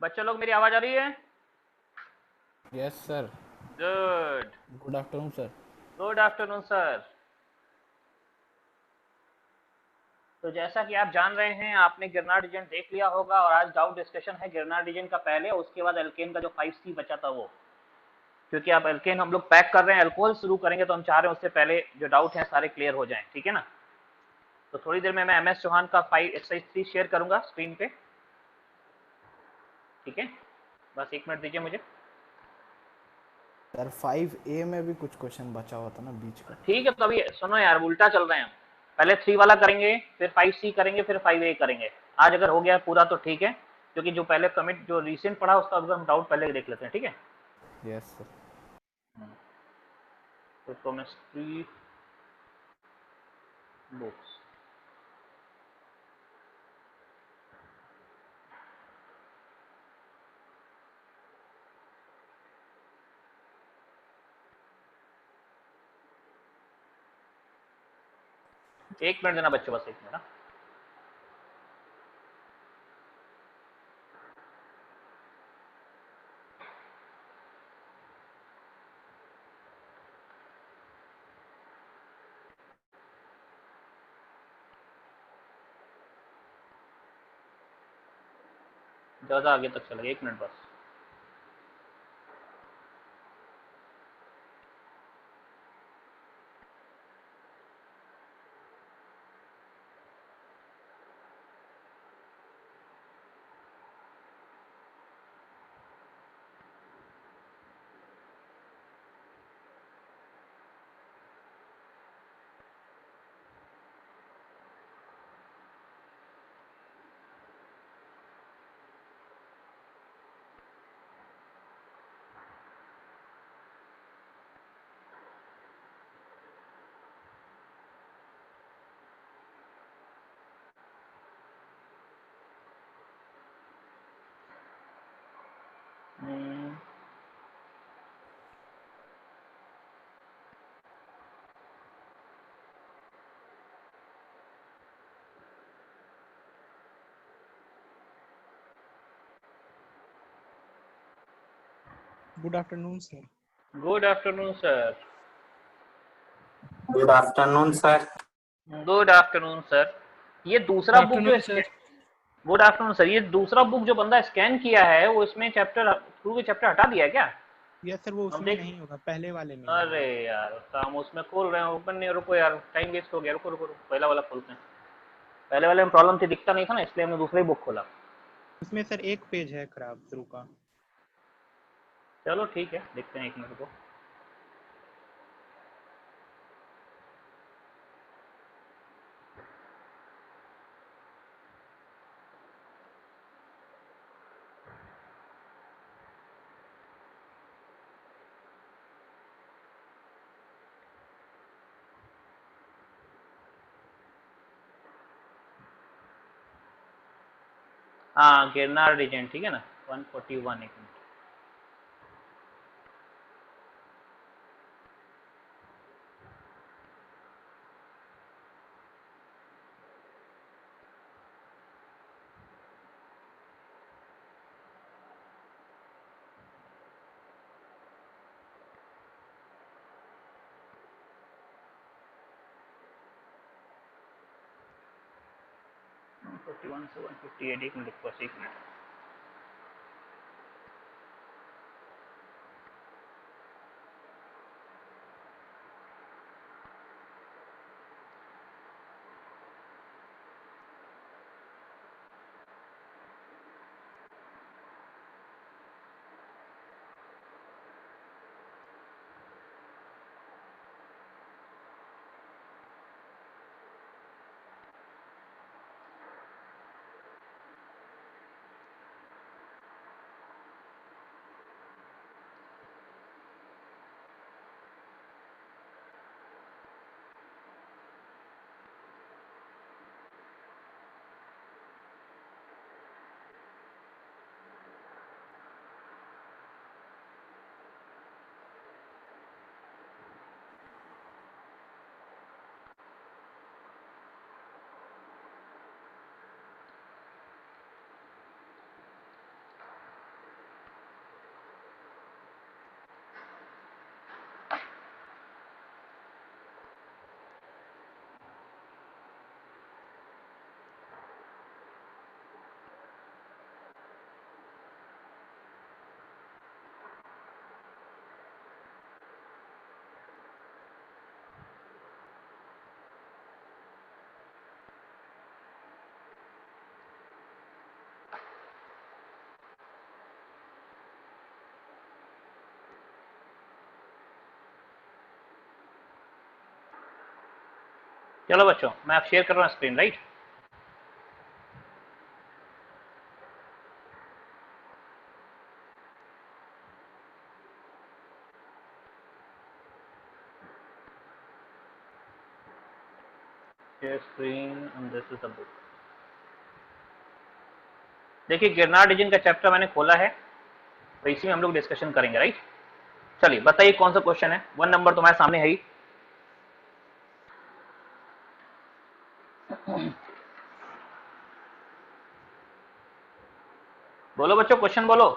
बच्चे लोग, मेरी आवाज आ रही है? Yes sir. Good. Good afternoon sir. Good afternoon sir. तो जैसा कि आप जान रहे हैं, आपने गिरनार रीजन देख लिया होगा और आज डाउट डिस्कशन है गिरनार रीजन का पहले, उसके बाद एल्केन का जो 5C बचा था वो। क्योंकि अब एल्केन हम लोग पैक कर रहे हैं, अल्कोहल शुरू करेंगे, तो हम चाह रहे हैं उससे पहले जो डाउट हैं सारे क्लियर हो जाएं, ठीक है ना। तो थोड़ी देर में मैं MS चौहान का 5 एक्सरसाइज 3 शेयर करूंगा स्क्रीन पे, ठीक है। बस 1 मिनट दीजिए मुझे। सर 5A में भी कुछ क्वेश्चन बचा हुआ था ना बीच का। ठीक है, तो अभी सुनो यार, उल्टा चल रहे हैं हम। पहले 3 वाला करेंगे, फिर 5C करेंगे, फिर 5A करेंगे। आज अगर हो गया पूरा तो ठीक है, क्योंकि जो पहले कमिट जो रिसेंट पढ़ा उसका अगर हम डाउट पहले देख लेते हैं, ठीक है। Yes sir. तो केमिस्ट्री बुक्स, एक मिनट देना बच्चों, बस 1 मिनट। ज़्यादा आगे तक चलेगा, 1 मिनट बस। Good afternoon sir. Good afternoon sir. Good afternoon sir. Good afternoon sir. ये गुड दूसरा बुक जो afternoon sir. Good afternoon sir, ये दूसरा बुक जो बंदा स्कैन किया है वो इसमें चैप्टर शुरू के चैप्टर हटा दिया है क्या? यस सर, वो हम उसमें देख, नहीं होगा, पहले वाले में ही अरे होगा। यार तो हम उसमें खोल रहे हैं, ओपन नहीं, रुको यार, टाइम वेस्ट हो गया, रुको रुको रुको, पहला वाला खोलते हैं। पहले वाले में प्रॉब्लम थी, दिखता नहीं था ना, इसलिए हमने दूसरा ही बुक खोला। उसमें सर एक पेज है खराब शुरू का। चलो ठीक है, देखते हैं 1 मिनट को। हाँ, गिरनार रीजन, ठीक है ना। 141, 1 मिनट। वन 41 से 158, 1 मिनट बस, 1 मिनट। चलो बच्चों, मैं आप शेयर कर रहा हूँ screen, right. Share screen and this is the book. देखिए गिरनार रीजन का चैप्टर मैंने खोला है, तो इसी में हम लोग डिस्कशन करेंगे, राइट। चलिए बताइए कौन सा क्वेश्चन है। 1 नंबर तुम्हारे सामने है ही। बोलो बच्चों, क्वेश्चन बोलो।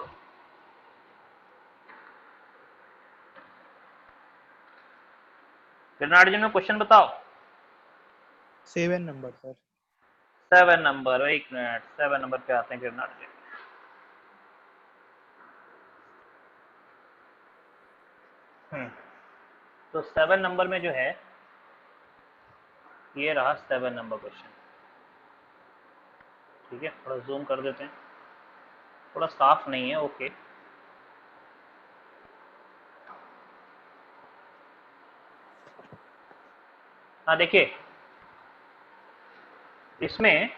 गिरनार रीजन में क्वेश्चन बताओ। 7 नंबर सर। 7 नंबर, एक मिनट, 7 नंबर पे आते हैं गिरनार रीजन। तो 7 नंबर में जो है, ये रहा 7 नंबर क्वेश्चन। ठीक है, थोड़ा जूम कर देते हैं, थोड़ा साफ नहीं है, ओके। हाँ देखिए, इसमें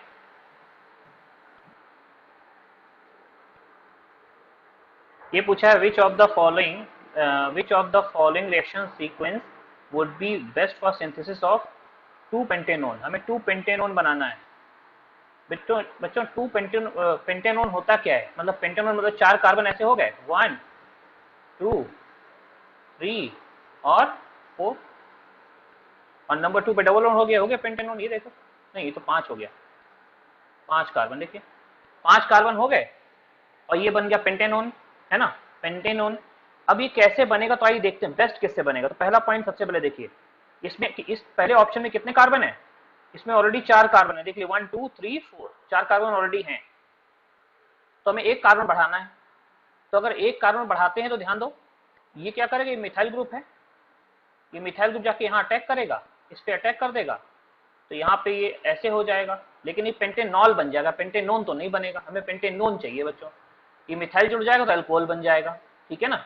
ये पूछा है विच of the following reaction sequence would be best for synthesis of 2 pentanone. हमें 2 पेंटेनोन बनाना है। बच्चों बच्चों 2 पेंटेनोन होता क्या है, मतलब पेंटेनोन मतलब 4 कार्बन ऐसे हो गए, 1 2 3 और 4, और नंबर 2 पे डबल वन हो गया पेंटेनोन। ये देखो, नहीं ये तो 5 हो गया, 5 कार्बन, देखिए 5 कार्बन हो गए, और ये बन गया पेंटेनोन, है ना, पेंटेनोन। अब ये कैसे बनेगा, तो आइए देखते हैं बेस्ट किससे बनेगा। तो पहला पॉइंट सबसे पहले देखिए, इसमें इस पहले ऑप्शन में कितने कार्बन है, इसमें ऑलरेडी 4 कार्बन है, देख लिये 1 2 3 4, 4 कार्बन ऑलरेडी हैं। तो हमें 1 कार्बन बढ़ाना है। तो अगर 1 कार्बन बढ़ाते हैं तो ध्यान दो, ये क्या करेगा, ये मिथाइल ग्रुप है, ये मिथाइल ग्रुप जाके यहाँ अटैक करेगा, इस पे अटैक कर देगा, तो यहाँ पे ये ऐसे हो जाएगा, लेकिन ये पेंटेनॉल बन जाएगा, पेंटेनोन तो नहीं बनेगा, हमें पेंटेनोन चाहिए बच्चों। ये मिथाइल जुड़ जाएगा तो अल्कोहल बन जाएगा, ठीक है ना।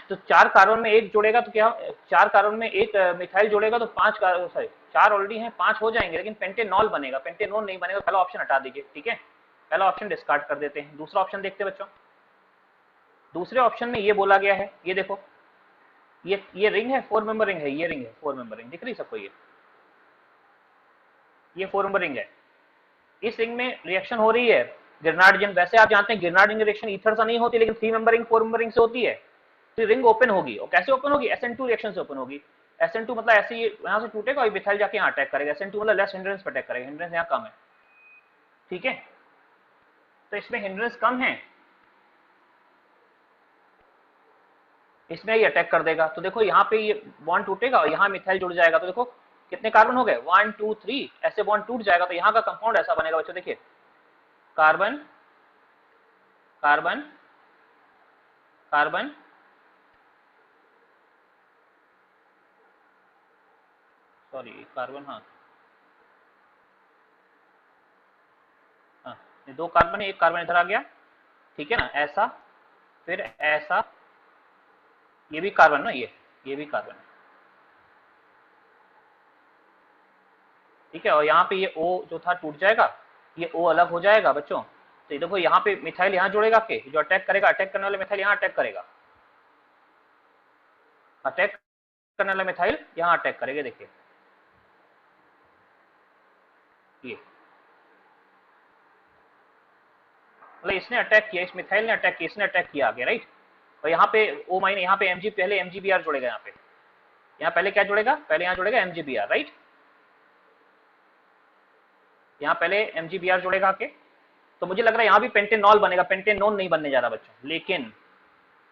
तो 4 कार्बन में एक जुड़ेगा तो क्या, 4 कार्बन में एक मिथाइल जुड़ेगा तो 5 कार्बन, सॉरी 4 ऑलरेडी हैं, 5 हो जाएंगे, लेकिन पेंटेनॉल बनेगा, पेंटेनोन नहीं बनेगा। पहला ऑप्शन हटा दीजिए, ठीक है, पहला ऑप्शन डिस्कार्ड कर देते हैं। दूसरा ऑप्शन देखते हैं बच्चों। दूसरे ऑप्शन में ये बोला गया है, ये देखो, ये रिंग है, 4 मेंबर रिंग है, ये रिंग है 4 मेंबर रिंग, दिख रही सबको, ये 4 मेंबर रिंग है। इस रिंग में रिएक्शन हो रही है गिरनार्ड रिंग। वैसे आप जानते हैं गिरनार्ड रिंग रिएक्शन ईथर से नहीं होती, लेकिन 3 मेंबर रिंग 4 मेंबर रिंग से होती है। तो रिंग ओपन होगी, और कैसे ओपन होगी, SN2 रिएक्शन से ओपन होगी। SN2 मतलब ऐसे ही यहाँ से टूटेगा और मिथाइल जाके यहाँ अटैक करेगा। SN2 मतलब लेस हिंड्रेंस पर अटैक करेगा, हिंड्रेंस यहाँ कम है, ठीक है। तो इसमें हिंड्रेंस कम है, इसमें ये अटैक कर देगा। तो देखो यहाँ पे ये बॉन्ड टूटेगा और यहाँ मिथाइल जुड़ जाएगा, तो देखो कितने कार्बन हो गए, 1 2 3, ऐसे बॉन्ड टूट जाएगा, तो यहाँ का कंपाउंड ऐसा बनेगा बच्चों, देखिए carbon carbon carbon, sorry carbon, हाँ हाँ, ये 2 कार्बन है, 1 कार्बन इधर आ गया, ठीक है ना, ऐसा, फिर ऐसा, ये भी कार्बन ना, ये भी कार्बन है, ठीक है। और यहाँ पे ये O जो था टूट जाएगा, ये O अलग हो जाएगा बच्चों। तो ये देखो यहाँ पे मिथाइल यहाँ जुड़ेगा, आपके जो अटैक करेगा, अटैक करने वाले मिथाइल यहाँ अटैक करेगा, अटैक करने वाला मिथाइल यहाँ अटैक करेगा, देखिए ये, मतलब इसने अटैक किया, इस मिथाइल ने अटैक किया, इसने अटैक किया आगे, राइट। और यहाँ पे O माइनस, यहाँ पे Mg, पहले MgBr जुड़ेगा, यहाँ पहले क्या जुड़ेगा, पहले यहाँ जुड़ेगा MgBr, राइट, यहाँ पहले MgBr जुड़ेगा आके। तो मुझे लग रहा है यहाँ भी पेंटेनॉल बनेगा, पेंटेनोन नहीं बनने जा रहा बच्चों, लेकिन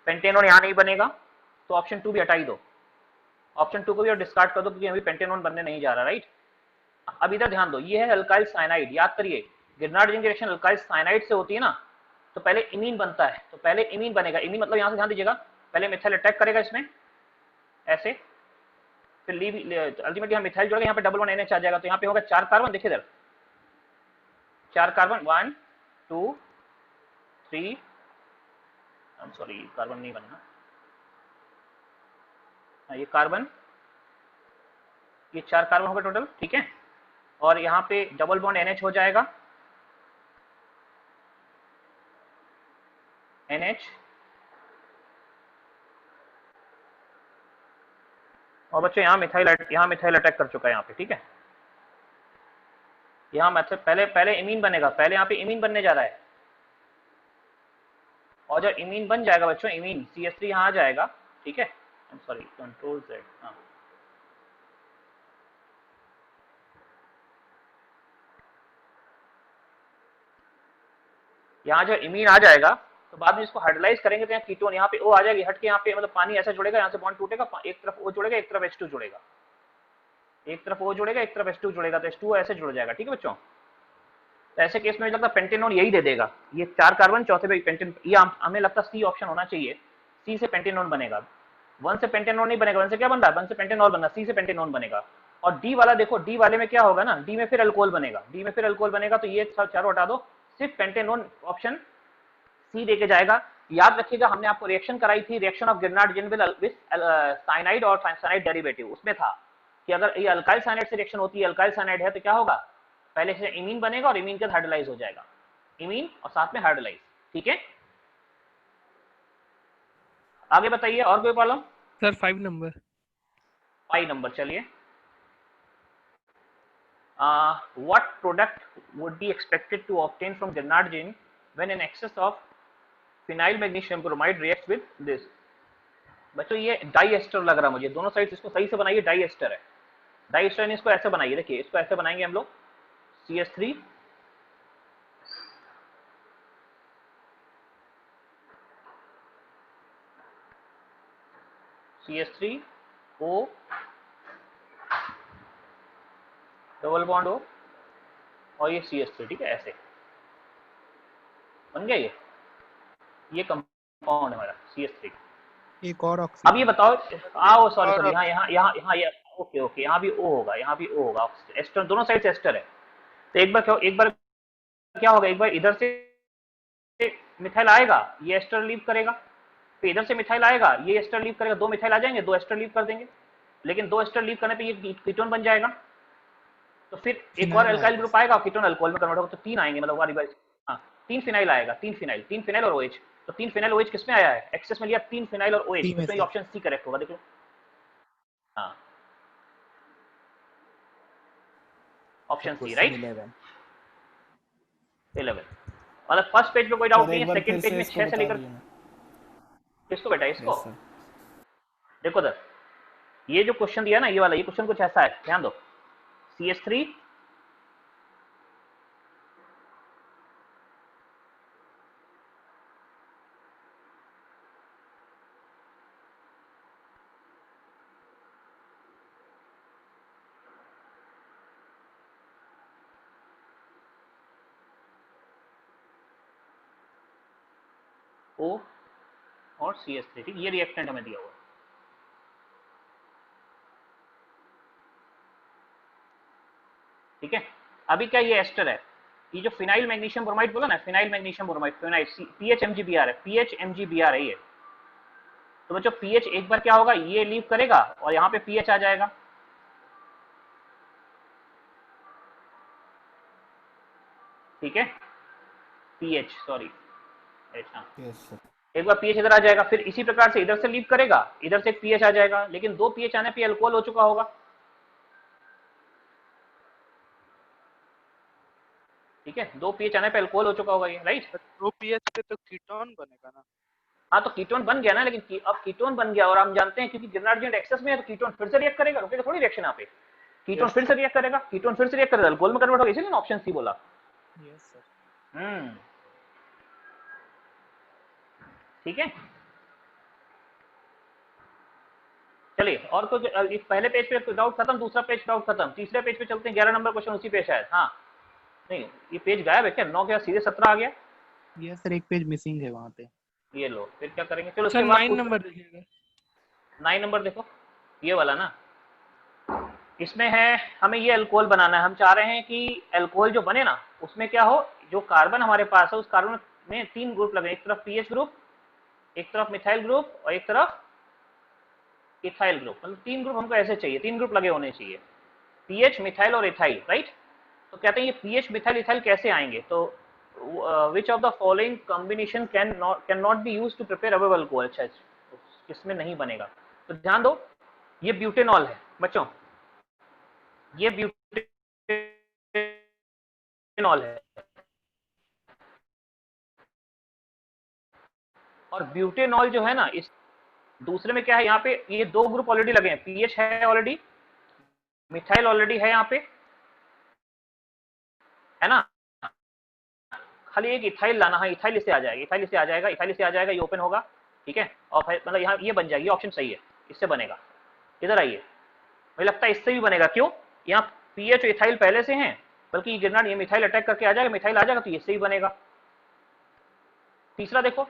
पेंटेनोन यहाँ नहीं बनेगा, तो ऑप्शन 2 भी हटा ही दो, ऑप्शन 2 को भी डिस्कार्ड कर दो, क्योंकि अभी पेंटेनोन बनने नहीं जा रहा, राइट। अब इधर ध्यान दो, ये है अल्काइल साइनाइड, याद करिए गिरनार्ड रिंग रिएक्शन अल्काइल साइनाइड से होती है ना, तो पहले इमीन बनता है, तो पहले इमीन बनेगा, इमीन मतलब यहाँ से ध्यान दीजिएगा, पहले मिथाइल अटैक करेगा इसमें ऐसे, फिर अल्टीमेटली यहाँ मिथाइल जुड़ेगा, यहाँ पे डबल वन NH आ जाएगा, तो यहाँ पे होगा 4 कार्बन, देखिए इधर 4 कार्बन, 1 2 3, सॉरी कार्बन नहीं बनना, ये कार्बन ये 4 कार्बन होगा टोटल, ठीक है। और यहाँ पे डबल बॉन्ड NH हो जाएगा, NH, और बच्चों यहाँ मिथाइल अटैक कर चुका है यहाँ पे, ठीक है। यहाँ मतलब पहले इमीन बनेगा, पहले यहाँ पे इमीन बनने जा रहा है, और जब इमीन बन जाएगा बच्चों, इमीन CH3 यहाँ आ जाएगा, ठीक है। सॉरी, कंट्रोल Z, हाँ, यहाँ जो इमीन आ जाएगा तो बाद में इसको हाइड्रोलाइज करेंगे तो यहाँ कीटोन, यहाँ पे O आ जाएगी हट के, यहाँ पे मतलब पानी ऐसा जुड़ेगा, यहाँ से बॉन्ड टूटेगा, एक तरफ O जुड़ेगा, एक तरफ H2 जुड़ेगा, एक तरफ O जुड़ेगा, एक तरफ H2 जुड़ेगा, तो H2 ऐसे जुड़ जाएगा, ठीक है बच्चों। तो ऐसे केस में मुझे लगता है पेंटेनॉन यही दे देगा, ये 4 कार्बन, चौथे पे पेंटेन, ये हमें लगता है C ऑप्शन होना चाहिए, C से पेंटेनॉन बनेगा। 1 से पेंटेनॉन नहीं बनेगा, 1 से क्या बन रहा है, 1 से पेंटेनॉल बन रहा है, C से पेंटेनॉन बनेगा। और D वाला देखो, D वाले में क्या होगा ना, D में फिर अल्कोहल बनेगा, D में फिर अल्कोहल बनेगा, तो ये चारों हटा दो, सिर्फ पेंटेनॉन ऑप्शन C देके जाएगा। याद रखिएगा हमने आपको रिएक्शन कराई थी, रिएक्शन ऑफ गिरनार्ड-जिन विद साइनाइड और साइनाइड डेरिवेटिव, उसमें था कि अगर ये अल्काइल साइनाइड से रिएक्शन होती है, अल्काइल साइनाइड है तो क्या होगा, पहले से इमीन बनेगा और इमीन के साथ हाइड्रोलाइज हो जाएगा, इमीन और साथ में हाइड्रोलाइज, ठीक है। आगे बताइए और कोई प्रॉब्लम। Sir 5 number. 5 नंबर चलिए। What product would be expected to obtain from Grignard-Gin when an excess of phenyl magnesium bromide reacts with this? बच्चों ये डाई एस्टर लग रहा है मुझे, दोनों साइड इसको सही से बनाइए, डाई एस्टर है, डाई एस्टर ने इसको ऐसे बनाइए, देखिए इसको ऐसे बनाएंगे हम लोग, CH3 CH3 O double bond O और ये CH3, ठीक है, ऐसे बन गया ये कंपाउंड हमारा CH3। एक और अब ऑक्सीजन। ये बताओ, आओ सॉरी यहाँ यहाँ यहाँ यहाँ ये ओके ओके, यहाँ भी O होगा, यहाँ भी O होगा, एस्टर दोनों साइड से एस्टर है। तो एक बार क्या होगा, एक बार इधर से मिथाइल आएगा, ये एस्टर लीव करेगा, फिर इधर से मिथाइल आएगा, ये एस्टर लीव करेगा, 2 मिथाइल आ जाएंगे, 2 एस्टर लीव कर देंगे, लेकिन 2 एस्टर लीव करने पे ये कीटोन बन जाएगा, तो फिर एक और फिनाइल अल्काइल आएगा ग्रुप आएगा, कीटोन अल्कोहल में कन्वर्ट होगा, तो 3 आएंगे, मतलब बारी बारी, हाँ 3 फिनाइल आएगा, 3 फिनाइल और OH। तो 3 फिनाइल OH किसमें आया है, एक्सेस में लिया 3 फिनाइल और OH, सी में इसमें से। ऑप्शन C करेक्ट होगा, देख लो। हाँ ऑप्शन C राइट, 11। मतलब फर्स्ट पेज पे कोई डाउट सर नहीं एक है, बार फिर सेकंड पेज से में इसको 6 से बता लेकर, दिए ना। किसको बेटा, इसको यस सर। देखो सर, ये जो क्वेश्चन दिया ना, ये वाला, ये क्वेश्चन कुछ ऐसा है, ध्यान दो, CH3 O और CH3, ठीक, ये रिएक्टेंट हमें दिया हुआ है, ठीक है। अभी क्या ये एस्टर है, ये जो फिनाइल मैग्नीशियम ब्रोमाइड बोला ना, phenyl magnesium bromide, phenyl PHMgBr है, PHMgBr है ये। तो बच्चों पीएच एक बार क्या होगा, ये लीव करेगा और यहाँ पे पीएच आ जाएगा, ठीक है, पीएच सॉरी एच, हाँ यस सर। एक बार पीएच इधर आ जाएगा, फिर इसी प्रकार से इधर से लीव करेगा, इधर से एक पीएच आ जाएगा, लेकिन 2 पीएच आने पे अल्कोहल हो चुका होगा, ठीक है, 2 पीएच आने पे अल्कोहल हो चुका होगा ये, राइट। 2 पीएच पे तो कीटोन बनेगा ना। हाँ तो कीटोन बन गया ना, लेकिन अब कीटोन बन गया और हम जानते हैं क्योंकि गिरनार्ड एक्सेस में है तो कीटोन फिर से रिएक्ट करेगा, रुकेगा थोड़ी रिएक्शन यहाँ पे, कीटोन यस फिर से रिएक्ट करेगा, कीटोन फिर से रिएक्ट करेगा, अल्कोहल में कन्वर्ट होगा, इसीलिए ऑप्शन सी बोला। Yes sir. ठीक है, चलिए और कुछ, इस पहले पेज पे डाउट खत्म, दूसरा पेज डाउट खत्म, तीसरे पेज पे चलते हैं, 11 नंबर क्वेश्चन उसी पे शायद, हाँ नहीं ये पेज गायब है क्या, 9 के सीधे 17 आ गया, यस सर, एक पेज मिसिंग है वहाँ पे। ये लो फिर क्या करेंगे, चलो सर उसके बाद 9 नंबर देखिएगा। 9 नंबर देखो, ये वाला ना, इसमें है हमें ये अल्कोहल बनाना है, हम चाह रहे हैं कि अल्कोहल जो बने ना उसमें क्या हो, जो कार्बन हमारे पास है उस कार्बन में 3 ग्रुप लगे, एक तरफ पीएच ग्रुप, एक तरफ मिथाइल ग्रुप और एक तरफ इथाइल ग्रुप, मतलब 3 ग्रुप हमको ऐसे चाहिए, 3 ग्रुप लगे होने चाहिए, पीएच मिथाइल और इथाइल, राइट। तो कहते हैं ये पीएच मिथाइल इथाइल कैसे आएंगे, तो which of the following combination can not be use to prepare available alcohol. अच्छा, किसमें नहीं बनेगा, तो ध्यान दो, ये ब्यूटेनॉल है बच्चों, ये ब्यूटेनॉल है, और ब्यूटेनॉल जो है ना, इस दूसरे में क्या है, यहाँ पे ये दो ग्रुप ऑलरेडी लगे हैं, पीएच है ऑलरेडी, मिथाइल ऑलरेडी है यहाँ पे, है ना, खाली एक इथाइल लाना है, इथाइल इससे आ जाएगा, इथाइल इससे आ जाएगा, इथाइल इससे आ जाएगा, ये ओपन होगा, ठीक है, और फिर मतलब यहाँ ये बन जाएगी, ऑप्शन सही है, इससे बनेगा। इधर आइए, मुझे लगता है इससे भी बनेगा, क्यों, यहाँ पीएच और इथाइल पहले से हैं, बल्कि गिरनाट ये मिथाइल अटैक करके आ जाएगा, मिथाइल आ जाएगा तो इससे भी बनेगा। तीसरा देखो,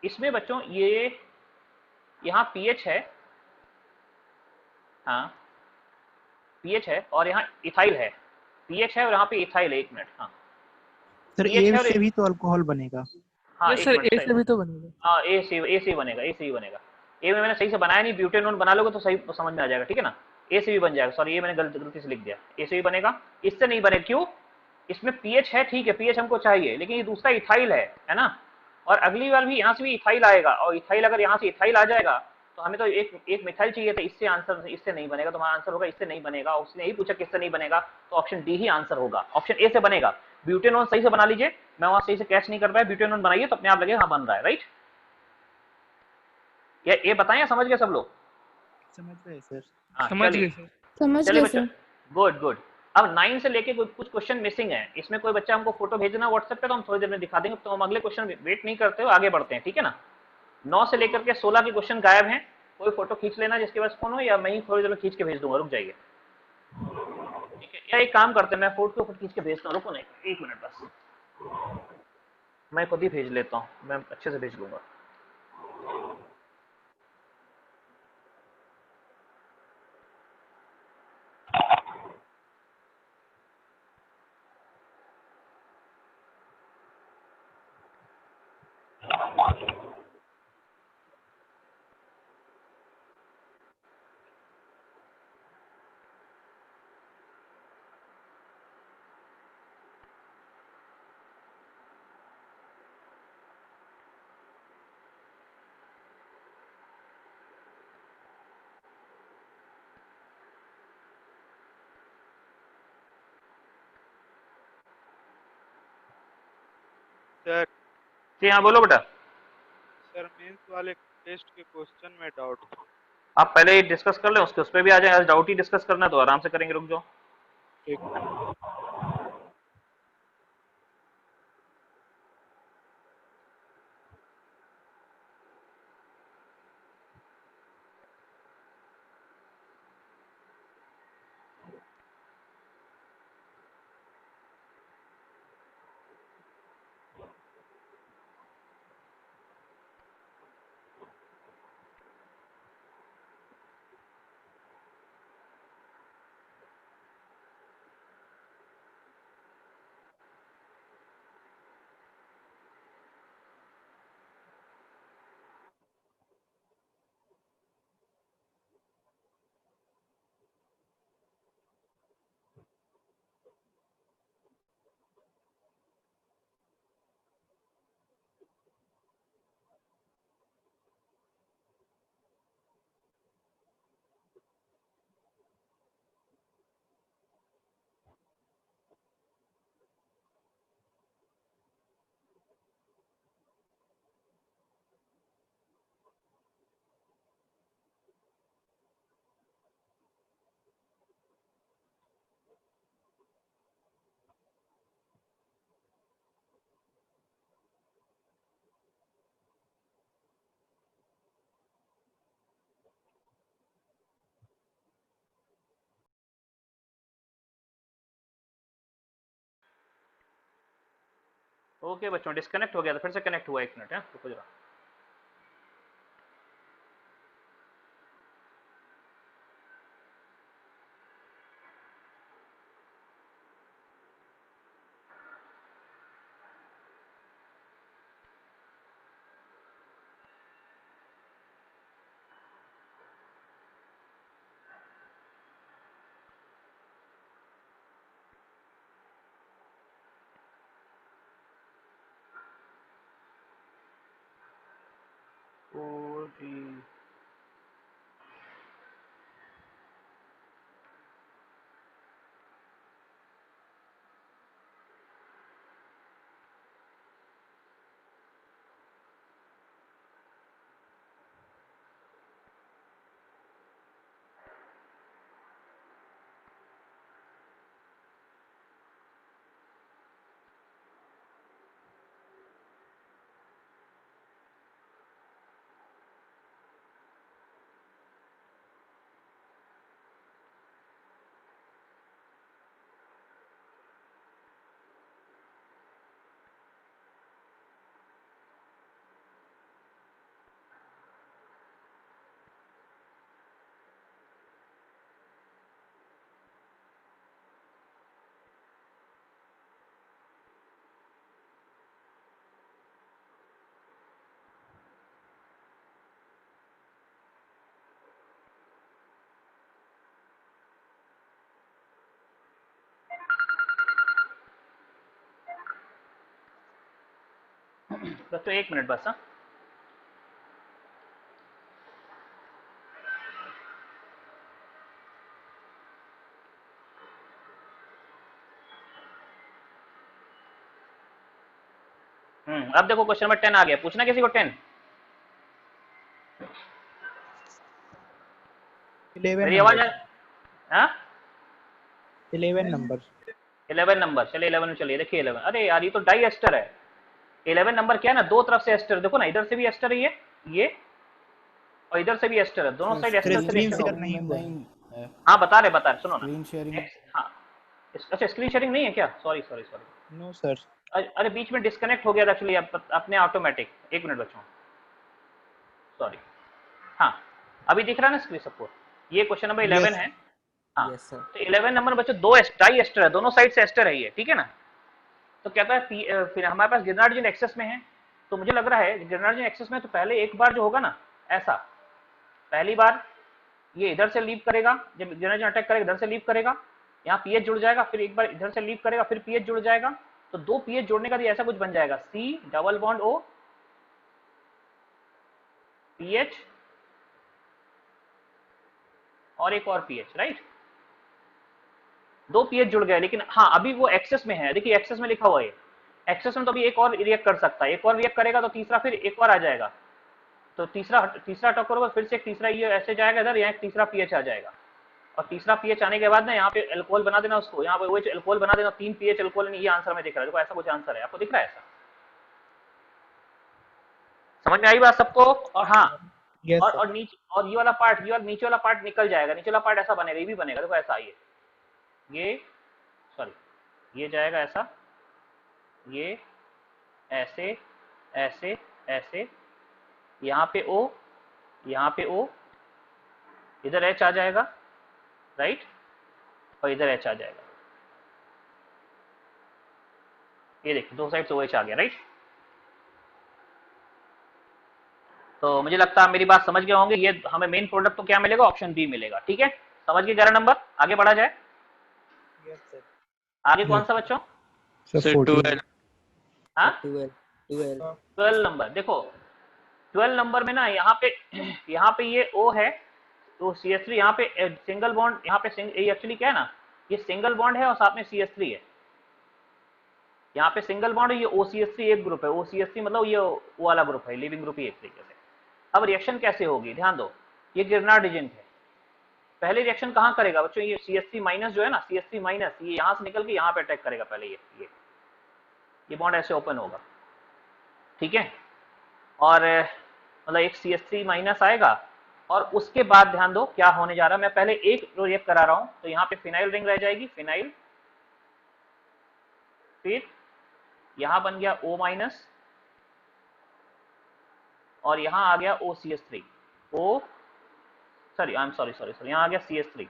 इसमें बच्चों ये यहाँ पीएच है, हाँ पीएच है और यहाँ इथाइल है, पीएच है और यहाँ पे इथाइल है, एक मिनट, हाँ सर पीएच ए है और से भी तो अल्कोहल बनेगा। हाँ यस एक सर, मिनट ए सही, से भी तो बनेगा। हाँ ए से ही बनेगा, ए से ही बनेगा, ए में मैंने सही से बनाया नहीं, ब्यूटेनॉल बना लोगे तो सही समझ में आ जाएगा, ठीक है ना, ए से भी बन जाएगा, सॉरी ये मैंने गलती से लिख दिया, ए से भी बनेगा, इससे नहीं बने, क्यों, इसमें पीएच है, ठीक है पीएच हमको चाहिए, लेकिन ये दूसरा इथाइल है ना, और अगली बार भी यहाँ से भी इथाइल आएगा, और इथाइल अगर यहाँ से इथाइल आ जाएगा तो हमें तो एक मिथाइल चाहिए था, इससे आंसर, इससे नहीं बनेगा, तो हमारा आंसर होगा इससे नहीं बनेगा, उसने यही पूछा किससे नहीं बनेगा, तो ऑप्शन डी ही आंसर होगा, ऑप्शन ए से बनेगा। ब्यूटेनॉल सही से बना लीजिए, मैं वहां सही से कैच नहीं कर पाया, ब्यूटेनॉल बनाइए तो अपने आप लगे हाँ बन रहा है, राइट, ये बताएं, समझ गए सब लोग, समझ गए सर। हाँ समझ चलिए, गए सर। समझ चलिए गए बच्चों, सर। Good good. अब 9 से लेके कुछ क्वेश्चन मिसिंग है, इसमें कोई बच्चा हमको फोटो भेजना व्हाट्सएप पे, तो हम थोड़ी देर में दिखा देंगे, तो हम अगले क्वेश्चन वेट नहीं करते हो, आगे बढ़ते हैं, ठीक है ना। 9 से लेकर के 16 के क्वेश्चन गायब हैं, कोई फोटो खींच लेना जिसके पास फोन हो, या मैं ही थोड़ी देर में खींच के भेज दूंगा, रुक जाइए, ठीक है, या एक काम करते हैं, मैं फोटो खींच के भेजता हूँ, रुको नहीं एक मिनट बस, मैं खुद ही भेज लेता हूँ, मैं अच्छे से भेज लूंगा। सर जी हाँ बोलो बेटा। सर मेंस वाले टेस्ट के क्वेश्चन में डाउट था। आप पहले ही डिस्कस कर लें, उसके उस पर भी आ जाए, आज डाउट ही डिस्कस करना है तो आराम से करेंगे, रुक जाओ। ठीक। ओके बच्चों, डिस्कनेक्ट हो गया था, फिर से कनेक्ट हुआ, एक मिनट है, रुको जरा। जी। बस 1 मिनट बस। हाँ, अब देखो क्वेश्चन नंबर 10 आ गया, पूछना किसी को 10। 11 मेरी आवाज नंबर। हाँ 11 नंबर। 11 नंबर, चलिए 11 में चलिए। देखिए 11, अरे यार ये तो डाई एस्टर है। 11 नंबर क्या है ना, दो तरफ से एस्टर, देखो ना, इधर से भी एस्टर है ये और इधर से भी एस्टर है, दोनों सर साइड सर एस्टर से स्क्रीन रिएक्शन शेयर होगा। स्क्रीन नहीं में हुआ है। नहीं है। हाँ बता रहे, सुनो ना। Screen sharing. हाँ, अच्छा स्क्रीन शेयरिंग नहीं है क्या? Sorry sorry sorry. No sir. अरे बीच में डिस्कनेक्ट हो गया था एक्चुअली अपने ऑटोमेटिक। 1 मिनट बच्चों, सॉरी। हाँ, अभी दिख रहा है ना स्क्रीन सबको? ये क्वेश्चन नंबर 11 यस है। हाँ, यस सर। तो 11 नंबर बच्चों दो डाई एस्टर है, दोनों साइड से एस्टर है ये, ठीक है ना। तो कहता है फिर हमारे पास गिरनार्ड रीजन एक्सेस में है, तो मुझे लग रहा है गिरनार्ड रीजन एक्सेस में तो पहले एक बार जो होगा ना, ऐसा पहली बार ये इधर से लीव करेगा, जब गिरनार्ड रीजन अटैक करेगा इधर से लीव करेगा, यहाँ पीएच जुड़ जाएगा, फिर एक बार इधर से लीव करेगा, फिर पीएच जुड़ जाएगा। तो दो पीएच जोड़ने का ऐसा कुछ बन जाएगा, C double bond O PH और एक और पीएच, राइट। दो पीएच जुड़ गए, लेकिन हाँ अभी वो एक्सेस में है। देखिए एक्सेस में लिखा हुआ है, एक्सेस में तो अभी एक और रिएक्ट कर सकता है, एक और रिएक्ट करेगा तो तीसरा फिर एक और आ जाएगा। तो तीसरा तीसरा टक्कर होगा, फिर से एक तीसरा ये ऐसे जाएगा इधर, यहाँ एक तीसरा पीएच आ जाएगा। और तीसरा पीएच आने के बाद ना यहाँ पे एल्कोहल बना देना उसको, यहाँ पे वो एल्कोहल बना देना, 3 पीएच एल्कोहल। ये आंसर में दिख रहा है, देखो ऐसा कुछ आंसर है, आपको दिख रहा है ऐसा? समझ में आई बात सबको? और हाँ, यस सर। और नीचे, और ये वाला पार्ट, ये वाला नीचे वाला पार्ट निकल जाएगा, नीचे वाला पार्ट ऐसा बनेगा, ये भी बनेगा, देखो ऐसा। ये सॉरी, ये जाएगा ऐसा, ये ऐसे ऐसे ऐसे, यहाँ पे ओ, यहाँ पे ओ, इधर एच आ जाएगा, राइट, और इधर एच आ जाएगा। ये देखिए दो साइड से ओ एच आ गया, राइट। तो मुझे लगता है मेरी बात समझ गए होंगे। ये हमें मेन प्रोडक्ट तो क्या मिलेगा? ऑप्शन बी मिलेगा, ठीक है। समझ गए 11 नंबर? आगे बढ़ा जाए। Yes sir. आगे कौन सा बच्चों? सर 14। 12। हाँ, 12 12। 12 नंबर। देखो 12 नंबर में ना यहाँ पे ये ओ है, तो सी एस थ्री यहाँ पे सिंगल बॉन्ड, यहाँ पे एक्चुअली क्या है ना, ये सिंगल बॉन्ड है और साथ में सी एस थ्री है। यहाँ पे सिंगल बॉन्ड है, ये ओ सी एस थ्री एक ग्रुप है, ओ सी एस थ्री मतलब ये वो वाला ग्रुप है, लिविंग ग्रुप ही एक तरीके से। अब रिएक्शन कैसे होगी, ध्यान दो। ये गिरनार्ड रीजन है, पहले रिएक्शन कहाँ करेगा बच्चों? ये सी एस थ्री माइनस जो है ना, सी एस थ्री माइनस, ये यहाँ से निकल के यहाँ पे अटैक करेगा पहले। ये बॉन्ड ऐसे ओपन होगा, ठीक है। और मतलब एक सी एस थ्री माइनस आएगा, और उसके बाद ध्यान दो क्या होने जा रहा है। मैं पहले एक रिएक्ट करा रहा हूं, तो यहाँ पे फिनाइल रिंग रह जाएगी, फिनाइल, फिर यहां बन गया O माइनस, और यहां आ गया O C S three, oh sorry I am sorry sorry sorry, यहां आ गया सी एस थ्री।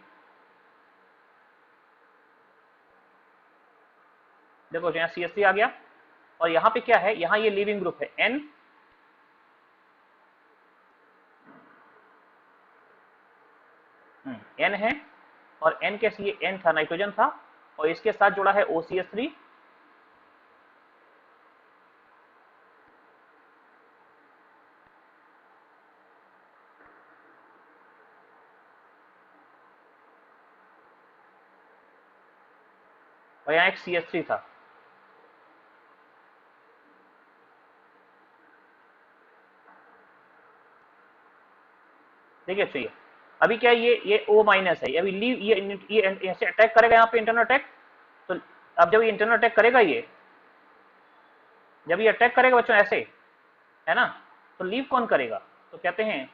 देखो यहाँ सी एस थ्री आ गया, और यहाँ पे क्या है, यहाँ ये लिविंग ग्रुप है N, N है, और N कैसे, ये N था, नाइट्रोजन था, और इसके साथ जुड़ा है OCS3, और यहाँ एक CH3 था। देखिए चाहिए अभी क्या है, ये O माइनस है, अभी लीव ये ऐसे अटैक करेगा यहाँ पे इंटरनल अटैक। तो अब जब ये इंटरनल अटैक करेगा, जब ये अटैक करेगा बच्चों ऐसे, है ना, तो लीव कौन करेगा? तो कहते हैं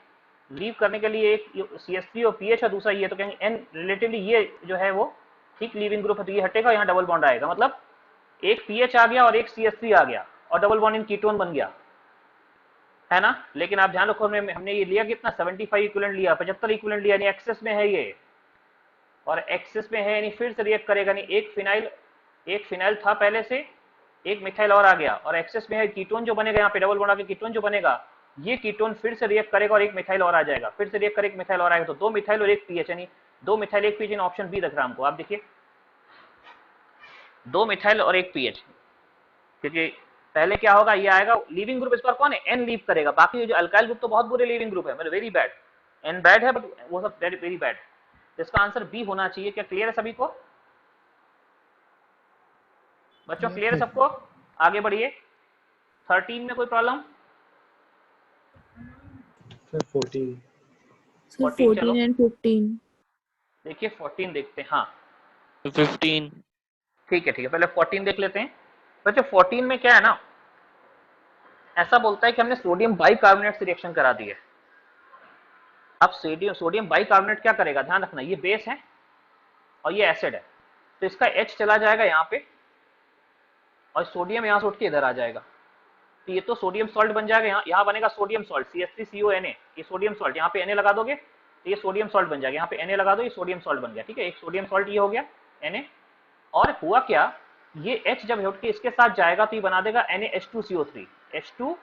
लीव करने के लिए एक CH3 और PH और दूसरा ये, तो कहेंगे N रिलेटिवली ये जो है वो ठीक लीविंग ग्रुप है, तो ये हटेगा, यहाँ डबल बॉन्ड आएगा, मतलब एक PH आ गया और एक CH3 आ गया और डबल बॉन्ड इन कीटोन बन गया, है ना। लेकिन आप ध्यान रखो हमने ये लिया कितना, 75 इक्विवेलेंट लिया, 75 इक्विवेलेंट लिया, यानी एक्सेस में है ये, और एक्सेस में है यानी फिर से रिएक्ट करेगा, नहीं एक फिनाइल था पहले से, एक मिथाइल और आ गया, और एक्सेस में है कीटोन जो बनेगा, यहाँ पे डबल बॉन्ड आके कीटोन जो बनेगा, ये कीटोन फिर से रिएक्ट करेगा और एक मिथाइल और आ जाएगा, फिर से रिएक्ट करेगा, एक मिथाइल और आएगा, तो 2 मिथाइल और 1 पीएच, यानी 2 मिथाइल 1 पीएच, इन ऑप्शन बी दिख रहा हमको, आप देखिए 2 मिथाइल और 1 पीएच, क्योंकि पहले क्या होगा, ये आएगा लीविंग ग्रुप, इस बार कौन है, एन लीव करेगा, बाकी जो अल्काइल ग्रुप तो बहुत बुरे लीविंग ग्रुप है, मतलब वेरी बैड, एन बैड है बट वो सब वेरी बैड। इसका आंसर बी होना चाहिए। क्या क्लियर है सभी को बच्चों? क्लियर है सबको? आगे बढ़िए। 13 में कोई प्रॉब्लम? सर 14। सर 14 चलो 14 एंड 15। देखिए 14 देखते हैं। हाँ 15। ठीक है पहले 14 देख लेते हैं बच्चों। 14 में क्या है ना, ऐसा बोलता है कि हमने सोडियम बाइकार्बोनेट से रिएक्शन करा दी है। अब सोडियम बाइकार्बोनेट क्या करेगा, ध्यान रखना, ये बेस है और ये एसिड है, तो इसका H चला जाएगा यहाँ पे और सोडियम यहाँ से उठ के इधर आ जाएगा, तो ये तो सोडियम सॉल्ट बन जाएगा, यहाँ बनेगा सोडियम सॉल्ट CH3CONA, ये सोडियम सॉल्ट, यहाँ पे Na लगा दोगे तो ये सोडियम सॉल्ट बन जाएगा, यहाँ पे Na लगा दो, ये सोडियम सॉल्ट बन गया, ठीक है, एक सोडियम सॉल्ट ये हो गया Na। और हुआ क्या, ये H जब उठ के इसके साथ जाएगा तो ये बना देगा NaH2CO3, H2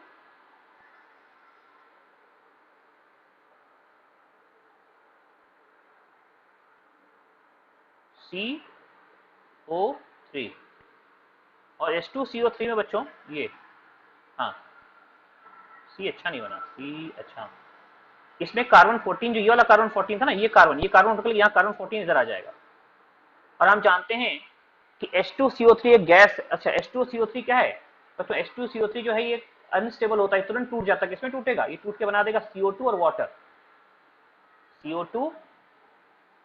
CO3 और H2CO3 में बच्चों ये, हाँ C अच्छा नहीं बना, C अच्छा, इसमें कार्बन 14, जो ये वाला कार्बन 14 था ना, ये कार्बन उठ के यहाँ कार्बन 14 इधर आ जाएगा। और हम जानते हैं कि H2CO3 एक गैस, अच्छा H2CO3 क्या है तो H2CO3 जो है ये अनस्टेबल होता है, तुरंत टूट जाता है, किसमें टूटेगा, ये टूट के बना देगा CO2 और वाटर, CO2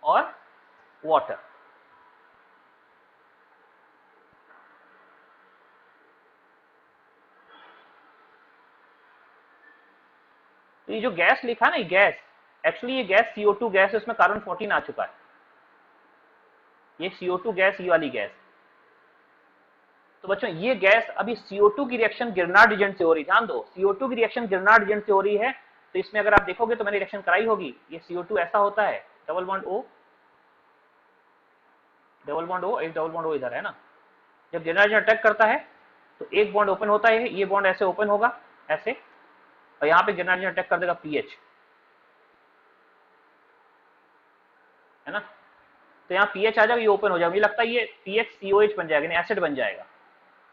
और वाटर। तो ये जो गैस लिखा ना, ये गैस एक्चुअली ये गैस CO2 गैस है, उसमें कार्बन 14 आ चुका है, ये CO2 गैस, ये वाली गैस। तो बच्चों ये गैस अभी CO2 की रिएक्शन गिरनार्ड एजेंट से हो रही, ध्यान दो CO2 की रिएक्शन गिरनार्ड एजेंट से हो रही है, तो इसमें अगर आप देखोगे तो मैंने रिएक्शन कराई होगी, ये CO2 ऐसा होता है, डबल बॉन्ड O, एक डबल बॉन्ड O इधर है ना, जब गिरनार्ड एजेंट अटैक करता है तो एक बॉन्ड ओपन होता है, ये बॉन्ड ऐसे ओपन होगा ऐसे, और यहाँ पे गिरनार्ड एजेंट अटैक कर देगा PH, है ना, तो यहाँ PH आ जाएगा, ये ओपन हो जाएगा, मुझे लगता है ये PHCOH बन जाएगा, एसिड बन जाएगा,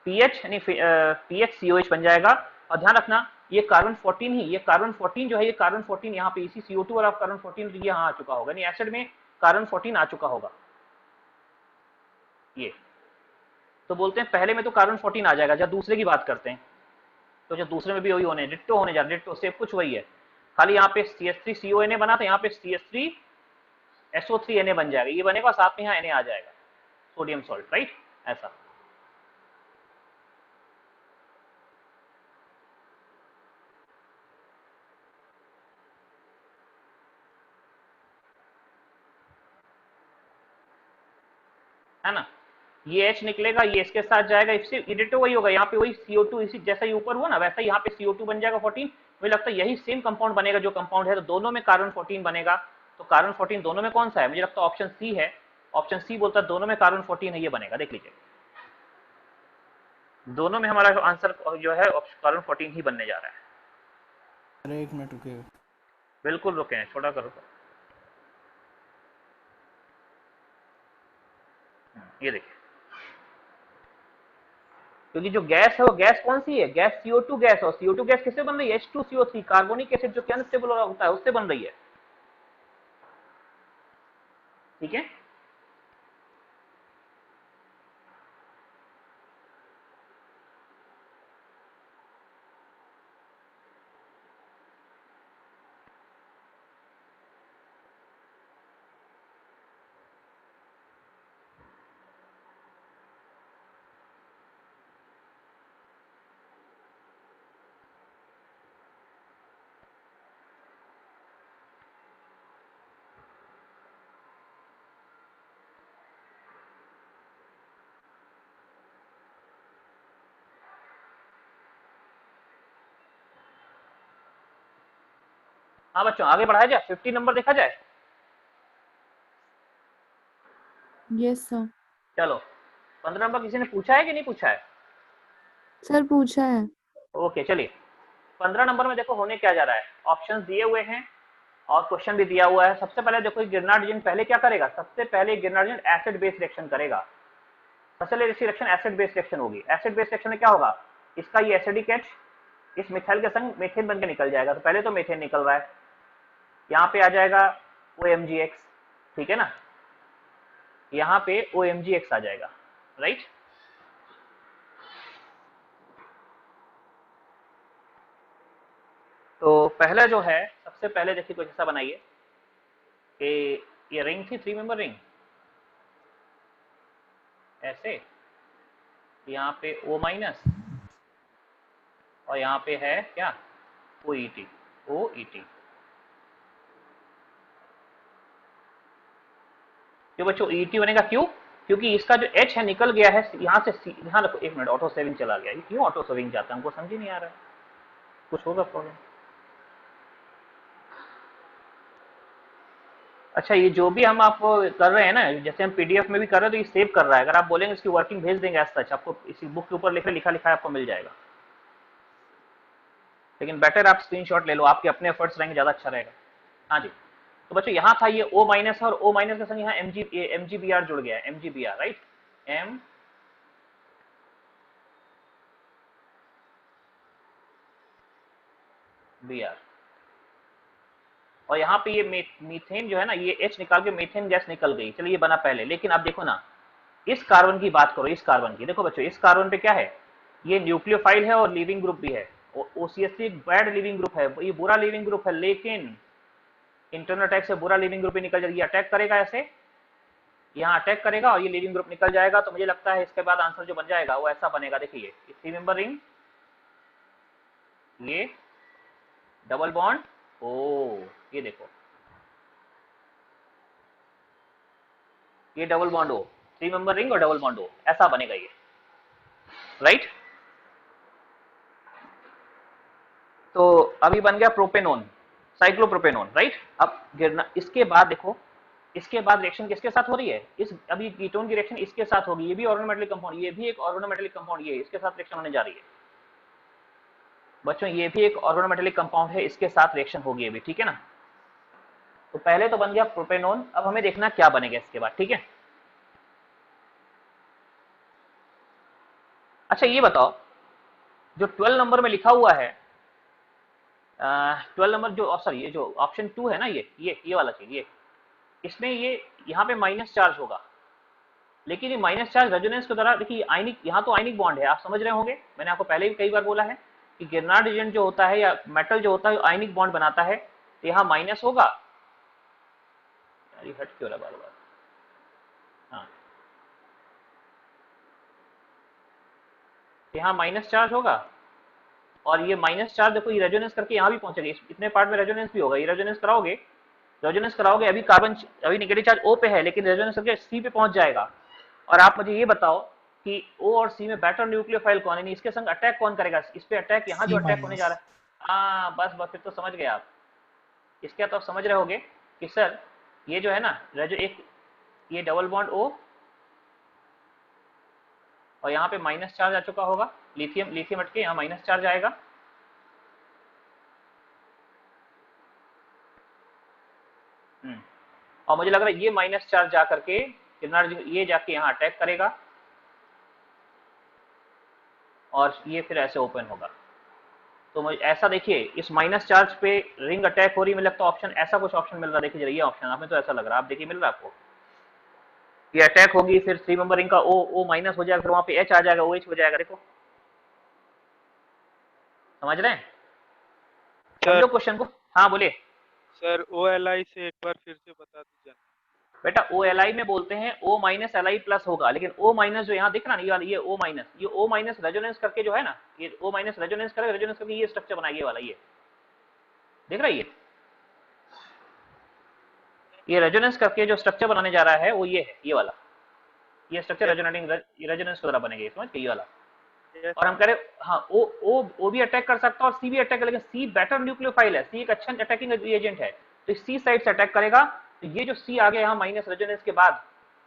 PH यानी PHCOH बन जाएगा। और ध्यान रखना ये कार्बन 14 ही, ये कार्बन 14 जो है, ये कार्बन 14 यहाँ पे इसी CO2 और कार्बन 14 ये यहाँ आ चुका होगा, यानी एसिड में कार्बन 14 आ चुका होगा ये। तो बोलते हैं पहले में तो कार्बन 14 आ जाएगा, जब दूसरे की बात करते हैं तो जो दूसरे में भी वही होने, डिट्टो होने जा रहा है, डिट्टो सेम कुछ वही है, खाली यहाँ पे CH3CONA बना था, यहाँ पे CH3SO3Na बन जाएगा, ये बनेगा, साथ में यहाँ Na आ जाएगा, सोडियम सॉल्ट, राइट, ऐसा। है ना, ये H निकलेगा, ये इसके साथ जाएगा, इससे डिटो वही होगा, यहाँ पे वही CO2 इसी जैसा ही ऊपर हुआ ना, वैसा ही यहाँ पे CO2 बन जाएगा 14, मुझे लगता है यही सेम कंपाउंड बनेगा जो कंपाउंड है, तो दोनों में कार्बन 14 बनेगा, तो कार्बन 14 दोनों में कौन सा है, मुझे लगता है ऑप्शन सी है, ऑप्शन सी बोलता है दोनों में कार्बन 14 है, ये बनेगा, देख लीजिए दोनों में हमारा आंसर जो है कार्बन 14 ही बनने जा रहा है। अरे 1 मिनट रुकिए, बिल्कुल रुके, छोटा करो, ये देखिए, क्योंकि जो गैस है वो गैस कौन सी है, गैस CO2 गैस, और CO2 गैस किससे बन रही है, H2CO3 कार्बोनिक एसिड जो अनस्टेबल होता है उससे बन रही है, ठीक है। हाँ बच्चों आगे बढ़ाया जाए, 50 नंबर देखा जाए। Yes sir. चलो 15 नंबर किसी ने पूछा है कि नहीं पूछा है? सर पूछा है। ओके चलिए 15 नंबर में देखो होने क्या जा रहा है, ऑप्शंस दिए हुए हैं और क्वेश्चन भी दिया हुआ है। सबसे पहले देखो गिरनार्ड रीजन पहले क्या करेगा, सबसे पहले गिरनार्ड रीजन एसिड बेस रिएक्शन करेगा। सबसे पहले इसकी रिएक्शन एसिड बेस रिएक्शन होगी। एसिड बेस रिएक्शन में क्या होगा, इसका ये एसिडिक एच इस मिथाइल के संग मीथेन बनकर निकल जाएगा। तो पहले तो मीथेन निकल रहा है, यहाँ पे आ जाएगा OMgX, ठीक है ना, यहाँ पे OMgX आ जाएगा, राइट। तो पहला जो है सबसे पहले देखिए कुछ ऐसा बनाइए कि ये रिंग थी 3 मेंबर रिंग, ऐसे यहाँ पे O माइनस और यहाँ पे है क्या OET, OET। क्यों बच्चों ET बनेगा, क्यों, क्योंकि इसका जो H है निकल गया है यहाँ से, यहाँ रखो एक मिनट, ऑटो सेविंग चला गया, ये क्यों ऑटो सेविंग जाता है हमको समझ ही नहीं आ रहा है, कुछ होगा प्रॉब्लम। अच्छा ये जो भी हम आपको कर रहे हैं ना, जैसे हम PDF में भी कर रहे हैं तो ये सेव कर रहा है, अगर आप बोलेंगे इसकी वर्किंग भेज देंगे एज सच, आपको इसी बुक के ऊपर लिखा लिखा आपको मिल जाएगा, लेकिन बेटर आप स्क्रीनशॉट ले लो, आपके अपने एफर्ट्स रहेंगे ज़्यादा अच्छा रहेगा। हाँ जी, तो बच्चों यहाँ था ये O माइनस है और O माइनस के संग यहाँ MgBr जुड़ गया है, MgBr राइट, MgBr। और यहाँ पे ये मीथेन जो है ना, ये H निकाल के मीथेन गैस निकल गई, चलिए ये बना पहले। लेकिन अब देखो ना इस कार्बन की बात करो, इस कार्बन की देखो बच्चों, इस कार्बन पे क्या है, ये न्यूक्लियोफाइल है और लिविंग ग्रुप भी है। OCH3 बैड लिविंग ग्रुप है, ये बुरा लिविंग ग्रुप है, लेकिन इंटरनल अटैक से बुरा लिविंग ग्रुप ही निकल जाएगा। ये अटैक करेगा ऐसे, यहाँ अटैक करेगा और ये लिविंग ग्रुप निकल जाएगा। तो मुझे लगता है इसके बाद आंसर जो बन जाएगा वो ऐसा बनेगा, देखिए 3 मेंबर रिंग, ये डबल बॉन्ड ओ, ये देखो ये double bond O, 3 member ring और डबल बॉन्ड O, ऐसा बनेगा ये, राइट। तो अभी बन गया प्रोपेनोन, साइक्लोप्रोपेनोन, राइट। अब गिरना इसके बाद देखो, इसके बाद रिएक्शन किसके साथ हो रही है, इस अभी कीटोन की रिएक्शन इसके साथ होगी, ये भी ऑर्गेनोमेटेलिक कंपाउंड, ये भी एक ऑर्गेनोमेटेलिक कंपाउंड, ये इसके साथ रिएक्शन होने जा रही है बच्चों, ये भी एक ऑर्गेनोमेटेलिक कंपाउंड है, इसके साथ रिएक्शन होगी अभी, ठीक है ना। तो पहले तो बन गया प्रोपेनोन, अब हमें देखना क्या बनेगा इसके बाद, ठीक है। अच्छा ये बताओ जो 12 नंबर में लिखा हुआ है, 12 नंबर जो सॉरी ये जो ऑप्शन 2 है ना, ये वाला चीज, ये इसमें ये यहाँ पे माइनस चार्ज होगा, लेकिन ये माइनस चार्ज रेजोनेंस के द्वारा, देखिए आयनिक, यहाँ तो आयनिक बॉन्ड है, आप समझ रहे होंगे, मैंने आपको पहले भी कई बार बोला है कि गिरनार्ड एजेंट जो होता है या मेटल जो होता है आयनिक बॉन्ड बनाता है, तो यहाँ माइनस होगा, हट क्यों रहा बार बार, हाँ यहाँ माइनस चार्ज होगा और ये माइनस चार्ज देखो ये रेजोनेंस करके यहाँ भी पहुंचेगा, इतने पार्ट में रेजोनेंस भी होगा, ये रेजोनेंस कराओगे, रेजोनेंस कराओगे, अभी कार्बन अभी नेगेटिव चार्ज O पे है लेकिन रेजोनेंस करके C पे पहुंच जाएगा। और आप मुझे ये बताओ कि O और C में बेटर न्यूक्लियोफाइल कौन है, इसके संग अटैक कौन करेगा, इस पे अटैक, यहाँ जो अटैक होने जा रहा है, हाँ बस बस फिर तो समझ गए आप, इसके तो आप समझ रहे होगे कि सर ये जो है ना रेजो एक, ये डबल बॉन्ड O और यहाँ पे माइनस चार्ज आ चुका होगा, लिथियम लिथियम हटके यहाँ माइनस चार्ज आएगा, और मुझे लग रहा है ये माइनस चार्ज जा करके ये जाके यहाँ अटैक करेगा और ये फिर ऐसे ओपन होगा। तो मुझे ऐसा देखिए इस माइनस चार्ज पे रिंग अटैक हो रही, मुझे लगता है ऑप्शन ऐसा कुछ ऑप्शन मिल रहा है, देखिए जरा ये ऑप्शन आपने तो ऐसा लग रहा है, आप देखिए मिल रहा है आपको, ये अटैक होगी फिर 3 मेंबर रिंग का O माइनस हो जाएगा, फिर वहां पे H आ जाएगा, OH हो जाएगा, देखो समझ रहे हैं समझो क्वेश्चन को। हाँ बोलिए सर OLI से एक बार फिर से बता दीजिए। बेटा OLI में बोलते हैं O माइनस Li प्लस होगा, लेकिन O माइनस जो यहाँ दिख रहा ना ये O माइनस, ये O माइनस रेजोनेंस करके जो है ना, ये O माइनस रेजोनेंस करेगा, रेजोनेंस करके ये स्ट्रक्चर बनाएगा, ये वाला, ये देख रहा है, ये रेजोनेंस करके जो स्ट्रक्चर बनाने जा रहा है वो ये है, ये वाला, ये स्ट्रक्चर रेजोनेटिंग रेजोनेंस के द्वारा बनेगा, समझ गए, ये वाला। Yes, और हम कह रहे हाँ ओ भी अटैक कर सकता है और सी भी अटैक कर, लेकिन सी बेटर न्यूक्लियोफाइल है, सी एक अच्छा अटैकिंग एजेंट है, तो सी साइड से अटैक करेगा। तो ये जो सी आ गया यहाँ माइनस रेजोनेंस के बाद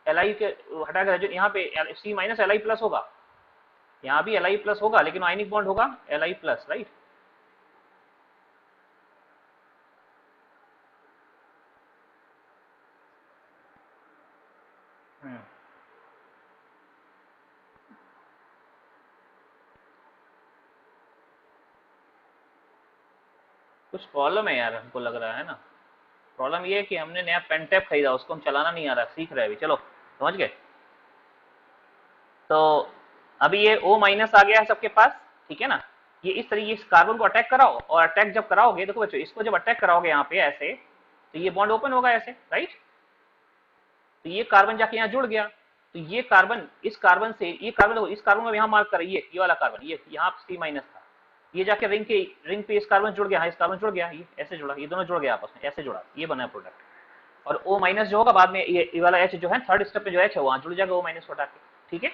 एल आई के हटा के यहाँ पे सी माइनस एल आई प्लस होगा, यहाँ भी एल आई प्लस होगा लेकिन आयनिक बॉन्ड होगा एल आई प्लस, राइट। कुछ प्रॉब्लम है यार, हमको लग रहा है ना। प्रॉब्लम ये है कि हमने नया पेनटैप खरीदा, उसको हम चलाना नहीं आ रहा, सीख रहे अभी। चलो समझ गए। तो अभी ये O माइनस आ गया है सबके पास, ठीक है ना। ये इस तरीके इस कार्बन को अटैक कराओ, और अटैक जब कराओगे, देखो बच्चों इसको जब अटैक कराओगे यहाँ पे ऐसे, तो ये बॉन्ड ओपन होगा ऐसे, राइट। तो ये कार्बन जाके यहाँ जुड़ गया, तो ये कार्बन इस कार्बन से, ये कार्बन देखो, इस कार्बन को यहाँ मार्क कर, ये वाला कार्बन, ये यहाँ C माइनस था, ये जाके रिंग पे इस कार्बन जुड़ गया, हाँ इस कार्बन जुड़ गया, ये ऐसे जुड़ा, ये दोनों जुड़ गया आपस में, ऐसे जुड़ा, ये बना प्रोडक्ट। और O माइनस जो होगा बाद में, ये वाला H जो है थर्ड स्टेप में जो H है वहां जुड़ जाएगा O माइनस हटा के, ठीक है।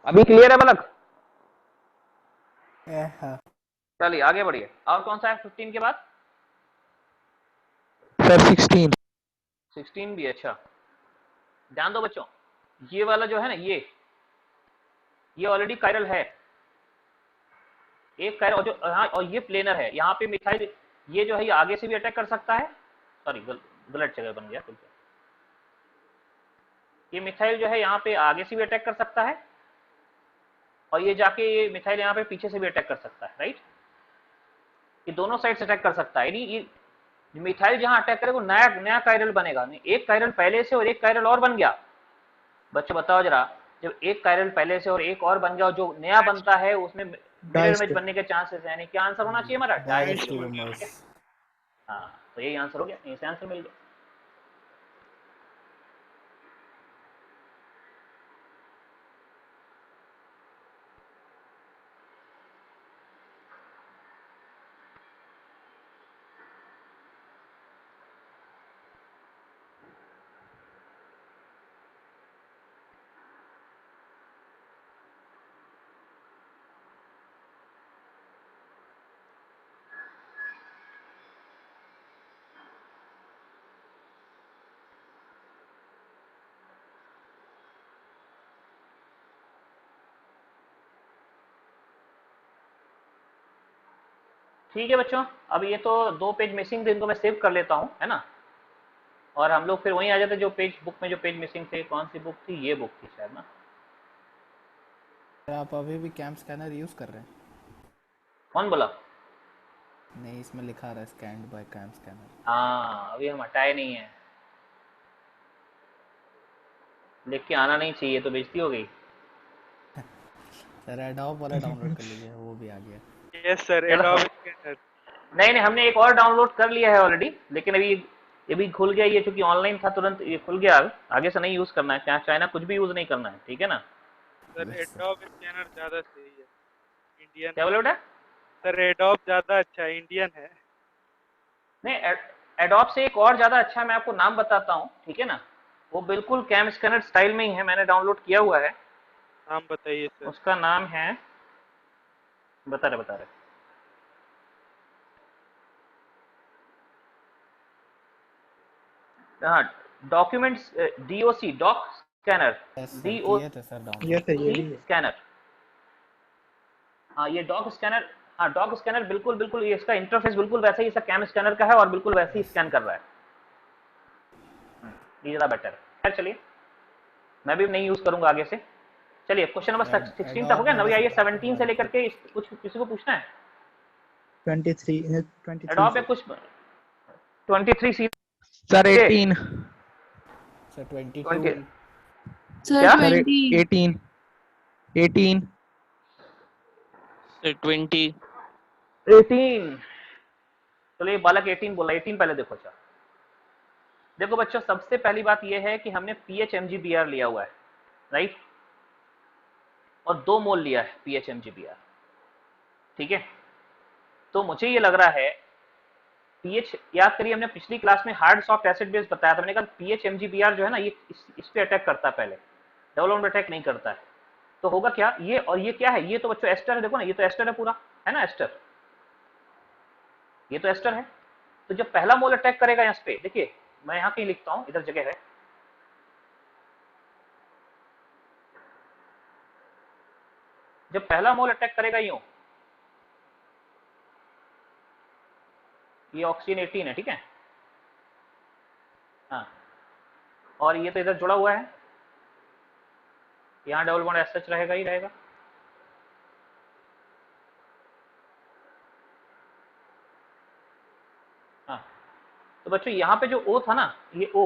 अभी क्लियर है बलक? हाँ चलिए आगे बढ़िए। और कौन सा है 15 के बाद? सर 16। 16 भी अच्छा। ध्यान दो बच्चों, ये वाला जो है ना, ये ऑलरेडी कायरल है, एक कायरल, और जो हाँ, और ये प्लेनर है, यहाँ पे मिथाइल ये जो है ये आगे से भी अटैक कर सकता है, सॉरी गलत जगह बन गया, ये मिथाइल जो है यहाँ पे आगे से भी अटैक कर सकता है, और ये जाके ये मिथाइल यहाँ पे पीछे से भी अटैक कर सकता है, राइट। ये दोनों साइड से अटैक कर सकता है, यानी ये मिथाइल जहां अटैक करेगा वो नया नया कायरल बनेगा, एक कायरल पहले से और एक कायरल और बन गया। बच्चों बताओ जरा, जब एक कायरल पहले से और एक और बन गया और जो नया बनता है उसमें मिरर इमेज बनने के चांसेस है, क्या आंसर होना चाहिए हमारा? डाइस्टेरोमर्स। हाँ, तो यही आंसर हो गया, यहीं से आंसर मिल गया। ठीक है बच्चों, अब ये तो 2 पेज मिसिंग थे, इनको मैं सेव कर लेता हूँ, है ना। और हम लोग फिर वहीं आ जाते, जो पेज बुक में जो पेज मिसिंग थे, कौन सी बुक थी? ये बुक थी शायद ना। आप अभी भी कैम स्कैनर यूज कर रहे हैं? कौन बोला? नहीं, इसमें लिखा रहा है स्कैन्ड बाय कैम स्कैनर। हाँ, अभी हम हटाए नहीं है, लिख के आना नहीं चाहिए, तो बेइज्जती हो गई। सर एडोब वाला डाउनलोड कर लीजिए, वो भी आ गया। yes sir, चलो। Adobe Scanner। नहीं नहीं, हमने एक और डाउनलोड कर लिया है ऑलरेडी, लेकिन अभी ये भी खुल गया, ये चूंकि ऑनलाइन था तुरंत ये खुल गया, आगे से नहीं यूज करना है, चाइना कुछ भी यूज नहीं करना है, ठीक है ना। Sir Yes, sir. Adobe Scanner ज्यादा सही है, इंडियन। क्या बोले बेटा? सर Adobe ज्यादा अच्छा है, इंडियन है। नहीं, एडोब से एक और ज्यादा अच्छा मैं आपको नाम बताता हूँ, ठीक है ना। वो बिल्कुल कैम स्कैनर स्टाइल में ही है, मैंने डाउनलोड किया हुआ है। नाम बताइए सर। उसका नाम है, बता रहे हाँ, documents, DOC, doc scanner, Yes, sir. DO किए थे सर डाउनलोड। ये सर ये भी है। स्कैनर। हाँ ये डॉक स्कैनर, हाँ डॉक स्कैनर बिल्कुल बिल्कुल, ये इसका इंटरफेस बिल्कुल वैसे ही इसका कैम स्कैनर का है, और बिल्कुल वैसे ही स्कैन कर रहा है, ये ज़्यादा बेटर है। चलिए मैं भी नहीं यूज करूंगा आगे से। चलिए क्वेश्चन नंबर 16 तक हो गया ना, अभी आइए 17 से लेकर के कुछ किसी को पूछना है 23 एडोब पे कुछ 23 सी सर 18। सर 22। 20 सर क्या? 20। 18 20। 18। चलिए बालक 18 बोला, 18 पहले देखो। अच्छा देखो बच्चों, सबसे पहली बात यह है कि हमने PHMgBr लिया हुआ है, राइट, और 2 मोल लिया है PHMgBr, ठीक है। तो मुझे ये लग रहा है पीएच, याद करिए हमने पिछली क्लास में हार्ड सॉफ्ट एसिड बेस बताया था, मैंने कहा PHMgBr जो है ना, ये इस पे अटैक करता है, पहले डबल बॉन्ड अटैक नहीं करता है, तो होगा क्या, ये और ये क्या है, ये तो बच्चों एस्टर है, देखो ना ये तो एस्टर है पूरा, है ना एस्टर, ये तो एस्टर है। तो जब पहला मोल अटैक करेगा यहाँ पे, देखिए मैं यहाँ कहीं लिखता हूँ, इधर जगह है, जब पहला मोल अटैक करेगा यूं, ये ऑक्सीजन 18 है, ठीक है, हाँ, और ये तो इधर जुड़ा हुआ है, यहाँ डबल बॉन्ड एस सच रहेगा ही रहेगा। हाँ, तो बच्चों यहाँ पे जो O था ना, ये O,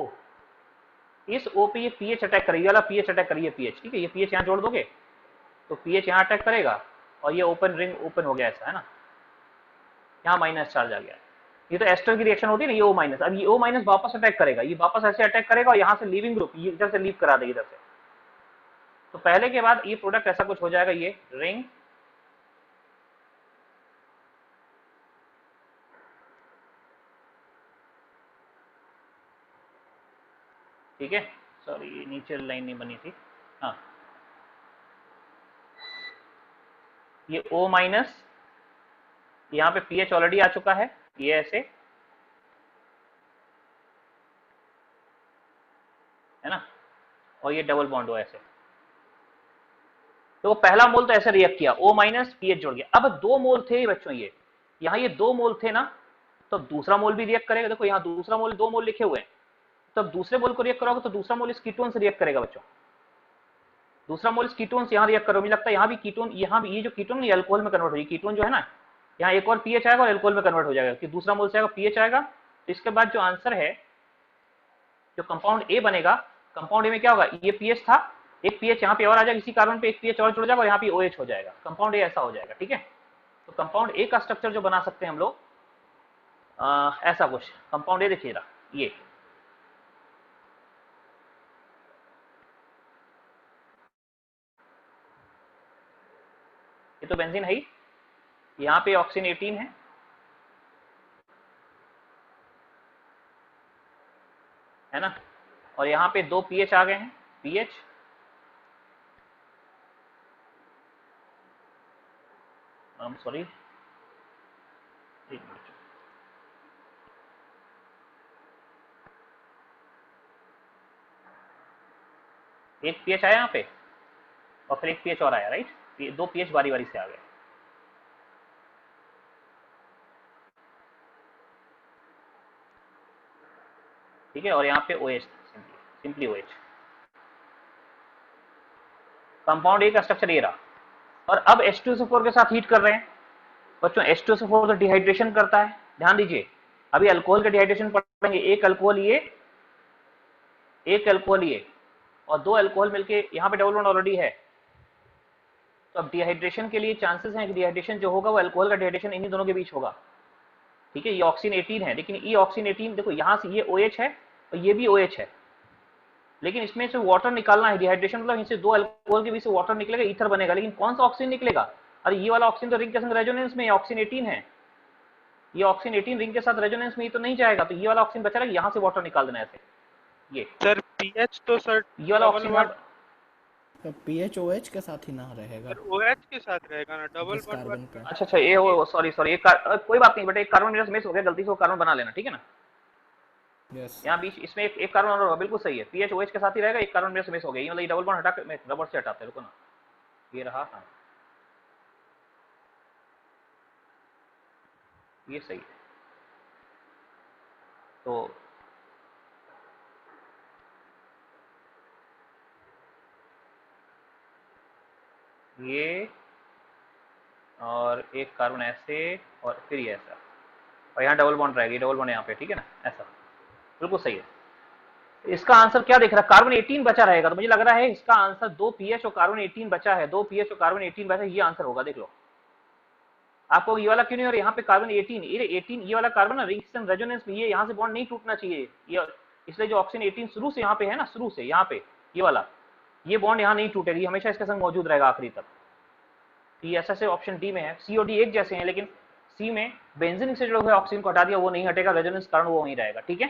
इस O पे ये पीएच अटैक करेगी, वाला पीएच अटैक करिए पीएच, ठीक है, ये पीएच यहाँ जोड़ दोगे तो पीएच यहाँ अटैक करेगा, और ये ओपन रिंग ओपन हो गया ऐसा, है ना, यहाँ माइनस चार्ज आ गया। ये तो एस्टर की रिएक्शन होती है ना, ये O माइनस, अब ये O माइनस वापस अटैक करेगा, ये वापस ऐसे अटैक करेगा और यहाँ से लीविंग ग्रुप ये इधर से लीव करा देगी इधर से, तो पहले के बाद ये प्रोडक्ट ऐसा कुछ हो जाएगा, ये रिंग ठीक है, सॉरी नीचे लाइन नहीं बनी थी, हाँ, ये O माइनस, यहाँ पे पीएच ऑलरेडी आ चुका है, ये ऐसे, है ना, और ये डबल बॉन्ड हो ऐसे, तो पहला मोल तो ऐसे रिएक्ट किया, O माइनस पीएच जोड़ गया। अब 2 मोल थे बच्चों, ये यहाँ ये 2 मोल थे ना, तो दूसरा मोल भी रिएक्ट करेगा, देखो यहाँ दूसरा मोल 2 मोल लिखे हुए हैं, तो अब दूसरे मोल को रिएक्ट करोगे तो दूसरा मोल इस कीटोन से रिएक्ट करेगा बच्चों, दूसरा मोल इस कीटोन से यहाँ रिएक्ट करोगे, मुझे लगता है यहाँ भी कीटोन, यहाँ भी ये जो कीटोन ये अल्कोहल में कन्वर्ट हो जाएगी, कीटोन जो है ना, यहाँ एक और पीएच आएगा और अल्कोहल में कन्वर्ट हो जाएगा, कि दूसरा मोल से आएगा पीएच आएगा, तो इसके बाद जो आंसर है, जो कंपाउंड ए बनेगा, कंपाउंड ए में क्या होगा, ये पीएच था, एक पीएच यहाँ पे और आ जाएगा, इसी कारण पे एक पीएच और जुड़ जाएगा और यहाँ पे OH हो जाएगा, कंपाउंड ए ऐसा हो जाएगा, ठीक है। तो कंपाउंड ए का स्ट्रक्चर जो बना सकते हैं हम लोग ऐसा कुछ, कंपाउंड ए देखिएगा, ये तो बेंजीन है ही, यहाँ पे ऑक्सीजन 18 है ना, और यहाँ पे 2 पीएच आ गए हैं, पीएच, सॉरी एक मिनट, एक पीएच आया यहाँ पे और फिर एक पीएच और आया, राइट, 2 पीएच बारी बारी से आ गए, ठीक है, और यहाँ पे OH, simply OH, compound A का स्ट्रक्चर ये रहा। और अब H2SO4 के साथ हीट कर रहे हैं बच्चों, H2SO4 तो डिहाइड्रेशन करता है, ध्यान दीजिए, अभी अल्कोहल का डिहाइड्रेशन पढ़ेंगे, एक अल्कोहल ये, एक अल्कोहल ये, और 2 अल्कोहल मिलके, यहाँ पे डबल बॉन्ड ऑलरेडी है, तो अब डिहाइड्रेशन के लिए चांसेस हैं कि डिहाइड्रेशन जो होगा वो अल्कोहल का डिहाइड्रेशन इन्हीं दोनों के बीच होगा, ठीक है, ये ऑक्सीजन 18 है, लेकिन ये ऑक्सीजन 18 देखो यहाँ से ये OH है और ये भी OH है, लेकिन इसमें से वाटर निकालना है, डिहाइड्रेशन मतलब इनसे 2 अल्कोहल के बीच से वाटर निकलेगा, ईथर बनेगा, लेकिन कौन सा ऑक्सीजन निकलेगा, अरे ये वाला ऑक्सीजन तो रिंग के संग रेजोनेंस में, ऑक्सीजन 18 है, ये ऑक्सीजन 18 रिंग के साथ रेजोनेंस में ही तो नहीं जाएगा, तो ये वाला ऑक्सीजन बचा रहेगा, यहाँ से वाटर निकाल देना ऐसे, ये सर पीएच तो सर ये वाला ऑक्सीजन तो पीएच OH के साथ ही ना रहेगा, सर OH के साथ रहेगा ना, डबल जिस कार्बन बॉन्ड का, अच्छा ये वो सॉरी कोई बात नहीं बेटा, एक कार्बन मेरा मिस हो गया, गलती से वो कार्बन बना लेना, ठीक है ना, यस यहाँ बीच इसमें एक कार्बन और होगा, बिल्कुल सही है, पीएच OH के साथ ही रहेगा, एक कार्बन मेरे से मिस हो गया, ये मतलब ये डबल बॉन्ड हटा के रबर से हटाते हैं, रुको ना, ये रहा, हाँ ये सही है, तो ये और एक कार्बन ऐसे और फिर ये ऐसा, और यहाँ डबल बॉन्ड रहेगी, डबल बॉन्ड यहाँ पे, ठीक है ना, ऐसा बिल्कुल सही है। इसका आंसर क्या दिख रहा है, कार्बन 18 बचा रहेगा, तो मुझे लग रहा है इसका आंसर 2 पीएच और कार्बन 18 बचा है, 2 पीएच और कार्बन 18 बचा है, ये आंसर होगा, देख लो आपको ये वाला क्यों नहीं, और यहाँ पे कार्बन 18, ये वाला कार्बन ना रिंग रेजोनेंस में, ये यहाँ से बॉन्ड नहीं टूटना चाहिए, ये इसलिए जो ऑक्सीजन 18 शुरू से यहाँ पे है ना, शुरू से यहाँ पे ये वाला, ये बॉन्ड यहाँ नहीं टूटेगी, हमेशा इसके संग मौजूद रहेगा आखिरी तक, तो ये ऐसा से ऑप्शन डी में है, सी और डी एक जैसे हैं, लेकिन सी में बेंजीन से जो है ऑक्सीजन को हटा दिया, वो नहीं हटेगा, रेजोनेंस कारण वो वहीं रहेगा, ठीक है।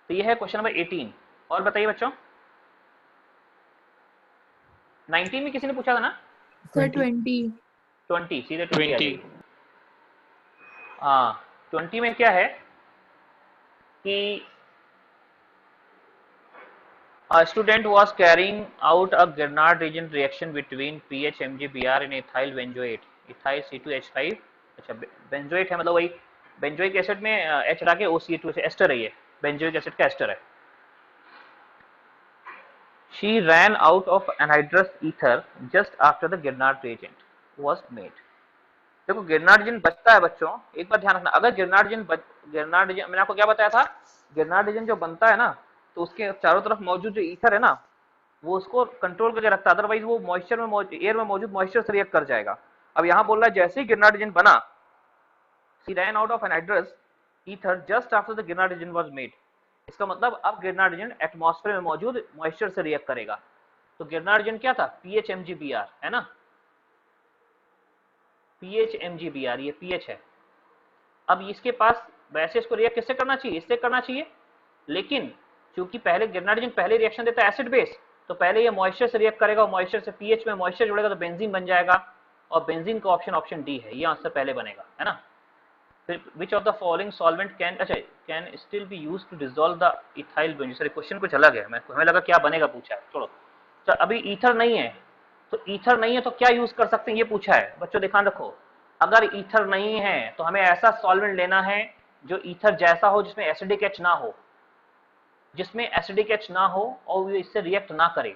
तो ये है क्वेश्चन नंबर 18, और बताइए बच्चों, 19 में किसी ने पूछा था ना? सर 20। 20 सीधे 20 आ जाएगी। हाँ 20 में क्या है कि a student was carrying out a Grignard reagent reaction between pH MgBr and ethyl benzoate, ethyl C2H5। अच्छा बेंजोएट है मतलब वही बेंजोइक एसिड में H हटा के OCH2 से एस्टर है, ये बेंजोइक एसिड का एस्टर है। She ran out of anhydrous ether just after the Grignard reagent was made। देखो गिरनार्ड रिजन बचता है बच्चों, एक बार ध्यान रखना, अगर गिरनार्ड रिजन मैंने आपको क्या बताया था, गिरनार्ड रिजन जो बनता है ना तो उसके चारों तरफ मौजूद जो ईथर है ना वो उसको कंट्रोल करके रखता है, अदरवाइज वो मॉइस्चर में एयर में मौजूद मॉइस्चर से रिएक्ट कर जाएगा। अब यहाँ बोल रहा है जैसे ही गिरनार्ड रिजन बना, she ran out of anhydrous ether just after the Grignard reagent was made. इसका मतलब अब गिरनार्ड रिजन एटमॉस्फेयर में मौजूद मॉइस्चर से रिएक्ट करेगा। तो गिरनार्ड रिजन क्या था? पीएच एमजीबीआर है ना, पीएच एमजीबीआर, ये पीएच है। अब इसके पास वैसे इसको रिएक्ट किससे करना चाहिए? इससे करना चाहिए, लेकिन क्योंकि पहले गिरनार्ड रिजन पहले रिएक्शन देता है एसिड बेस, तो पहले ये मॉइस्चर से रिएक्ट करेगा और मॉइस्चर से पीएच में मॉइस्चर जुड़ेगा तो बेंजीन बन जाएगा, और बेंजीन का ऑप्शन डी है, ये आंसर पहले बनेगा, है ना। फिर which of the following solvent can still be used to dissolve the ethyl benzene. Sir question कुछ अलग है, हमें लगा क्या बनेगा पूछा है, छोड़ो। तो अभी ईथर नहीं है, तो ईथर नहीं है तो क्या यूज कर सकते हैं ये पूछा है बच्चों, ध्यान रखो। अगर ईथर नहीं है तो हमें ऐसा सॉल्वेंट लेना है जो ईथर जैसा हो, जिसमें एसिडिक एच ना हो, जिसमें एसिडिक एच ना हो और वो इससे रिएक्ट ना करे।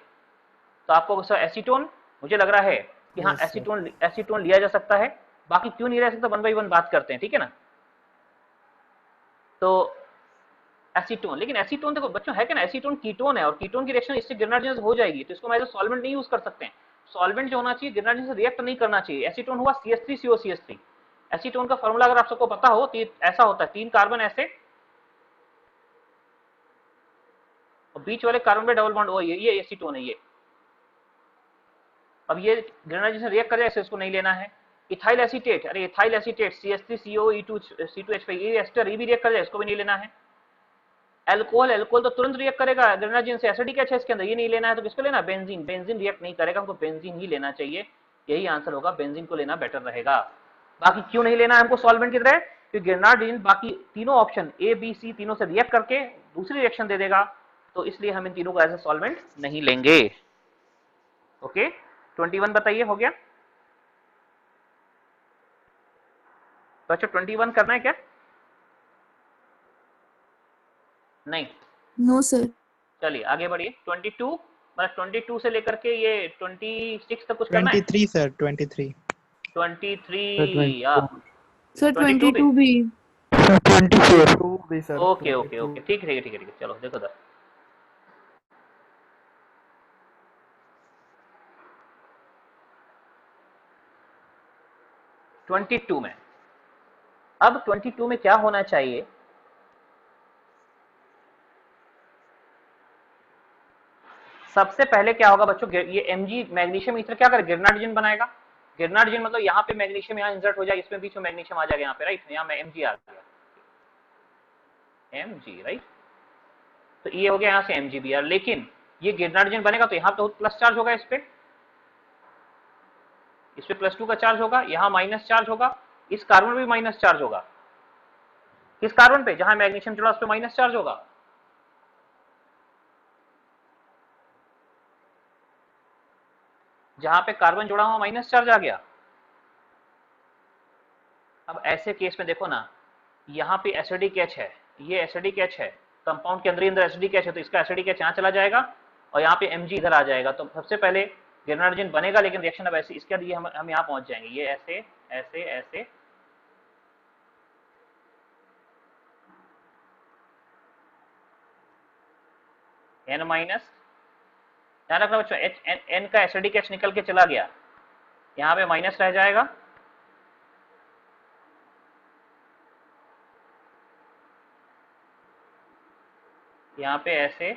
तो आपको सर एसीटोन, मुझे लग रहा है कि हाँ Yes, sir. एसीटोन लिया जा सकता है, बाकी क्यों नहीं रह सकता वन बाई वन बात करते हैं, ठीक है ना। तो एसीटोन, लेकिन एसीटोन देखो बच्चों है क्या ना, एसीटोन कीटोन है और कीटोन की रिएक्शन इससे गिरनार्ड रिजन हो जाएगी, तो इसको हम एज ए सॉल्वेंट नहीं यूज कर सकते हैं। सॉल्वेंट जो होना चाहिए गिरनार्ड रिजन से रिएक्ट नहीं करना चाहिए। एसीटोन हुआ CH3COCH3। एसीटोन का फॉर्मूला अगर आप सबको पता हो तो ऐसा होता है, 3 कार्बन ऐसे और बीच वाले कार्बन पे डबल बॉन्ड, ये एसीटोन है ये। अब ये ग्रेनाइट से रिएक्ट कर जाए, इसको नहीं लेना है। इथाइल एसीटेट, अरे इथाइल एसीटेट CH3COE2C2H5, ये एस्टर, ये भी रिएक्ट कर जाए, इसको भी नहीं लेना है। एल्कोहल तो तुरंत रिएक्ट करेगा ग्रेनाइट से, एसिडिक एच है इसके अंदर, ये नहीं लेना है। तो किसको लेना? बेंजीन रिएक्ट नहीं करेगा, हमको बेंजीन ही लेना चाहिए, यही आंसर होगा, बेंजीन को लेना बेटर रहेगा। बाकी क्यों नहीं लेना है हमको सॉल्वेंट की तरह? क्योंकि गिरनार्ड रिजन बाकी तीनों ऑप्शन ए बी सी तीनों से रिएक्ट करके दूसरी रिएक्शन दे देगा, तो इसलिए हम इन तीनों को एज ए सॉल्वेंट नहीं लेंगे। ओके 21 बताइए, हो गया? तो अच्छा 21 करना है क्या? नहीं, नो सर। चलिए आगे बढ़िए। 22 मतलब 22 से लेकर के ये 26 तक कुछ करना है? 23 सर, 23 23 या सर 22 भी? 22 भी। 24 ओके ओके ओके, ठीक है ठीक है, चलो देखो दर। (22) में, अब 22 में क्या होना चाहिए? सबसे पहले क्या होगा बच्चों, ये Mg मैग्नीशियम ईथर क्या करे? गिरनार्ड रिजन बनाएगा। गिरनार्ड रिजन मतलब यहाँ पे मैग्नीशियम यहाँ इंसर्ट हो जाएगा, इसमें बीच में मैग्नीशियम आ जाएगा यहाँ पे, राइट, यहाँ में Mg आ गया, Mg, राइट। तो ये हो गया यहाँ से MgBr, लेकिन ये गिरनार्ड रिजन बनेगा तो यहाँ पे प्लस चार्ज होगा, इस पे +2 का चार्ज होगा, यहाँ माइनस चार्ज होगा, इस कार्बन पे भी माइनस चार्ज होगा। किस कार्बन पे? जहां मैग्नीशियम जुड़ा उस पे माइनस चार्ज होगा। जहां पे कार्बन जुड़ा हुआ माइनस चार्ज आ गया। अब ऐसे केस में देखो ना, यहाँ पे एसिडिक एच है, ये एसिडिक एच है, कंपाउंड के अंदर एसिडिक एच है, तो इसका एसिडिक एच यहाँ चला जाएगा और यहाँ पे Mg इधर आ जाएगा। तो सबसे पहले गिरनार्ड रिजन बनेगा, लेकिन रिएक्शन अब ऐसे, इसके बाद ये हम यहाँ पहुंच जाएंगे, ये ऐसे ऐसे ऐसे, N माइनस, ध्यान रखना बच्चों, N का एसिडिक एच निकल के चला गया, यहाँ पे माइनस रह जाएगा, यहाँ पे ऐसे,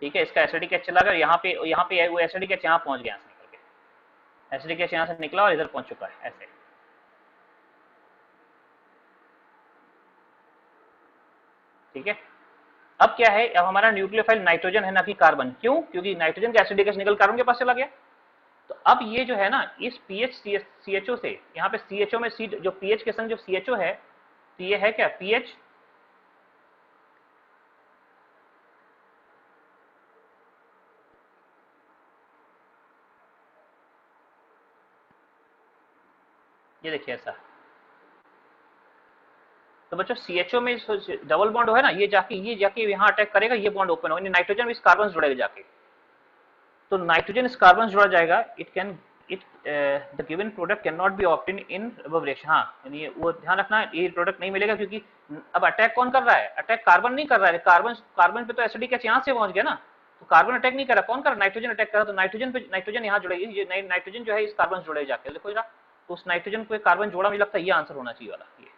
ठीक है, इसका एसिडिक एच चला गया, यहाँ पे वो एसिडिक एच यहाँ पहुंच गया, यहाँ से निकल के एसिडिक एच यहाँ से निकला और इधर पहुंच चुका है ऐसे, ठीक है। अब क्या है, अब हमारा न्यूक्लियोफाइल नाइट्रोजन है ना कि कार्बन। क्यों? क्योंकि नाइट्रोजन का एसिडिक एसिड निकल कार्बन के पास चला गया। तो अब ये जो है ना, इस पीएच सीएचओ से, यहाँ पे सीएचओ में सी जो पीएच के संग जो सीएचओ है, तो ये है क्या पीएच, ये देखिए ऐसा। तो बच्चों सीएचओ में डबल बॉन्ड है ना, ये जाके यहाँ अटैक करेगा, ये बॉन्ड ओपन होगा, नाइट्रोजन इस कार्बन जुड़ेगा जाके। तो नाइट्रोजन इस कार्बन जुड़ा जाएगा, it the given product can not B obtain in above reaction. हाँ, यानी ये वो ध्यान रखना, ये प्रोडक्ट नहीं मिलेगा, क्योंकि अब अटैक कौन कर रहा है? अटैक कार्बन नहीं कर रहा है, कार्बन पे तो एसिडिक एच यहाँ से पहुंच गया ना, तो कार्बन अटैक नहीं कर रहा, कौन कर रहा? नाइट्रोजन अटैक कर रहा। तो नाइट्रोजन यहाँ जुड़ेगी, ये नाइट्रोजन जो है इस कार्बन जुड़े जाके, देखो जरा, तो उस नाइट्रोजन को कार्बन जोड़ा, मुझे लगता है ये आंसर होना चाहिए वाला। ये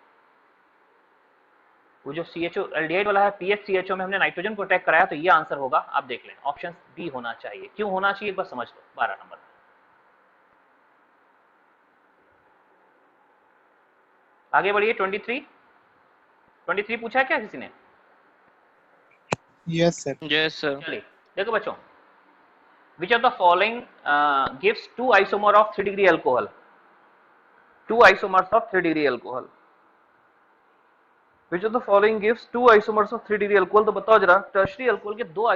वो जो सीएचओ एल्डिहाइड वाला है, पीएच सीएचओ में हमने नाइट्रोजन को अटैक कराया, तो ये आंसर होगा। आप देख लें, ऑप्शन बी होना चाहिए। क्यों होना चाहिए एक बार समझ लो। 12 नंबर। आगे बढ़िए। 23 पूछा है क्या किसी ने? Yes sir. Yes, sir. चलिए देखो बच्चों, विच of the following gives 2 isomer of 3 degree alcohol? 2 isomers of 3 degree alcohol. Which of the following gives 2 isomers of 3 degree alcohol? तो बताओ जरा, टर्शरी अल्कोहल के दो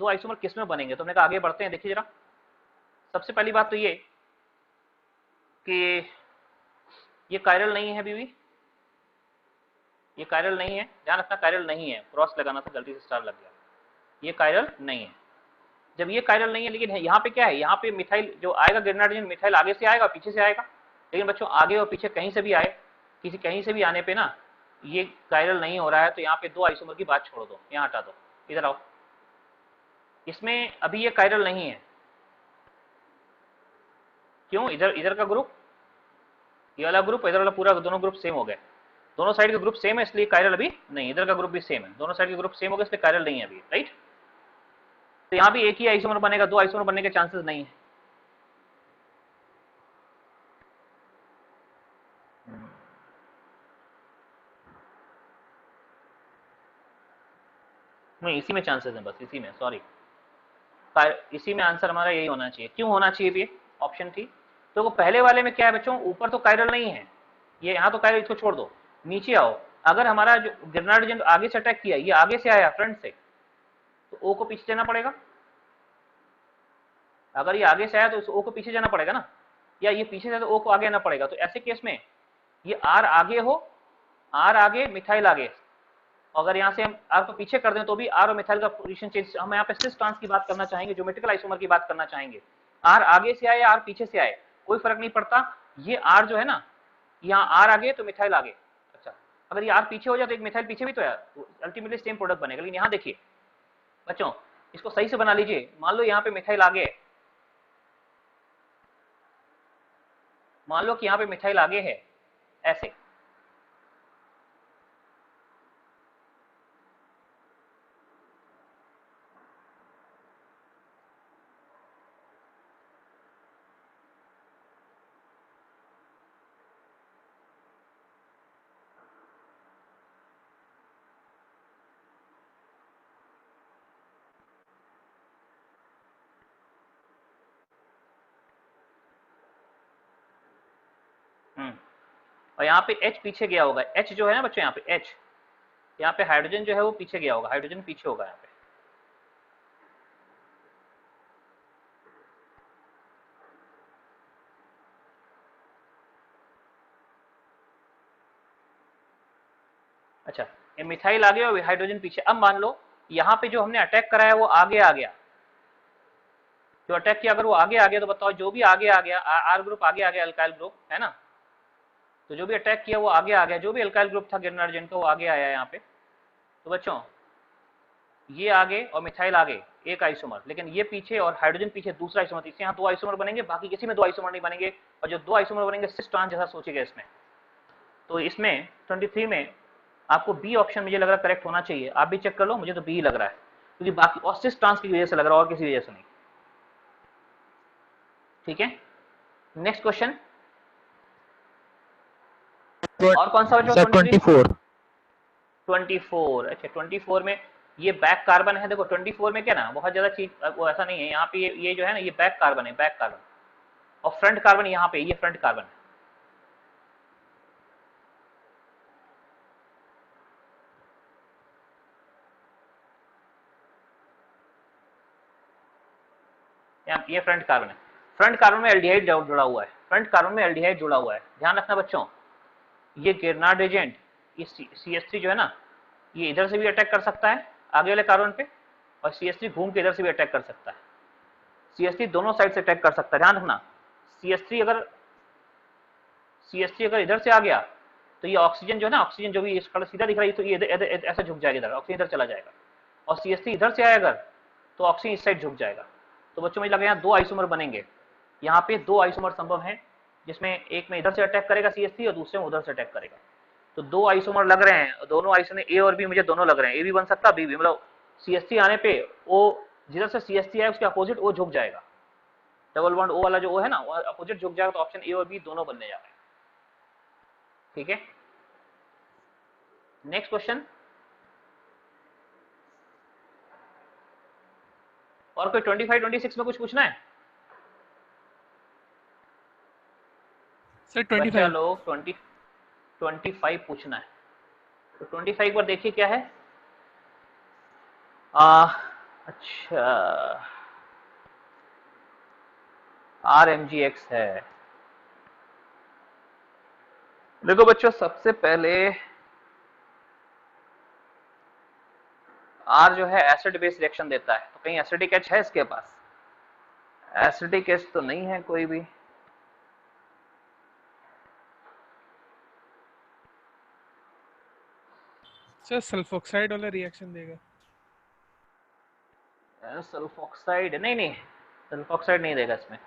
आइसोमर किस में बनेंगे? तो हमने कहा आगे बढ़ते हैं, देखिए जरा। सबसे पहली बात तो ये कि ये कायरल नहीं है बीवी, ये कायरल नहीं है, ध्यान रखना कायरल नहीं है, क्रॉस लगाना था गलती से स्टार लग गया, ये कायरल नहीं है। जब ये कायरल नहीं है, लेकिन यहाँ पे क्या है, यहाँ पे मिथाइल जो आएगा ग्रेनाडिन, मिथाइल आगे से आएगा पीछे से आएगा, लेकिन बच्चों आगे और पीछे कहीं से भी आए, कहीं से भी आने पे ना ये कायरल नहीं हो रहा है, तो यहाँ पे 2 आइसोमर की बात छोड़ दो, यहाँ हटा दो, इधर आओ। इसमें अभी ये कायरल नहीं है, क्यों? इधर का ग्रुप, ये वाला ग्रुप, इधर वाला पूरा, दोनों ग्रुप सेम हो गए, दोनों साइड के ग्रुप सेम है, इसलिए कायरल अभी नहीं। इधर का ग्रुप भी सेम है, दोनों साइड के ग्रुप सेम हो गए, इसलिए कायरल नहीं है अभी, राइट। तो यहाँ भी एक ही आइसोमर बनेगा, 2 आइसोमर बनने के चांसेस नहीं है। नहीं, इसी में चांसेस है, बस इसी में, सॉरी, इसी में आंसर हमारा यही होना चाहिए। क्यों होना चाहिए? ये ऑप्शन थी। तो पहले वाले में क्या है बच्चों, ऊपर तो कायरल नहीं है, ये यहाँ तो कायरल, इसको छोड़ दो, नीचे आओ। अगर हमारा जो ग्रेनाडिन आगे से अटैक किया, ये आगे से आया फ्रंट से, तो ओ को पीछे जाना पड़ेगा। अगर ये आगे से आया तो ओ को पीछे जाना पड़ेगा ना, या ये पीछे से तो ओ को आगे आना पड़ेगा। तो ऐसे केस में ये आर आगे हो, आर आगे मिथाइल आगे, अगर यहाँ से हम आर को पीछे कर दें तो भी आर और मिथाइल का पोजीशन चेंज। हम यहाँ पे सिस ट्रांस की बात करना चाहेंगे, ज्योमेट्रिकल आइसोमर की बात करना चाहेंगे। आर आगे से आए, आर पीछे से आए, कोई फर्क नहीं पड़ता। ये आर जो है ना, यहाँ आर आगे तो मिथाइल आगे। अच्छा, अगर ये आर पीछे हो जाए तो एक मिथाइल पीछे भी तो है, अल्टीमेटली सेम प्रोडक्ट बनेगा। लेकिन यहाँ देखिए बच्चों, इसको सही से बना लीजिए। मान लो यहाँ पे मिथाइल आगे है, मान लो कि यहाँ पे मिथाइल आगे है, ऐसे, और यहाँ पे H पीछे गया होगा। H जो है ना बच्चों, यहाँ पे H, यहाँ पे हाइड्रोजन जो है वो पीछे गया होगा, हाइड्रोजन पीछे होगा यहाँ पे। अच्छा, ये मिथाइल आगे और हाइड्रोजन पीछे। अब मान लो यहाँ पे जो हमने अटैक कराया वो आगे आ गया, जो अटैक किया अगर वो आगे आ गया, तो बताओ जो भी आगे आ गया, आर ग्रुप आगे आ गया, अल्काइल ग्रुप है ना, तो जो भी अटैक किया वो आगे आ गया, जो भी अल्काइल ग्रुप था ग्रेनाडिन का वो आगे आया यहाँ पे। तो बच्चों ये आगे और मिथाइल आगे एक आइसोमर, लेकिन ये पीछे और हाइड्रोजन पीछे दूसरा आइसोमर। इससे यहाँ 2 आइसोमर बनेंगे, बाकी किसी में 2 आइसोमर नहीं बनेंगे। और जो 2 आइसोमर बनेंगे सिस ट्रांस जैसा सोचेगा इसमें। तो इसमें 23 में आपको बी ऑप्शन मुझे लग रहा है करेक्ट होना चाहिए। आप भी चेक कर लो, मुझे तो बी लग रहा है, क्योंकि बाकी और सिस ट्रांस की वजह से लग रहा है, और किसी वजह से नहीं। ठीक है, नेक्स्ट क्वेश्चन। और कौन सा बच्चों? Sir, 24. 24। अच्छा, 24 में ये बैक कार्बन है, देखो 24 में क्या ना बहुत ज्यादा चीज वो ऐसा नहीं है, यहाँ पे ये जो है ना ये बैक कार्बन है, बैक कार्बन, और फ्रंट कार्बन यहाँ पे, ये फ्रंट कार्बन है। ये फ्रंट कार्बन है, फ्रंट कार्बन में एल्डिहाइड जुड़ा हुआ है, फ्रंट कार्बन में एल्डिहाइड जुड़ा हुआ है, ध्यान रखना बच्चों। ये गिरनार्ड एजेंट, ये CH3 जो है ना, ये इधर से भी अटैक कर सकता है आगे वाले कार्बन पे, और CH3 घूम के इधर से भी अटैक कर सकता है, CH3 दोनों साइड से अटैक कर सकता है, ध्यान रखना। CH3 अगर इधर से आ गया तो ये ऑक्सीजन जो है ना, ऑक्सीजन जो भी इस सीधा दिख रहा है तो ये ऐसा झुक जाएगा इधर, ऑक्सीजन इधर चला जाएगा, और CH3 इधर से आया अगर तो ऑक्सीजन इस साइड झुक जाएगा। तो बच्चों मुझे लगा यहाँ 2 आइसोमर बनेंगे, यहाँ पे 2 आइसोमर संभव है, जिसमें एक में इधर से अटैक करेगा CH3 और दूसरे में उधर से अटैक करेगा। तो 2 आइसोमर लग रहे हैं, दोनों आइसोमर A और B मुझे दोनों लग रहे हैं, A भी बन सकता है B भी, मतलब CH3 आने पे O जिधर से CH3 आए उसके अपोजिट O झुक जाएगा, डबल बॉन्ड O वाला जो O है ना वो अपोजिट झुक जाएगा, तो ऑप्शन A और B दोनों बनने जा रहे हैं। ठीक है, नेक्स्ट क्वेश्चन। और कोई 25 26 में कुछ पूछना है? सर बच्चा 25। लोग 25 पूछना है, तो 25 पर देखिए क्या है। अच्छा, RMGX है। देखो बच्चों सबसे पहले R जो है एसिड बेस रिएक्शन देता है, तो कहीं एसिडिक H है इसके पास? एसिडिक H तो नहीं है कोई भी। सर सल्फोक्साइड वाला रिएक्शन देगा। सल्फोक्साइड नहीं, सल्फोक्साइड नहीं देगा इसमें।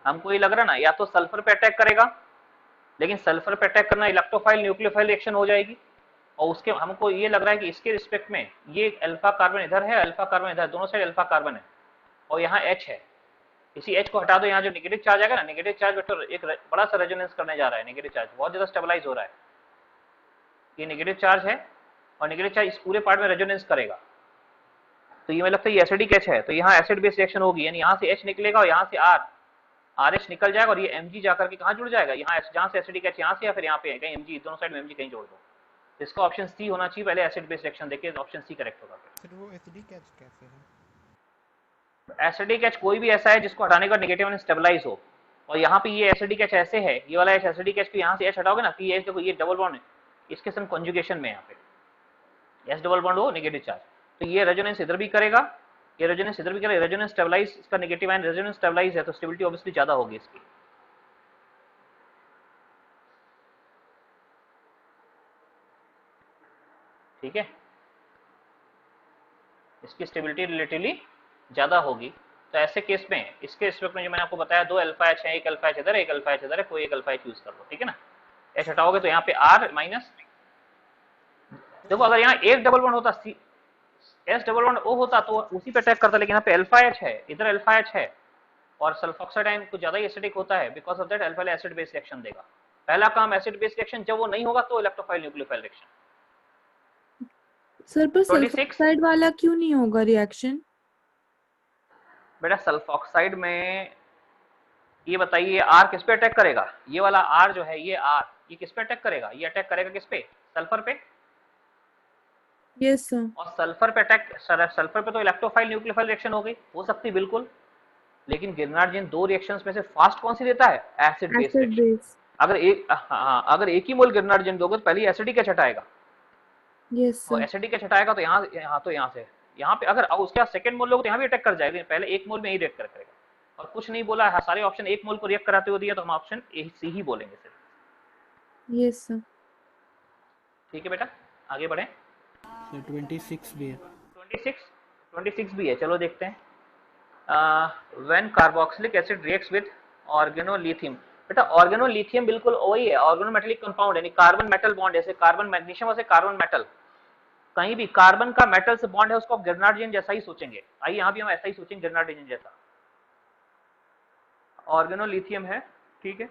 हमको ये लग रहा ना या तो सल्फर पे अटैक करेगा, लेकिन सल्फर पे अटैक करना इलेक्ट्रोफाइल न्यूक्लियोफाइल रिएक्शन हो जाएगी, और उसके हमको ये लग रहा है कि इसके रिस्पेक्ट में ये अल्फा कार्बन इधर है, अल्फा कार्बन इधर, दोनों साइड अल्फा कार्बन है, और यहाँ H है। इसी H को हटा दो, यहाँ जो नेगेटिव चार्ज आएगा ना, नेगेटिव चार्ज बेटा एक बड़ा सा रेजोनेंस करने जा रहा है, नेगेटिव चार्ज बहुत ज्यादा स्टेबलाइज हो रहा है, ये नेगेटिव चार्ज है, और नेगेटिव चार्ज इस पूरे पार्ट में रेजोनेंस करेगा, तो ये मुझे लगता है ये एसिडिक H है, तो यहाँ एसिड बेस रिएक्शन होगी, यानी यहाँ से H निकलेगा और यहाँ से RH निकल जाएगा, और ये Mg जाकर के कहाँ जुड़ जाएगा, यहाँ जहाँ से एसिडिक H यहाँ से या फिर यहाँ पे कहीं Mg, दोनों साइड में Mg कहीं जोड़ दो। इसका ऑप्शन सी होना चाहिए, पहले एसिड बेस रिएक्शन देखिए, ऑप्शन सी करेक्ट होगा। फिर वो एसिडिक एच कैसे है? एसिडिक H कोई भी ऐसा है जिसको हटाने का नेगेटिव में स्टेबलाइज हो, और यहाँ पे ये एसिडिक H ऐसे है, ये वाला H एसिडिक H को यहाँ से H हटाओगे ना, कि देखो ये डबल बॉन्ड है, इसके संग कॉन्जुगेशन में यहाँ पे S डबल बॉन्ड हो नेगेटिव चार्ज, तो ये रेजोनेंस इधर भी करेगा, ये रेजोनेंस इधर भी करेगा, रेजोनेंस स्टेबलाइज, इसका नेगेटिव आयन रेजोनेंस स्टेबलाइज है, तो स्टेबिलिटी ऑब्वियसली ज्यादा होगी इसकी। ठीक है, इसकी स्टेबिलिटी रिलेटिवली ज्यादा होगी, तो ऐसे केस में इसके रिस्पेक्ट में जो मैंने आपको बताया 2 अल्फा H है, एक अल्फा H इधर, एक अल्फा H इधर है, कोई एक अल्फा H यूज कर लो, ठीक है ना। H हटाओगे तो यहाँ पे R माइनस, देखो अगर यहाँ एक डबल बॉन्ड होता, S डबल बॉन्ड O होता तो उसी पे अटैक करता, लेकिन यहाँ पे अल्फा H है, इधर अल्फा H है, और सल्फोक्साइड आयन कुछ ज्यादा ही एसिडिक होता है, because of that alpha acid base reaction देगा। पहला काम एसिड बेस रिएक्शन, जब वो नहीं होगा तो इलेक्ट्रोफाइल न्यूक्लियोफाइल रिएक्शन। सर पर 26 सल्फोक्साइड वाला क्यों नहीं होगा रिएक्शन? बेटा सल्फोक्साइड में ये बताइए R किस पे अटैक करेगा, ये वाला R जो है ये R, ये किस पे अटैक करेगा, ये अटैक करेगा किस पे, सल्फर पे। Yes sir. और सल्फर पे अटैक, सल्फर पे तो इलेक्ट्रोफाइल न्यूक्लियोफाइल रिएक्शन हो गई, हो सकती बिल्कुल, लेकिन गिरनार्ड 2 रिएक्शंस में से फास्ट कौन सी देता है, acid base acid reaction. Base. अगर एक ही मोल गिरनार्ड दोगे तो पहले एसिडिक H हटाएगा, यस और सर। एसिडिक H हटाएगा तो यहाँ से यहाँ पे अगर उसके बाद सेकंड मोल लोगे तो यहाँ भी अटैक कर जाएगा, पहले एक मोल में ही रिएक्ट करेगा, और कुछ नहीं बोला है, सारे ऑप्शन एक मोल को रिएक्ट कराते हुए दिया, तो हम ऑप्शन ए सी ही बोलेंगे सिर्फ। Yes sir. ठीक है बेटा, आगे बढ़े। 26 भी है। 26 भी है, चलो देखते हैं। When carboxylic acid reacts with organolithium, बेटा ऑर्गेनोलिथियम बिल्कुल वही है, ऑर्गेनोमेटेलिक कंपाउंड, यानी कार्बन मेटल बॉन्ड, जैसे कार्बन मैग्नीशियम और कार्बन मेटल, कहीं भी कार्बन का मेटल से बॉन्ड है उसको आप गिरनार्डियन जैसा ही सोचेंगे। आइए यहाँ भी हम ऐसा ही सोचेंगे, गिरनार्डियन जैसा ऑर्गेनोलिथियम है, ठीक है,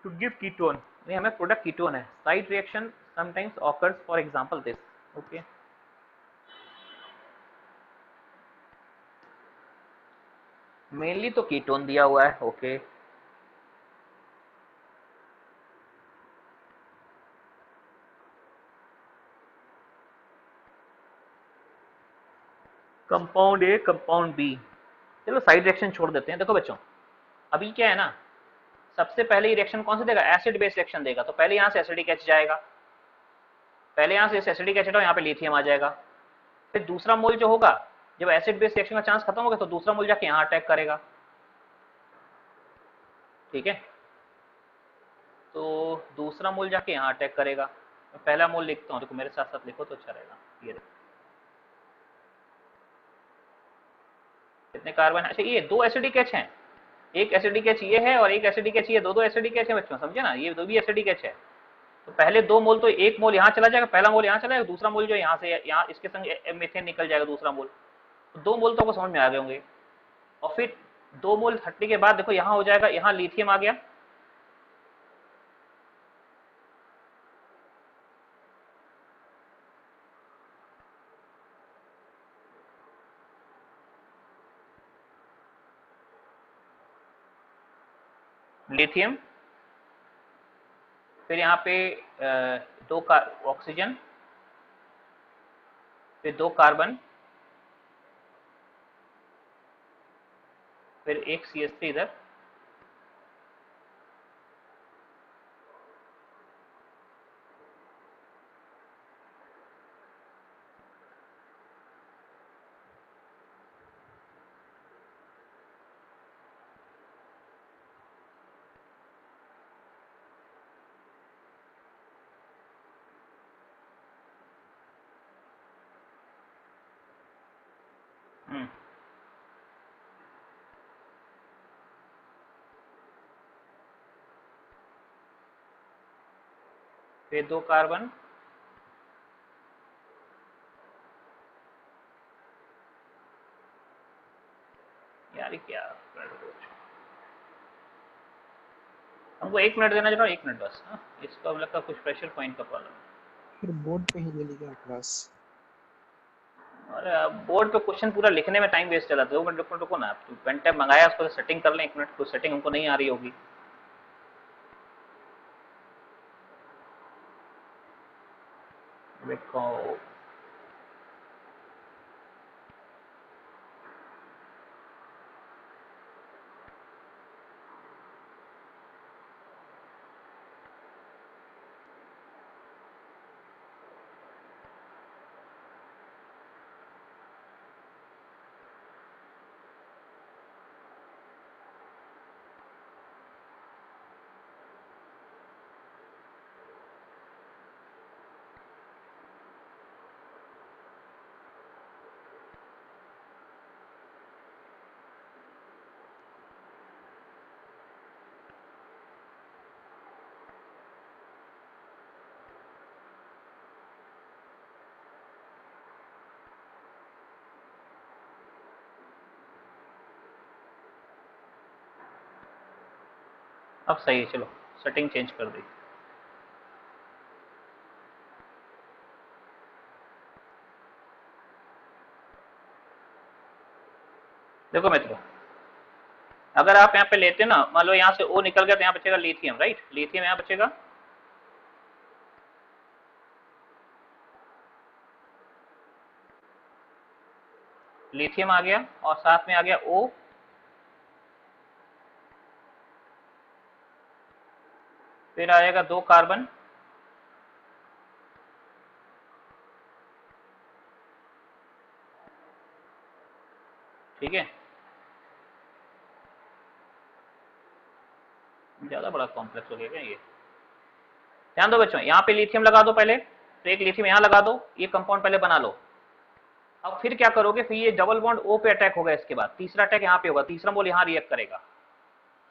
टू गिव कीटोन, नहीं हमें प्रोडक्ट कीटोन है, side reaction sometimes occurs for example this, okay. Mainly तो कीटोन दिया हुआ है, okay. Compound A, compound B, चलो साइड रिएक्शन छोड़ देते हैं। देखो बच्चों, अभी क्या है ना, सबसे पहले रिएक्शन कौन सा देगा, एसिड बेस रिएक्शन देगा। तो पहले यहाँ से एसिडिक एच जाएगा, पहले यहाँ से एसिडिक एच हटाओ, यहाँ पे लिथियम आ जाएगा। फिर दूसरा मोल जो होगा, जब एसिड बेस रिएक्शन का चांस खत्म होगा तो दूसरा मोल जाके यहाँ अटैक करेगा, ठीक है। तो दूसरा मोल जाके यहाँ अटैक करेगा। मैं पहला मोल लिखता हूँ, देखो मेरे साथ साथ लिखो तो अच्छा रहेगा। ये देखो कितने कार्बन है, अच्छा ये दो एसिडिक एच हैं, एक एसिडिक एच ये है और एक एसिडिक एच ये, दो एसिडिक एच है बच्चों, समझे ना, ये दो भी एसिडिक एच है। तो पहले दो मोल, तो एक मोल यहाँ चला जाएगा, पहला मोल यहाँ चला जाएगा, दूसरा मोल जो यहाँ से यहाँ इसके संग मीथेन निकल जाएगा दूसरा मोल। तो दो मोल तो आपको समझ में आ गए होंगे। और फिर दो मोल हटने के बाद देखो यहाँ हो जाएगा, यहाँ लिथियम आ गया, लिथियम, फिर यहाँ पे दो ऑक्सीजन, फिर दो कार्बन, फिर एक CH3 इधर, फिर दो कार्बन, यार ये क्या, हमको एक मिनट देना जरा, एक मिनट बस। हाँ, इसका मतलब का कुछ प्रेशर पॉइंट का प्रॉब्लम है। फिर बोर्ड पे ही ले लीजिए क्लास। और बोर्ड पे क्वेश्चन पूरा लिखने में टाइम वेस्ट चला, 2 मिनट रुको रुको ना, पेन टैब मंगाया उसको तो सेटिंग कर लें, एक मिनट, कुछ सेटिंग हमको नहीं आ रही होगी। देखो अब सही है, चलो सेटिंग चेंज कर दी। देखो मित्रों, अगर आप यहाँ पे लेते ना, मान लो यहाँ से O निकल गया तो यहाँ बचेगा लिथियम, राइट, लिथियम यहाँ बचेगा, लिथियम आ गया और साथ में आ गया O, फिर आएगा दो कार्बन, ठीक है। ज्यादा बड़ा कॉम्प्लेक्स हो गया क्या ये, ध्यान दो बच्चों, यहाँ पे लिथियम लगा दो पहले, तो एक लिथियम यहाँ लगा दो, ये कंपाउंड पहले बना लो। अब फिर क्या करोगे, फिर ये डबल बॉन्ड O पे अटैक होगा, इसके बाद तीसरा अटैक यहाँ पे होगा, तीसरा मोल यहाँ रिएक्ट करेगा,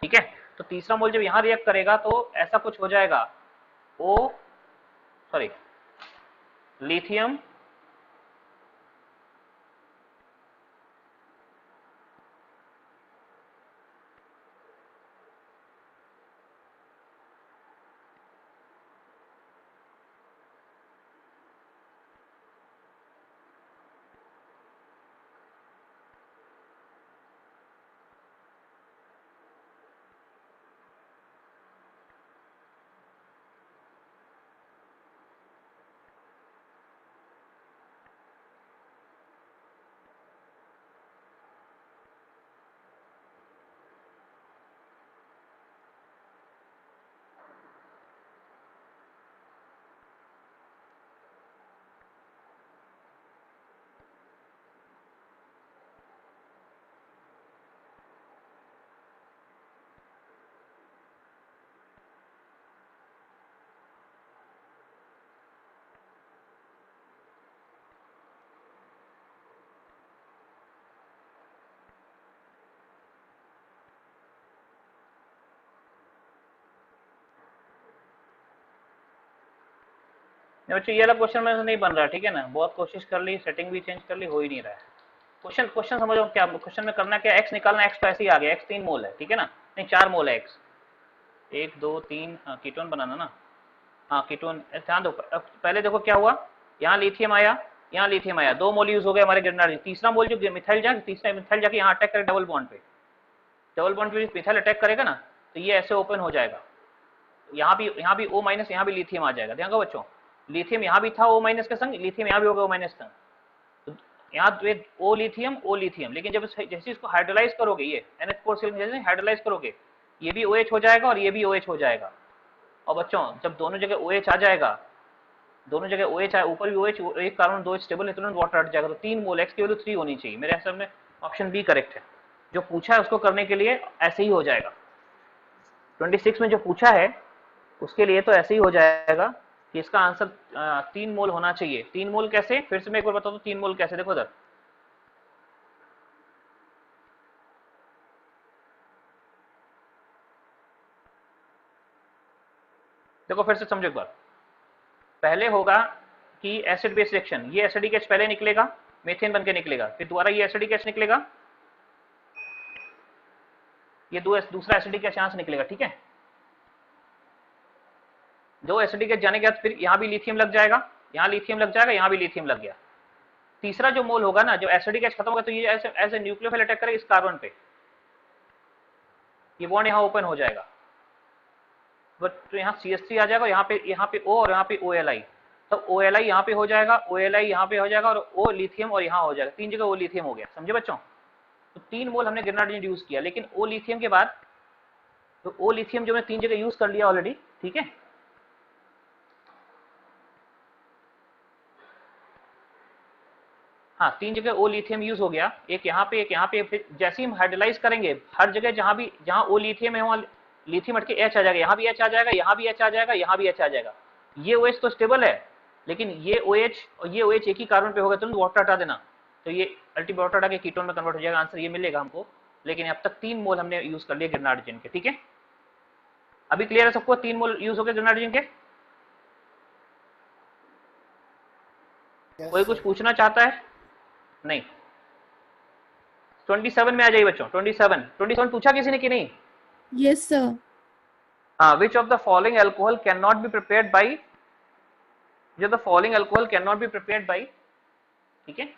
ठीक है। तो तीसरा मोल जब यहाँ रिएक्ट करेगा तो ऐसा कुछ हो जाएगा, O सॉरी लिथियम, बच्चों ये वाला क्वेश्चन में नहीं बन रहा, ठीक है ना, बहुत कोशिश कर ली, सेटिंग भी चेंज कर ली, हो ही नहीं रहा है। क्वेश्चन क्वेश्चन समझो क्या क्वेश्चन में करना क्या, एक्स निकालना, एक्स तो ऐसे ही आ गया, एक्स 3 मोल है, ठीक है ना, नहीं 4 मोल है एक्स, 1 2 3, कीटोन बनाना ना, हाँ कीटोन, ध्यान दो। पहले देखो क्या हुआ, यहाँ लिथियम आया, यहाँ लिथियम आया, 2 मोल यूज हो गए हमारे गिरनार, तीसरा मोल जो मिथाइल जाके, तीसरा मिथाइल जाके यहाँ अटैक करे डबल बॉन्ड पे, डबल बॉन्ड पे मिथाइल अटैक करेगा ना, तो ये ऐसे ओपन हो जाएगा, यहाँ भी O माइनस, यहाँ भी लिथियम आ जाएगा। ध्यान दो बच्चों, लिथियम यहाँ भी था O माइनस के संग, लिथियम यहाँ भी होगा O माइनस संग, तो यहाँ O लिथियम, लेकिन जब जैसे इसको हाइड्रोलाइज करोगे, ये NH4 सिलिकॉन जैसे हाइड्रोलाइज करोगे, ये भी OH हो जाएगा और ये भी OH हो जाएगा। और बच्चों जब दोनों जगह OH आ जाएगा, दोनों जगह OH आए, ऊपर भी OH, एक कार्बन 2 स्टेबल है, तुरंत वाटर हट जाएगा, तो 3 मोल, एक्स की वैल्यू 3 होनी चाहिए। मेरे हिसाब में ऑप्शन बी करेक्ट है, जो पूछा है उसको करने के लिए ऐसे ही हो जाएगा। 26 में जो पूछा है उसके लिए तो ऐसे ही हो जाएगा कि इसका आंसर 3 मोल होना चाहिए। 3 मोल कैसे, फिर से मैं एक बार बता दूं 3 मोल कैसे, देखो इधर, देखो फिर से समझो एक बार। पहले होगा कि एसिड बेस रिएक्शन, ये एसिडिक एच पहले निकलेगा, मीथेन बनके निकलेगा, फिर दोबारा ये एसिडिक एच निकलेगा, ये दूसरा एसिडिक एच यहां से निकलेगा, ठीक है। दो एसिडिक एच जाने के बाद फिर यहाँ भी लिथियम लग जाएगा, यहाँ लिथियम लग जाएगा, यहाँ भी लिथियम लग गया। तीसरा जो मोल होगा ना, जो एसिडिक एच खत्म होगा, तो ये ऐसे न्यूक्लियोफाइल अटैक करेगा इस कार्बन पे, ये बॉन्ड यहाँ ओपन हो जाएगा, बट तो यहाँ CH3 आ जाएगा, यहाँ पे O और यहाँ पे OLI, तब OLI यहाँ पे हो जाएगा, OLI यहाँ पे हो जाएगा, और O लिथियम और यहाँ हो जाएगा, 3 जगह O लिथियम हो गया। समझे बच्चों, तो 3 मोल हमने गिरनार्डिन यूज किया, लेकिन O लिथियम के बाद, तो O लिथियम जो मैं 3 जगह यूज कर लिया ऑलरेडी, ठीक है। हाँ 3 जगह O लिथियम यूज हो गया, एक यहाँ पे, एक यहाँ पे, फिर जैसे ही हम हाइड्रोलाइज करेंगे, हर जगह जहाँ O लिथियम है वहाँ लिथियम हटके H आ जाएगा, यहाँ भी H आ जाएगा, यहाँ भी H आ जाएगा, यहाँ भी H आ जाएगा। ये OH तो स्टेबल है, लेकिन ये OH और ये OH एक ही कार्बन पे होगा, तुरंत वाटर हटा देना, तो ये अल्टीमेट वाटर हटा के कीटोन में कन्वर्ट हो जाएगा, आंसर ये मिलेगा हमको। लेकिन अब तक 3 मोल हमने यूज कर लिए गिरनार्डिन के, ठीक है। अभी क्लियर है सबको, 3 मोल यूज हो गए गिरनार्डिन के। कोई कुछ पूछना चाहता है? नहीं। 27 में आ जाइए बच्चों, 27 पूछा किसी ने कि नहीं? Yes, sir. Which of the following alcohol cannot be prepared by, जो the following alcohol cannot be prepared by, ठीक है।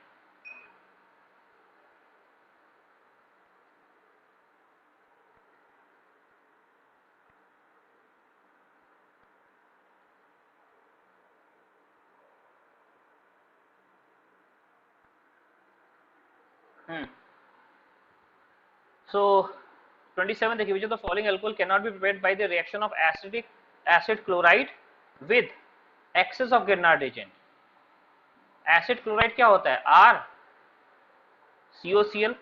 So 27 देखिए, which of the following alcohol cannot be prepared by the reaction of acid chloride with excess of Grignard agent। Acid chloride क्या होता है, R COCl,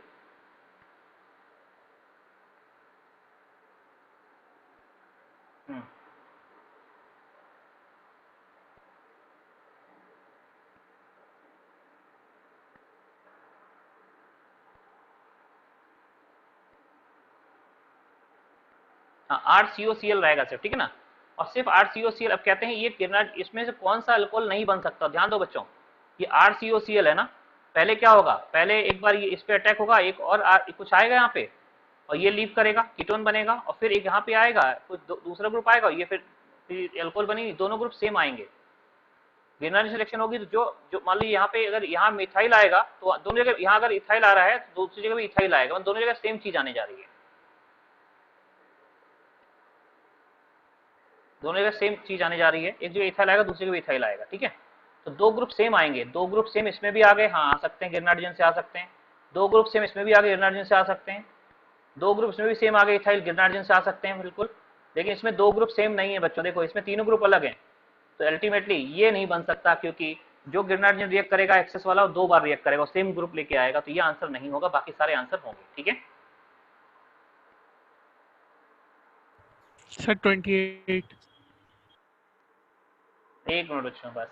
RCOCl रहेगा सिर्फ, ठीक है ना, और सिर्फ RCOCl। अब कहते हैं ये गिरनार्ड, इसमें से कौन सा अल्कोहल नहीं बन सकता, ध्यान दो बच्चों, ये RCOCl है ना, पहले क्या होगा, पहले एक बार ये इस पे अटैक होगा, एक और कुछ आएगा यहाँ पे, और ये लीव करेगा, कीटोन बनेगा, और फिर एक यहाँ पे आएगा कुछ दूसरा ग्रुप आएगा, ये फिर अल्कोहल बनेगी, दोनों ग्रुप सेम आएंगे। गिरनार्ड सिलेक्शन होगी तो जो मान लीजिए यहाँ पे अगर यहाँ मिथाइल आएगा, तो दोनों जगह, यहाँ अगर इथाइल आ रहा है तो दूसरी जगह भी इथाइल आएगा, दोनों जगह सेम चीज आने जा रही है, दोनों जगह सेम चीज आने जा रही है, एक जगह इथाइल आएगा, दूसरी जगह इथाइल आएगा, ठीक है। तो दो ग्रुप सेम आएंगे, दो ग्रुप सेम इसमें भी आ गए, हाँ आ सकते हैं, गिरनार्डिन से आ सकते हैं, दो ग्रुप सेम इसमें भी आ गए, गिरनार्डिन से आ सकते हैं, दो ग्रुप इसमें भी सेम आ गए, इथाइल गिरनार्डिन से आ सकते हैं, बिल्कुल। लेकिन इसमें दो ग्रुप सेम नहीं है बच्चों, देखो इसमें तीनों ग्रुप अलग हैं, तो अल्टीमेटली ये नहीं बन सकता, क्योंकि जो गिरनार्डिन रिएक्ट करेगा एक्सेस वाला, वो 2 बार रिएक्ट करेगा, सेम ग्रुप लेके आएगा, तो ये आंसर नहीं होगा, बाकी सारे आंसर होंगे, ठीक है। सर 28। एक मिनट बच्चों बस,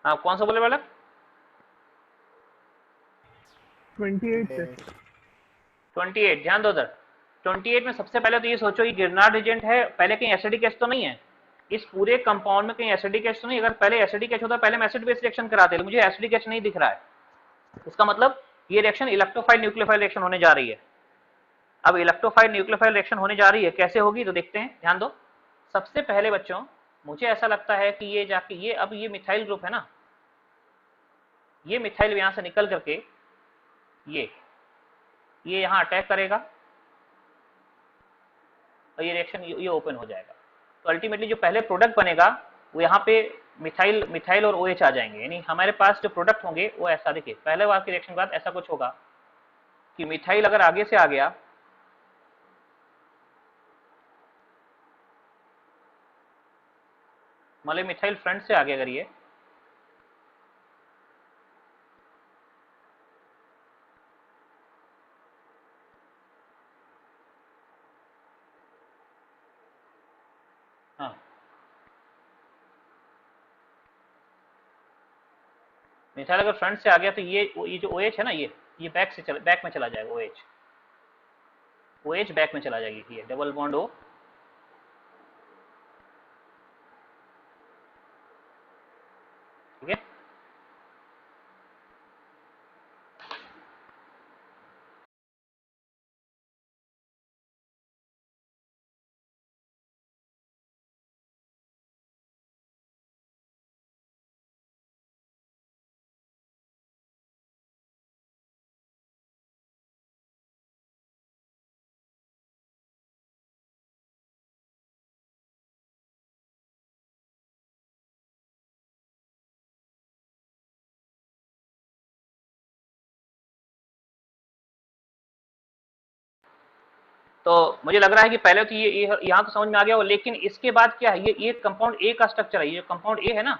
आप कौन सा बोले बालक? 28 से 28, ध्यान दो उधर। 28 में सबसे पहले तो ये सोचो, ये गिरनार्ड एजेंट है, पहले कहीं एसिडिक एच तो नहीं है इस पूरे कंपाउंड में, कहीं एसिडिक एच तो नहीं। अगर पहले एसिडिक एच होता पहले हम एसिड बेस रिएक्शन कराते, मुझे एसिडिक एच नहीं दिख रहा है, इसका मतलब ये रिएक्शन इलेक्ट्रोफाइल न्यूक्लियोफाइल रिएक्शन होने जा रही है। अब इलेक्ट्रोफाइल न्यूक्लियोफाइल रिएक्शन होने जा रही है, कैसे होगी तो देखते हैं, ध्यान दो। सबसे पहले बच्चों मुझे ऐसा लगता है कि ये जाके ये, अब ये मिथाइल ग्रुप है ना, ये मिथाइल यहां से निकल करके ये यहां अटैक करेगा और ये रिएक्शन ये ओपन हो जाएगा। तो अल्टीमेटली जो पहले प्रोडक्ट बनेगा वो यहाँ पे मिथाइल और OH आ जाएंगे, यानी हमारे पास जो प्रोडक्ट होंगे वो ऐसा, देखिए पहले बार के रिएक्शन के बाद ऐसा कुछ होगा कि मिथाइल अगर आगे से आ गया, मतलब मिथाइल फ्रंट से आ गया अगर ये, हाँ मिथाइल अगर फ्रंट से आ गया तो ये जो OH है ना, ये बैक में चला जाएगा, OH बैक में चला जाएगी, ये डबल बॉन्ड O, ठीक है। तो मुझे लग रहा है कि पहले तो ये यहाँ तो समझ में आ गया हो, लेकिन इसके बाद क्या है, ये कंपाउंड ए का स्ट्रक्चर है, ये कंपाउंड ए है ना,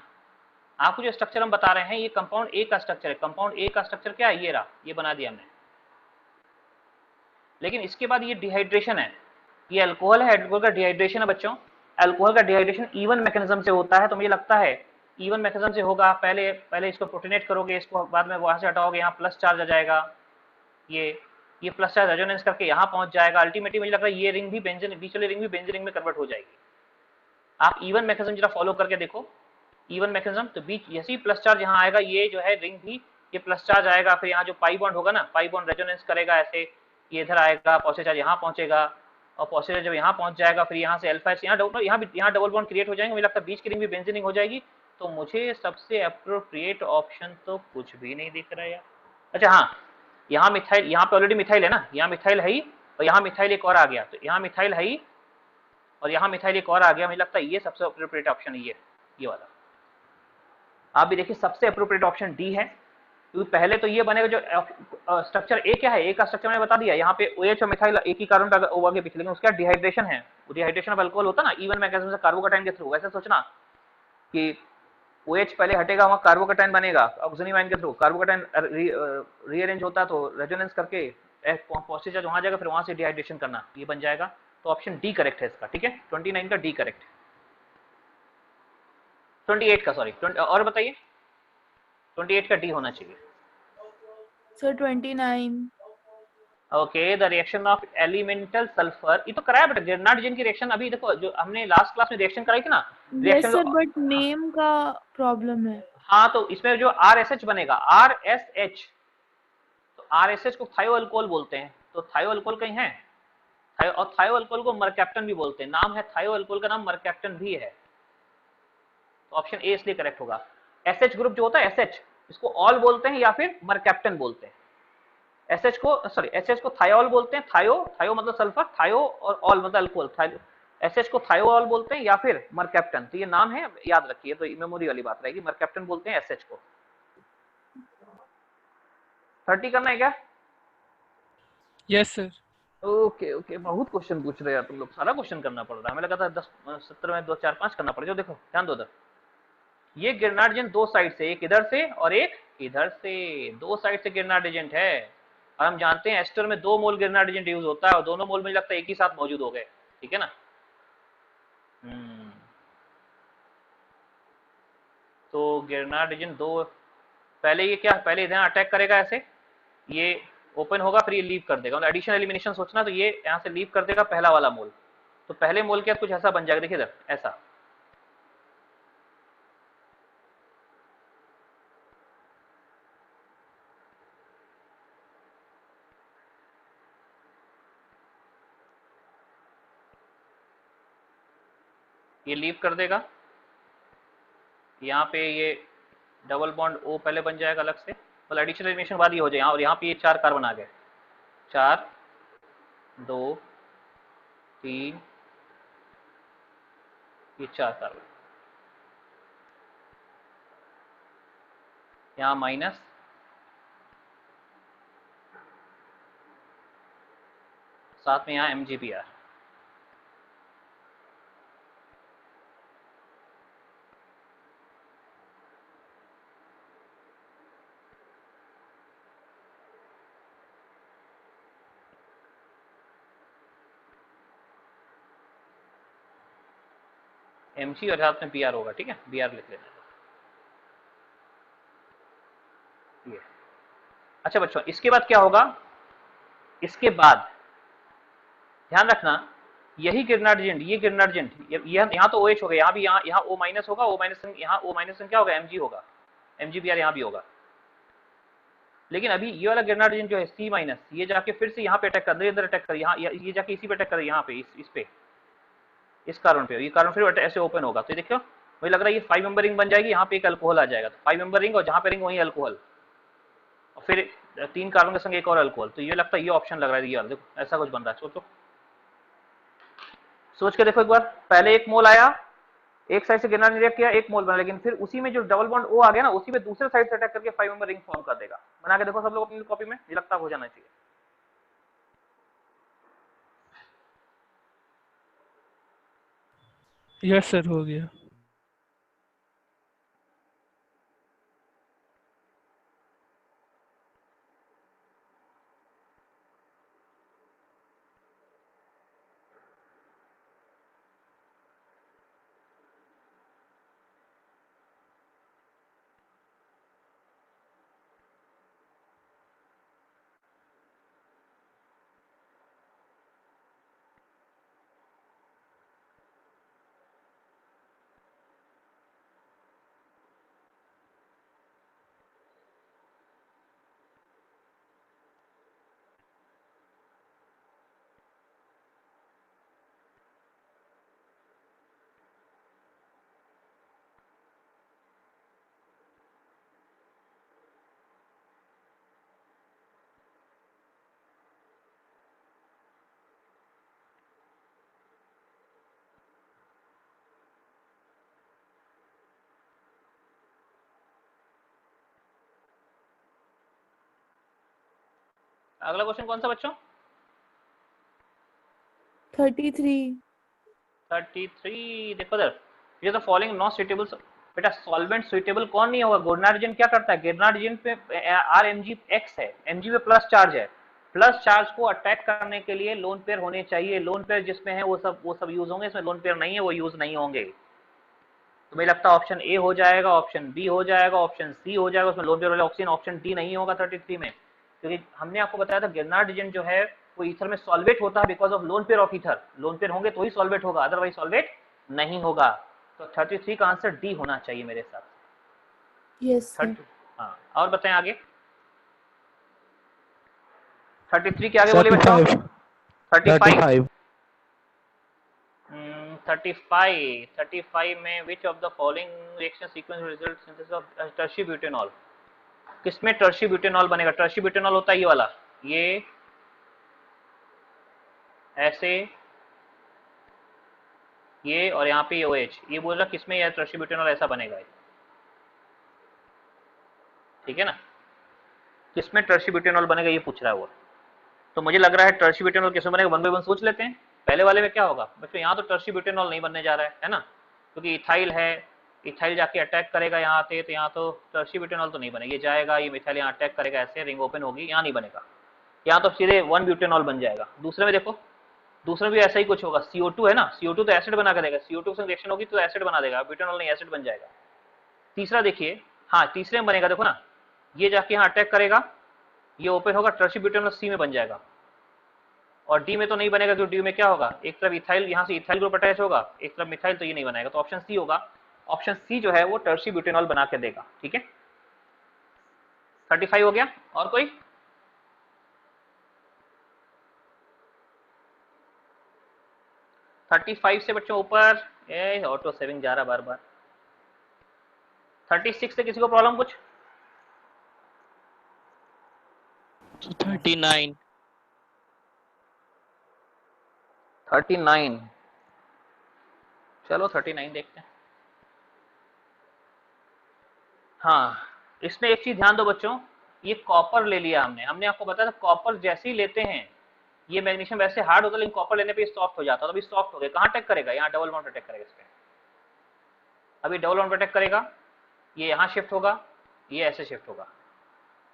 आपको जो स्ट्रक्चर हम बता रहे हैं ये कंपाउंड ए का स्ट्रक्चर है। कंपाउंड ए का स्ट्रक्चर क्या है, ये रहा, ये बना दिया हमने। लेकिन इसके बाद ये डिहाइड्रेशन है, ये अल्कोहल है, अल्कोहल का डिहाइड्रेशन है बच्चों। अल्कोहल का डिहाइड्रेशन इवन मैकेनिज्म से होता है, तो मुझे लगता है इवन मैकेनिज्म से होगा। पहले इसको प्रोटोनेट करोगे, इसको बाद में वहां से हटाओगे, यहाँ प्लस चार्ज आ जाएगा, ये प्लस चार्ज रेजोनेंस करके यहाँ पहुंच जाएगा। अल्टीमेटली मुझे लग रहा है ये रिंग भी बेंजीन, बीच वाली रिंग भी बेंजीन रिंग में कन्वर्ट हो जाएगी। आप इवन मैकेनिज्म जरा फॉलो करके देखो, इवन मैकेनिज्म, तो बीच जैसे ही प्लस चार्ज यहाँ आएगा, ये जो है रिंग भी ये प्लस चार्ज आएगा, फिर यहाँ जो पाई बॉन्ड होगा ना, पाई बॉन्ड रेजोनेंस करेगा ऐसे, ये इधर आएगा, पॉजिटिव चार्ज यहाँ पहुंचेगा, और पॉजिटिव जब यहाँ पहुंच जाएगा फिर यहाँ से अल्फा यहाँ डबल बॉन्ड क्रिएट हो जाएंगे। मुझे लगता है बीच की रिंग भी बेंजीन रिंग हो जाएगी। तो मुझे सबसे अप्रोप्रिएट ऑप्शन तो कुछ भी नहीं दिख रहा है। अच्छा हाँ, यहाँ मिथाइल, यहाँ पे ऑलरेडी मिथाइल है ना, यहाँ मिथाइल है ही, और यहाँ मिथाइल एक और आ गया, तो यहाँ मिथाइल है ही और यहाँ मिथाइल एक और आ गया। मुझे लगता है ये सबसे अप्रोप्रिएट ऑप्शन ये वाला। आप भी देखिए सबसे अप्रोप्रिएट ऑप्शन डी है, क्योंकि पहले तो ये बनेगा जो स्ट्रक्चर ए क्या है, ए का स्ट्रक्चर मैंने बता दिया, यहाँ पे OH और मिथाइल एक ही कार्बन का O आगे पीछे, लेकिन उसका डिहाइड्रेशन है, डिहाइड्रेशन ऑफ अल्कोहल होता ना इवन मैकेनिज्म से कार्बोकैटायन के थ्रू। वैसे सोचना कि OH पहले हटेगा, वहाँ कार्बोकैटायन बनेगा ऑक्सीजन आयन के थ्रू, कार्बोकैटायन रीअरेंज होता तो रेजोनेंस करके पॉजिटिव चार्ज वहाँ जाएगा, फिर वहाँ से डिहाइड्रेशन करना, ये बन जाएगा। तो ऑप्शन डी करेक्ट है इसका, ठीक है। 29 का डी करेक्ट है, 28 का सॉरी, और बताइए 28 का डी होना चाहिए। Sir 29। Okay, the reaction of elemental sulphur, ये तो कराया बेटा, गिरनार्ड की रिएक्शन अभी देखो, जो हमने लास्ट क्लास में रिएक्शन कराई थी ना, yes reaction. Sir, but name का प्रॉब्लम है। हाँ, तो इसमें जो RSH बनेगा, RSH, तो RSH को थायो अल्कोहल बोलते हैं, तो थायो अल्कोहल कहीं है, और थायो अल्कोहल को मरकैप्टन भी बोलते हैं, नाम है थायो अल्कोहल का नाम मरकैप्टन भी है। तो ऑप्शन ए इसलिए करेक्ट होगा। SH ग्रुप जो होता है SH, इसको ऑल बोलते हैं या फिर मरकैप्टन बोलते हैं। SH को थायोल बोलते हैं, थायो मतलब सल्फर, थायो और ऑल मतलब अल्कोहल, SH को थायोल बोलते हैं या फिर मरकैप्टन। तो ये नाम है, याद रखिए, तो मेमोरी वाली बात रहेगी, मरकैप्टन बोलते हैं SH को। 30 करना है क्या? Yes sir. ओके, बहुत क्वेश्चन पूछ रहे हैं तुम लोग, सारा क्वेश्चन करना पड़ रहा है, हमें लगा था 10-17 में 2 4 5 करना पड़ेगा। देखो ध्यान दो, ये गिरनार्ड एजेंट दो साइड से, एक इधर से और एक इधर से, दो साइड से गिरनार्ड एजेंट है। और हम जानते हैं एस्टर में 2 मोल गिरनार्ड एजेंट यूज होता है, और दोनों मोल मुझे लगता है एक ही साथ मौजूद हो गए, ठीक है ना। तो गिरनार्डिजन 2 पहले ये क्या, पहले इधर अटैक करेगा ऐसे, ये ओपन होगा, फिर ये लीव कर देगा, मतलब एडिशन एलिमिनेशन सोचना, तो ये यहाँ से लीव कर देगा पहला वाला मोल, तो पहले मोल के कुछ ऐसा बन जाएगा, देखिए इधर ऐसा, ये लीव कर देगा, यहाँ पे ये डबल बॉन्ड O पहले बन जाएगा अलग से, मतलब एडिशन एलिमिनेशन बाद ये हो जाएगा, और यहाँ पे ये 4 कार्बन आ गए, 4 2 3, ये 4 कार्बन, यहाँ माइनस, साथ में यहाँ MgPr, Mg और साथ में Br होगा, ठीक है, Br लिख लेना ये। अच्छा बच्चों, इसके बाद क्या होगा, इसके बाद ध्यान रखना, यही गिरनार्डिजेंट, ये गिरनार्डिजेंट, ये यहाँ तो OH हो गया, यहाँ भी यहाँ O माइनस होगा, O माइनस यहाँ O माइनस क्या होगा, Mg होगा, MgBr यहाँ भी होगा, लेकिन अभी ये वाला गिरनार्डिजेंट जो है C माइनस, ये जाके फिर से यहाँ पे अटैक कर दे, इधर अटैक कर, यहाँ ये जाके इसी पे अटैक कर, यहाँ पे इस पे, इस कार्बन पे, ये कार्बन फिर ऐसे ओपन होगा, तो देखो मुझे लग रहा है ये 5 मेंबर रिंग बन जाएगी, यहाँ पे एक अल्कोहल आ जाएगा, तो 5 मेंबर रिंग, और जहाँ पे रिंग वहीं अल्कोहल, और फिर 3 कार्बन के संग एक और अल्कोहल, तो ये लगता है ये ऑप्शन लग रहा है, ये वाला देखो ऐसा कुछ बन रहा है, सोचो, सोच के देखो एक बार, पहले एक मोल आया, एक साइड से गिरनार्डिन रिएक्ट किया, एक मोल बना, लेकिन फिर उसी में जो डबल बॉन्ड O आ गया ना, उसी में दूसरे साइड से अटैक करके 5 मेंबर रिंग फॉर्म कर देगा, बना के देखो सब लोग अपनी कॉपी में, ये लगता हो जाना चाहिए। यस सर, हो गया। अगला क्वेश्चन कौन सा बच्चों, 33। 33, देखो इधर, ये तो फॉलोइंग नॉट सुटेबल, बेटा सॉल्वेंट सुटेबल कौन नहीं होगा, गिरनार्डिजेंट क्या करता है, गिरनार्डिजेंट पे RMgX है, Mg पे प्लस चार्ज है, प्लस चार्ज को अटैक करने के लिए लोन पेयर होने चाहिए, लोन पेयर जिसमें है वो सब यूज होंगे, इसमें लोन पेयर नहीं है वो यूज नहीं होंगे, तो मुझे लगता है ऑप्शन A हो जाएगा, ऑप्शन B हो जाएगा, ऑप्शन C हो जाएगा, उसमें लोन पेयर वाला ऑक्सीजन, ऑप्शन D नहीं होगा 33 में, क्योंकि हमने आपको बताया था गिरनार्डिजेंट जो है वो ईथर में सॉल्वेट होता है because of lone pair of ether, lone pair होंगे तो ही सॉल्वेट होगा, अदरवाइज सॉल्वेट नहीं होगा, तो 33 का आंसर D होना चाहिए मेरे साथ। Yes sir. हाँ, और बताएं आगे, 33 के आगे बोले बच्चों, 35 35 में विच of the following reaction sequence result synthesis of tertiary butanol, किसमें टर्शी ब्यूटेनॉल बनेगा, टर्शी ब्यूटेनॉल होता है ये वाला, ये ऐसे, ये और यहाँ पे ये OH, ये बोल रहा किसमें यह टर्शी ब्यूटेनॉल ऐसा बनेगा, ठीक है ना, किसमें टर्शी ब्यूटेनॉल बनेगा ये पूछ रहा है वो, तो मुझे लग रहा है टर्शी ब्यूटेनॉल किसमें बनेगा, 1 बाय 1 सोच लेते हैं, पहले वाले में क्या होगा बच्चों, यहाँ तो टर्शी ब्यूटेनॉल नहीं बनने जा रहा है ना, क्योंकि इथाइल है, इथाइल जाके अटैक करेगा यहाँ पे, तो यहाँ तो टर्शी ब्यूटेनॉल तो नहीं बनेगा, ये जाएगा, ये मिथाइल यहाँ अटैक करेगा, ऐसे रिंग ओपन होगी, यहाँ नहीं बनेगा, यहाँ तो सीधे 1 ब्यूटेनॉल बन जाएगा। दूसरे में देखो, दूसरे में भी ऐसा ही कुछ होगा, CO2 है ना, CO2 तो एसिड बना कर देगा, CO2 से रिएक्शन होगी तो एसिड बना देगा, ब्यूटेनॉल नहीं एसिड बन जाएगा, तीसरा देखिए, हाँ तीसरे में बनेगा, देखो ना, ये जाके यहाँ अटैक करेगा, ये ओपन होगा, टर्शियरी ब्यूटेनॉल सी में बन जाएगा, और डी में तो नहीं बनेगा क्योंकि डी में क्या होगा, एक तरफ इथाइल, यहाँ से इथाइल ग्रुप अटैच होगा, एक तरफ मिथाइल, तो ये नहीं बनाएगा, तो ऑप्शन सी होगा। ऑप्शन सी जो है वो टर्शियरी ब्यूटेनॉल बना के देगा। ठीक है, 35 हो गया। और कोई? थर्टी फाइव से बच्चों ऊपर, ऑटो सेविंग जा रहा बार बार। 36 से किसी को प्रॉब्लम कुछ? 39 39, चलो 39 देखते हैं। हाँ, इसमें एक चीज ध्यान दो बच्चों, ये कॉपर ले लिया हमने आपको बताया था कॉपर जैसे ही लेते हैं, ये मैग्नीशियम वैसे हार्ड होता है लेकिन कॉपर लेने पे सॉफ्ट हो जाता है, तो अभी सॉफ्ट हो गया, कहाँ अटैक करेगा, यहाँ डबल बॉन्ड अटैक करेगा इस पे, अभी डबल बॉन्ड अटैक करेगा, ये यहाँ शिफ्ट होगा, ये ऐसे शिफ्ट होगा,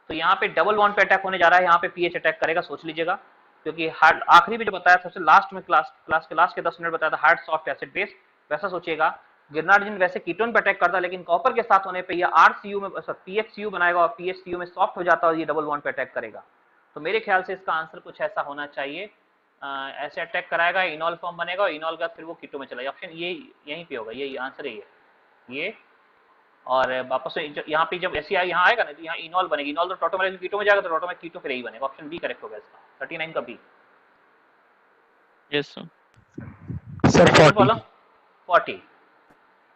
तो यहाँ पे डबल बॉन्ड पे अटैक होने जा रहा है, यहाँ पे पीएच अटैक करेगा, सोच लीजिएगा, क्योंकि हार्ड आखिरी में जो बताया था, सबसे लास्ट में क्लास के लास्ट के 10 मिनट बताया था हार्ड सॉफ्ट एसिड बेस, वैसा सोचिएगा। गिरनार्जिन वैसे कीटोन पे अटैक करता है, लेकिन कॉपर के साथ होने पे ये आरसीयू में पीएचसीयू बनाएगा और पीएचसीयू में सॉफ्ट हो जाता है और ये डबल बॉन्ड पे अटैक करेगा। तो मेरे ख्याल से इसका आंसर कुछ ऐसा होना चाहिए, ऐसे अटैक कराएगा, इनॉल फॉर्म बनेगा और इनॉल का फिर वो कीटो में चला जाएगा। ऑप्शन ये यहीं पे होगा, ये आंसर ही है ये। और वापस यहाँ पे जब ऐसे यहाँ आएगा ना, तो यहाँ इनॉल बनेगी, इनॉल तो टोटोमेटिक कीटो में जाएगा, तो टोटोमेटिक कीटो फिर यही बनेगा। ऑप्शन बी करेक्ट होगा इसका, 39 का बी। यस सर 40 40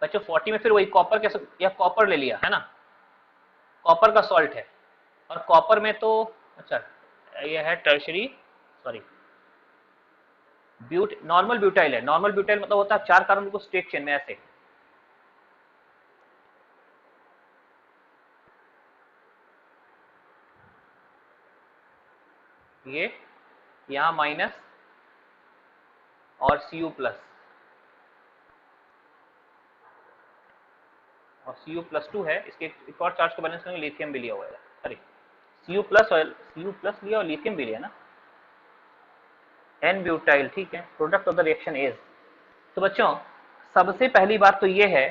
बच्चों, 40 में फिर वही कॉपर के, या कॉपर ले लिया है ना, कॉपर का सॉल्ट है, और कॉपर में तो अच्छा ये है टर्शरी, सॉरी नॉर्मल ब्यूटाइल है, नॉर्मल ब्यूटाइल मतलब होता है 4 कार्बन को स्ट्रेट चेन में ऐसे, ये यहाँ माइनस और Cu प्लस, और Cu+2 है, इसके एक और चार्ज को बैलेंस करने में लिथियम भी लिया हुआ है, सॉरी Cu प्लस लिया और लिथियम भी लिया ना, एन ब्यूटाइल, ठीक है, product of the reaction is. तो बच्चों सबसे पहली बात तो ये है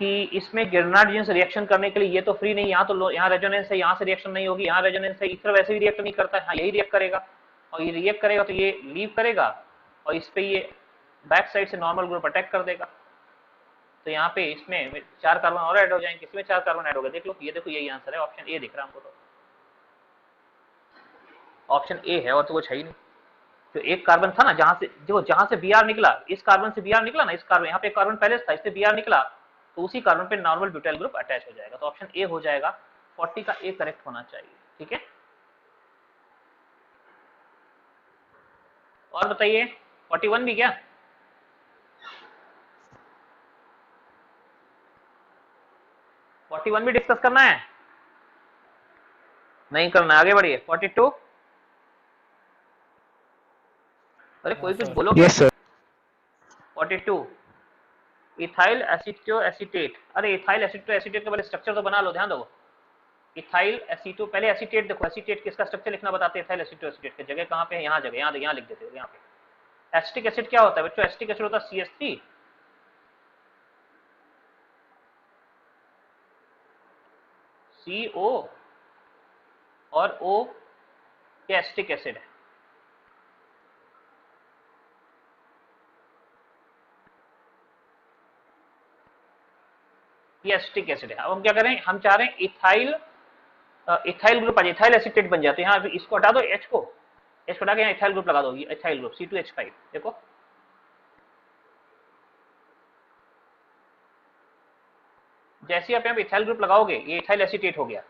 कि इसमें गिरनार्जिन से रिएक्शन करने के लिए ये तो फ्री नहीं, यहाँ तो यहाँ रेजोनेंस है, यहाँ से रिएक्शन नहीं होगी, यहाँ रेजोनेंस है, इस वैसे भी रिएक्ट नहीं करता है, हाँ यही रिएक्ट करेगा, और ये रिएक्ट करेगा तो ये लीव करेगा और इस पे ये बैक साइड से नॉर्मल ग्रुप अटैक कर देगा, तो यहाँ पे इसमें 4 कार्बन और ऐड हो जाएंगे, इसमें 4 कार्बन ऐड हो गए, देख लो, ये देखो यही आंसर है, ऑप्शन ए दिख रहा है हमको, तो ऑप्शन ए है, और तो कुछ है ही नहीं। तो एक कार्बन था ना जहां से Br निकला, इस कार्बन से Br निकला ना, इस कार्बन यहाँ पे एक कार्बन पहले था, इससे Br निकला, तो उसी कार्बन पे नॉर्मल ब्यूटाइल ग्रुप अटैच हो जाएगा, तो ऑप्शन ए हो जाएगा, 40 का ए करेक्ट होना चाहिए। ठीक है, और बताइए 41 भी क्या? भी डिस्कस करना है? नहीं करना, आगे बढ़िए। 42, अरे कोई कुछ बोलो। यस सर 42 इथाइल एसिटो एसीटेट, अरे इथाइल एसिटो एसीटेट का पहले स्ट्रक्चर तो बना लो, ध्यान दो। इथाइल एसिटो, पहले एसीटेट देखो, एसीटेट किसका स्ट्रक्चर लिखना बताते हैं, इथाइल एसिटो एसीटेट की जगह कहाँ पे है, यहाँ जगह, यहाँ लिख देते हो, यहाँ पे। एसिटिक एसिड क्या होता है बच्चों? एसिटिक एसिड होता है CH3, CO और O ये एसिटिक एसिड है। ये एसिटिक एसिड है। अब हम क्या करें, हम चाह रहे हैं इथाइल ग्रुप आ जाए, इथाइल एसीटेट बन जाते हैं। यहाँ इसको हटा दो, H को हटा के यहाँ इथाइल ग्रुप लगा दो, ये इथाइल ग्रुप C2H5, देखो जैसे ही आप यहाँ पे इथाइल ग्रुप लगाओगे ये इथाइल एसीटेट हो गया।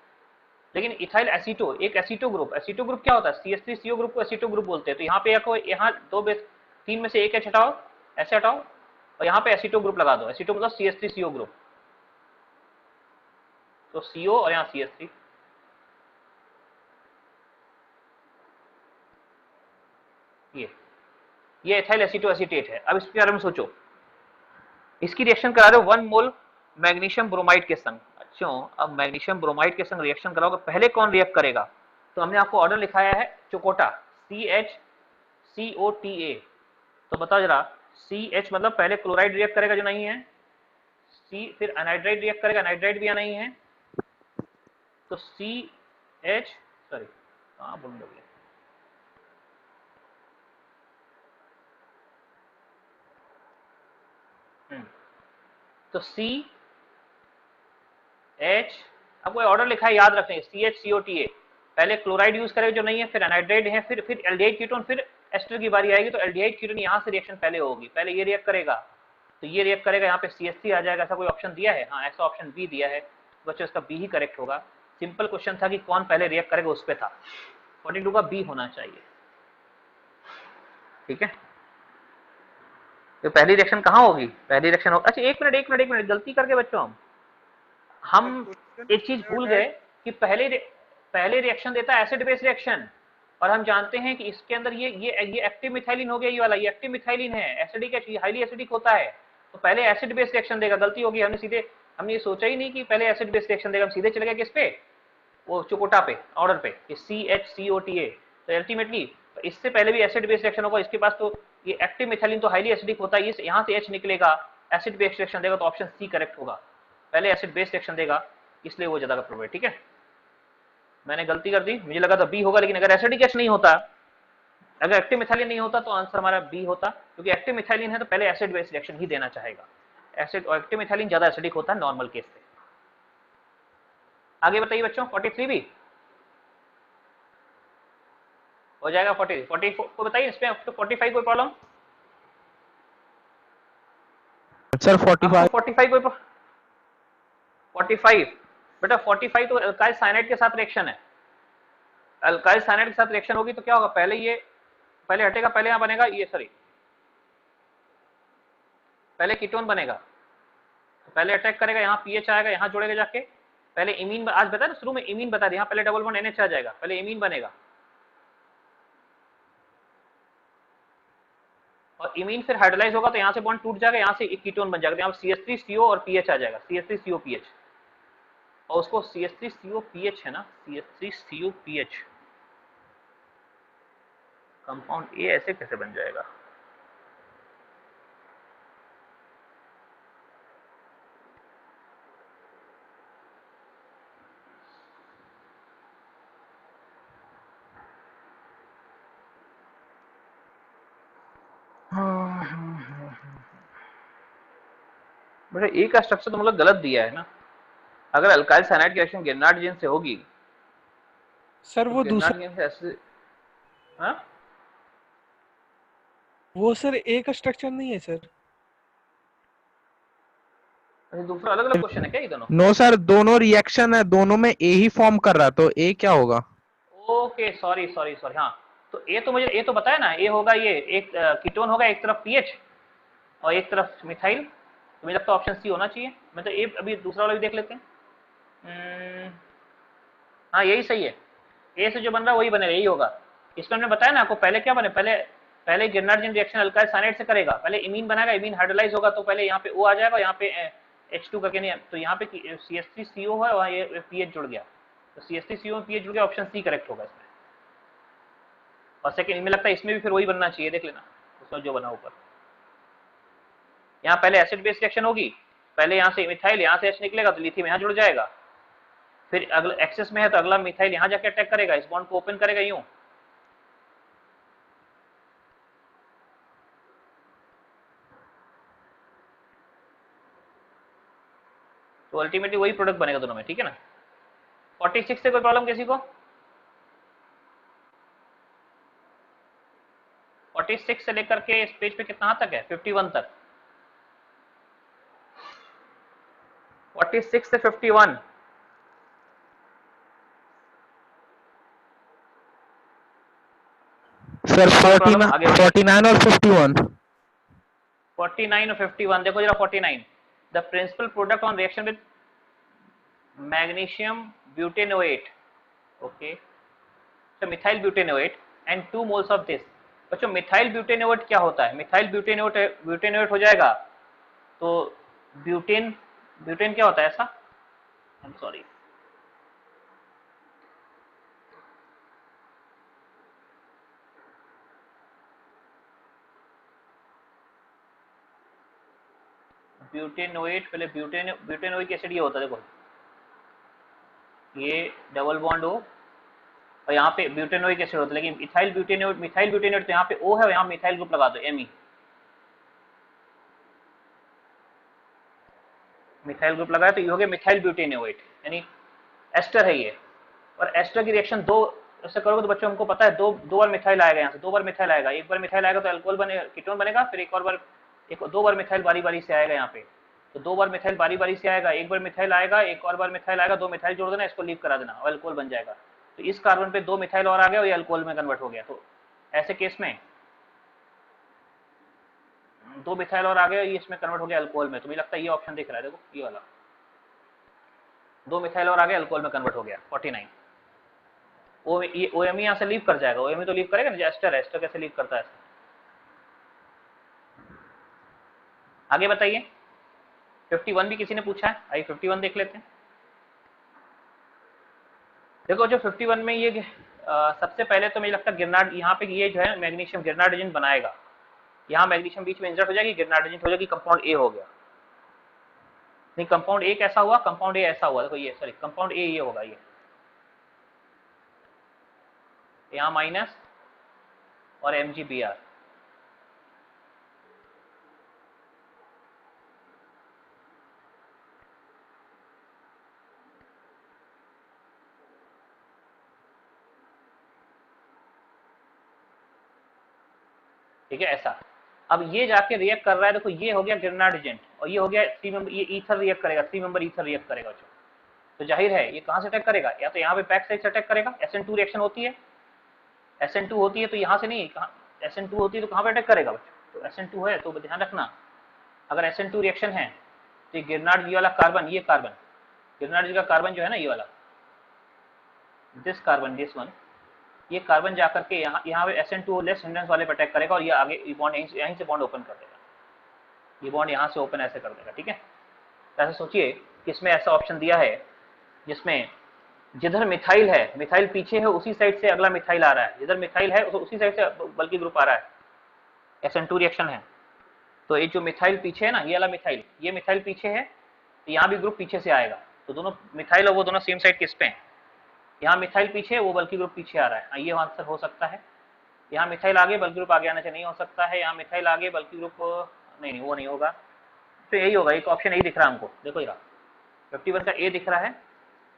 लेकिन इथाइल एसीटो, एक एसीटो ग्रुप क्या होता है? CH3CO ग्रुप को एसीटो ग्रुप बोलते हैं। तो यहाँ पे यहाँ 3 में से एक H हटाओ, ऐसे हटाओ, और यहाँ पे एसीटो ग्रुप लगा दो। एसीटो मतलब CH3CO ग्रुप, तो CO और यहाँ CH3, ये इथाइल एसीटो एसीटेट है। अब इसके बारे में सोचो, इसकी रिएक्शन करा रहे हो 1 मोल मैग्नीशियम ब्रोमाइड के संग। अच्छा, अब मैग्नीशियम ब्रोमाइड के संग रिएक्शन कराओगे, पहले कौन रिएक्ट करेगा? तो हमने आपको ऑर्डर लिखाया है चोकोटा, CHCOTA। तो बताओ जरा, CH मतलब पहले क्लोराइड रिएक्ट करेगा जो नहीं है, सी फिर एनाइड्राइड रिएक्ट करेगा, एनाइड्राइड भी यहाँ नहीं है, तो सी एच सॉरी कहाँ बोल दोगे, तो सी एच, आपको ऑर्डर लिखा है याद रखें, C H C O T A, पहले क्लोराइड यूज करेगा जो नहीं है, फिर एनाइड्राइड है, फिर एल्डिहाइड कीटोन, फिर एस्टर की बारी आएगी, तो एल्डिहाइड कीटोन यहाँ से रिएक्शन पहले होगी, पहले ये रिएक्ट करेगा, तो ये रिएक्ट करेगा, यहाँ पे CH3 आ जाएगा। ऐसा कोई ऑप्शन दिया है? हाँ, ऐसा ऑप्शन बी दिया है, बच्चों इसका बी ही करेक्ट होगा। सिंपल क्वेश्चन था कि कौन पहले रिएक्ट करेगा, उस पर था। 42 का बी होना चाहिए, ठीक है। तो पहली रिएक्शन कहाँ होगी? पहली रिएक्शन होगी, अच्छा एक मिनट गलती करके बच्चों हम एक चीज भूल गए कि पहले रिएक्शन देता है एसिड बेस रिएक्शन, और हम जानते हैं कि इसके अंदर ये एक्टिव मिथाइलिन हो गया, ये वाला ये एक्टिव मिथाइलिन है, एसिडिक, हाईली एसिडिक होता है, तो पहले एसिड बेस रिएक्शन देगा। गलती होगी, हमने ये सोचा ही नहीं कि पहले एसिड बेस रिएक्शन देगा, हम सीधे चले गए किस पे, वो चुकोटा पे, ऑर्डर पे, कि CHCOTA, तो अल्टीमेटली इससे पहले भी एसिड बेस रिएक्शन होगा। इसके पास तो ये एक्टिव मिथाइलिन तो हाईली एसिडिक होता है, यहाँ से H निकलेगा, एसिड बेस रिएक्शन देगा, तो ऑप्शन सी करेक्ट होगा, पहले एसिड बेस रिएक्शन देगा, इसलिए वो ज्यादा प्रोबेबल। ठीक है, मैंने गलती कर दी, मुझे लगा था बी होगा, लेकिन अगर एसिडिक H नहीं होता, अगर एक्टिव मिथाइलिन नहीं होता, तो आंसर हमारा बी होता, क्योंकि एक्टिव मिथाइलिन है तो पहले एसिड बेस रिएक्शन ही देना चाहेगा। एसिड और एक्टिव मिथाइलिन ज्यादा एसिडिक होता है नॉर्मल केस से। आगे बताइए बच्चों, 43 भी हो जाएगा। 44 को बताइए, इसमें 45 कोई प्रॉब्लम? सर 45 45 45 बेटा 45 तो अल्काइल साइनाइड के साथ रिएक्शन है। अल्काइल साइनाइड के साथ रिएक्शन होगी तो क्या होगा, पहले हटेगा, पहले यहां बनेगा ये, सॉरी पहले कीटोन बनेगा, तो पहले अटैक करेगा, यहाँ पीएच आएगा, यहाँ जोड़ेगा जाके, पहले इमीन, आज बता ना शुरू में इमीन बता दिया, यहाँ पहले डबल बॉन्ड NH आ जाएगा, पहले इमीन बनेगा, और इमीन फिर हाइड्रोलाइज होगा, तो यहाँ से बॉन्ड टूट जाएगा, यहाँ से एक कीटोन बन जाएगा, यहाँ CH3CO और PH आ जाएगा, CH3COPH, और उसको CH3COPH है ना, CH3COPH कंपाउंड ए ऐसे कैसे बन जाएगा? बेटा ए का स्ट्रक्चर तो मतलब गलत दिया है ना। अगर अल्काइल साइनाइड की रिएक्शन गिरनार्डियन से होगी, सर तो वो दूसरा, गिरनार्डियन से ऐसे, हाँ वो सर एक स्ट्रक्चर नहीं है सर। दूसरा अलग अलग क्वेश्चन है क्या ये दोनों? नो सर, दोनों रिएक्शन है, दोनों में ए ही फॉर्म कर रहा है, तो ए क्या होगा? ओके सॉरी, हाँ, तो ए तो मुझे ए तो बताया ना, ए होगा ये एक कीटोन होगा, एक तरफ पीएच और एक तरफ मिथाइल, तो मुझे लगता है ऑप्शन सी होना चाहिए। मैं तो ए अभी दूसरा वाला भी देख लेते हैं। हाँ यही सही है, ए से जो बन रहा है वही बनेगा, यही होगा। इसमें हमने बताया ना आपको, पहले क्या बने, पहले गिरनार्डियन रिएक्शन अल्काइल साइनाइड से करेगा, पहले इमीन बनाएगा, इमीन हाइड्रोलाइज होगा, तो पहले यहाँ पे O आ जाएगा, यहाँ पे H2 करके नहीं, तो यहाँ पे CH3CO है और ये पीएच जुड़ गया, तो CH3CO में पीएच जुड़ गया, ऑप्शन सी करेक्ट होगा इसमें। और सेकंड में लगता है इसमें भी फिर वही बनना चाहिए, देख लेना उसमें जो बना ऊपर। यहाँ पहले एसिड बेस रिएक्शन होगी, पहले यहाँ से मिथाइल, यहाँ से H निकलेगा, तो लिथियम यहाँ जुड़ जाएगा, फिर अगला एक्सेस में है तो अगला मिथाइल यहाँ जाके अटैक करेगा, इस बॉन्ड को ओपन करेगा यूं, तो अल्टीमेटली वही प्रोडक्ट बनेगा दोनों में। ठीक है ना। 46 से कोई प्रॉब्लम किसी को? 46 से लेकर के इस पेज पे कितना तक है? 51 तक। 46 से 51 सर 49 आगे 49 और 51। 49 और 51 देखो जरा। 49 the principal product on reaction with magnesium butanoate, okay, so methyl butanoate and 2 moles of this. बच्चों मिथाइल ब्यूटेनोएट क्या होता है? मिथाइल ब्यूटेनोएट हो जाएगा, तो ब्यूटेन क्या होता है ऐसा? आई एम सॉरी, ब्यूटेनोइट, पहले ब्यूटेनोइक एसिड ये होता है, देखो ये डबल बॉन्ड हो और यहाँ पे ब्यूटेनोइक एसिड होता है, लेकिन मिथाइल ब्यूटेनोइट तो यहाँ पे O है और यहाँ मिथाइल ग्रुप लगा दो Me, मिथाइल ग्रुप लगाया तो ये हो गया मिथाइल ब्यूटेनोइट, यानी एस्टर है ये। और एस्टर की रिएक्शन दो ऐसे करोगे तो बच्चों हमको पता है दो बार मिथाइल आएगा, यहाँ से दो बार मिथाइल आएगा, एक बार मिथाइल आएगा तो अल्कोहल बने कीटोन बनेगा, फिर एक और बार दो बार मिथाइल बारी बारी से आएगा यहाँ पे, तो दो बार मिथाइल बारी बारी से आएगा, एक बार मिथाइल आएगा, एक और बार मिथाइल आएगा, दो मिथाइल जोड़ देना, इसको लीव करा देना और अल्कोहल बन जाएगा। तो इस कार्बन पे दो मिथाइल और आ गया और ये अल्कोहल में कन्वर्ट हो गया। तो ऐसे केस में दो मिथाइल और आ गया, ये इसमें कन्वर्ट हो गया अल्कोहल में। तो मुझे लगता है ये ऑप्शन दिख रहा है, देखो ये वाला, दो मिथाइल और आ गया अल्कोहल में कन्वर्ट हो गया 49। OMe यहाँ से लीव कर जाएगा, OMe तो लीव करेगा ना, एस्टर कैसे लीव करता है। आगे बताइए 51 भी किसी ने पूछा है, आइए 51 देख लेते हैं। देखो जो 51 में ये सबसे पहले तो मुझे लगता है गिरनार्ड, यहाँ पे ये जो है मैग्नीशियम गिरनार्ड एजेंट बनाएगा, यहाँ मैग्नीशियम बीच में इंसर्ट हो जाएगी, गिरनार्ड एजेंट हो जाएगी, कंपाउंड ए हो गया। नहीं कंपाउंड ए कैसा हुआ, कंपाउंड ए ऐसा हुआ, देखो ये सॉरी कंपाउंड ए ये होगा, ये यहाँ माइनस और MgBr, ठीक है ऐसा। अब ये जाके रिएक्ट कर रहा है, देखो ये हो गया गिरनार्ड एजेंट और ये हो गया 3 मेंबर, ये ईथर रिएक्ट करेगा, 3 मेंबर ईथर रिएक्ट करेगा। तो जाहिर है ये कहाँ से अटैक करेगा, या तो यहाँ पे बैक साइड से अटैक करेगा, SN2 रिएक्शन होती है, SN2 होती है तो यहाँ से नहीं, कहाँ SN2 होती है तो कहाँ पे अटैक करेगा बच्चों, तो SN2 है तो ध्यान रखना, अगर SN2 रिएक्शन है तो ये गिरनार्ड जी वाला कार्बन, ये कार्बन गिरनार्ड जी का कार्बन जो है ना ये वाला, दिस कार्बन, दिस वन, ये कार्बन जाकर के यहाँ पे SN2 लेस हिंड्रेंस वाले पे अटैक करेगा और ये आगे ये बॉन्ड यहीं से बॉन्ड ओपन कर देगा, ये बॉन्ड यहाँ से ओपन ऐसे कर देगा, ठीक है। ऐसे सोचिए कि इसमें ऐसा ऑप्शन दिया है जिसमें जिधर मिथाइल है, मिथाइल पीछे है, उसी साइड से अगला मिथाइल आ रहा है, जिधर मिथाइल है उसी साइड से बल्कि ग्रुप आ रहा है, SN2 रिएक्शन है। तो ये जो मिथाइल पीछे है ना, ये वाला मिथाइल, ये मिथाइल पीछे है तो यहाँ भी ग्रुप पीछे से आएगा, तो दोनों मिथाइल और वो दोनों सेम साइड किस पे हैं, यहाँ मिथाइल पीछे, वो बल्कि ग्रुप पीछे आ रहा है, ये आंसर हो सकता है। यहाँ मिथाइल आगे बल्कि ग्रुप आगे आना चाहिए, नहीं हो सकता है, यहाँ मिथाइल आगे बल्कि ग्रुप नहीं वो नहीं होगा, तो यही होगा, एक ऑप्शन यही दिख रहा है हमको, देखो ये 51 का ए दिख रहा है,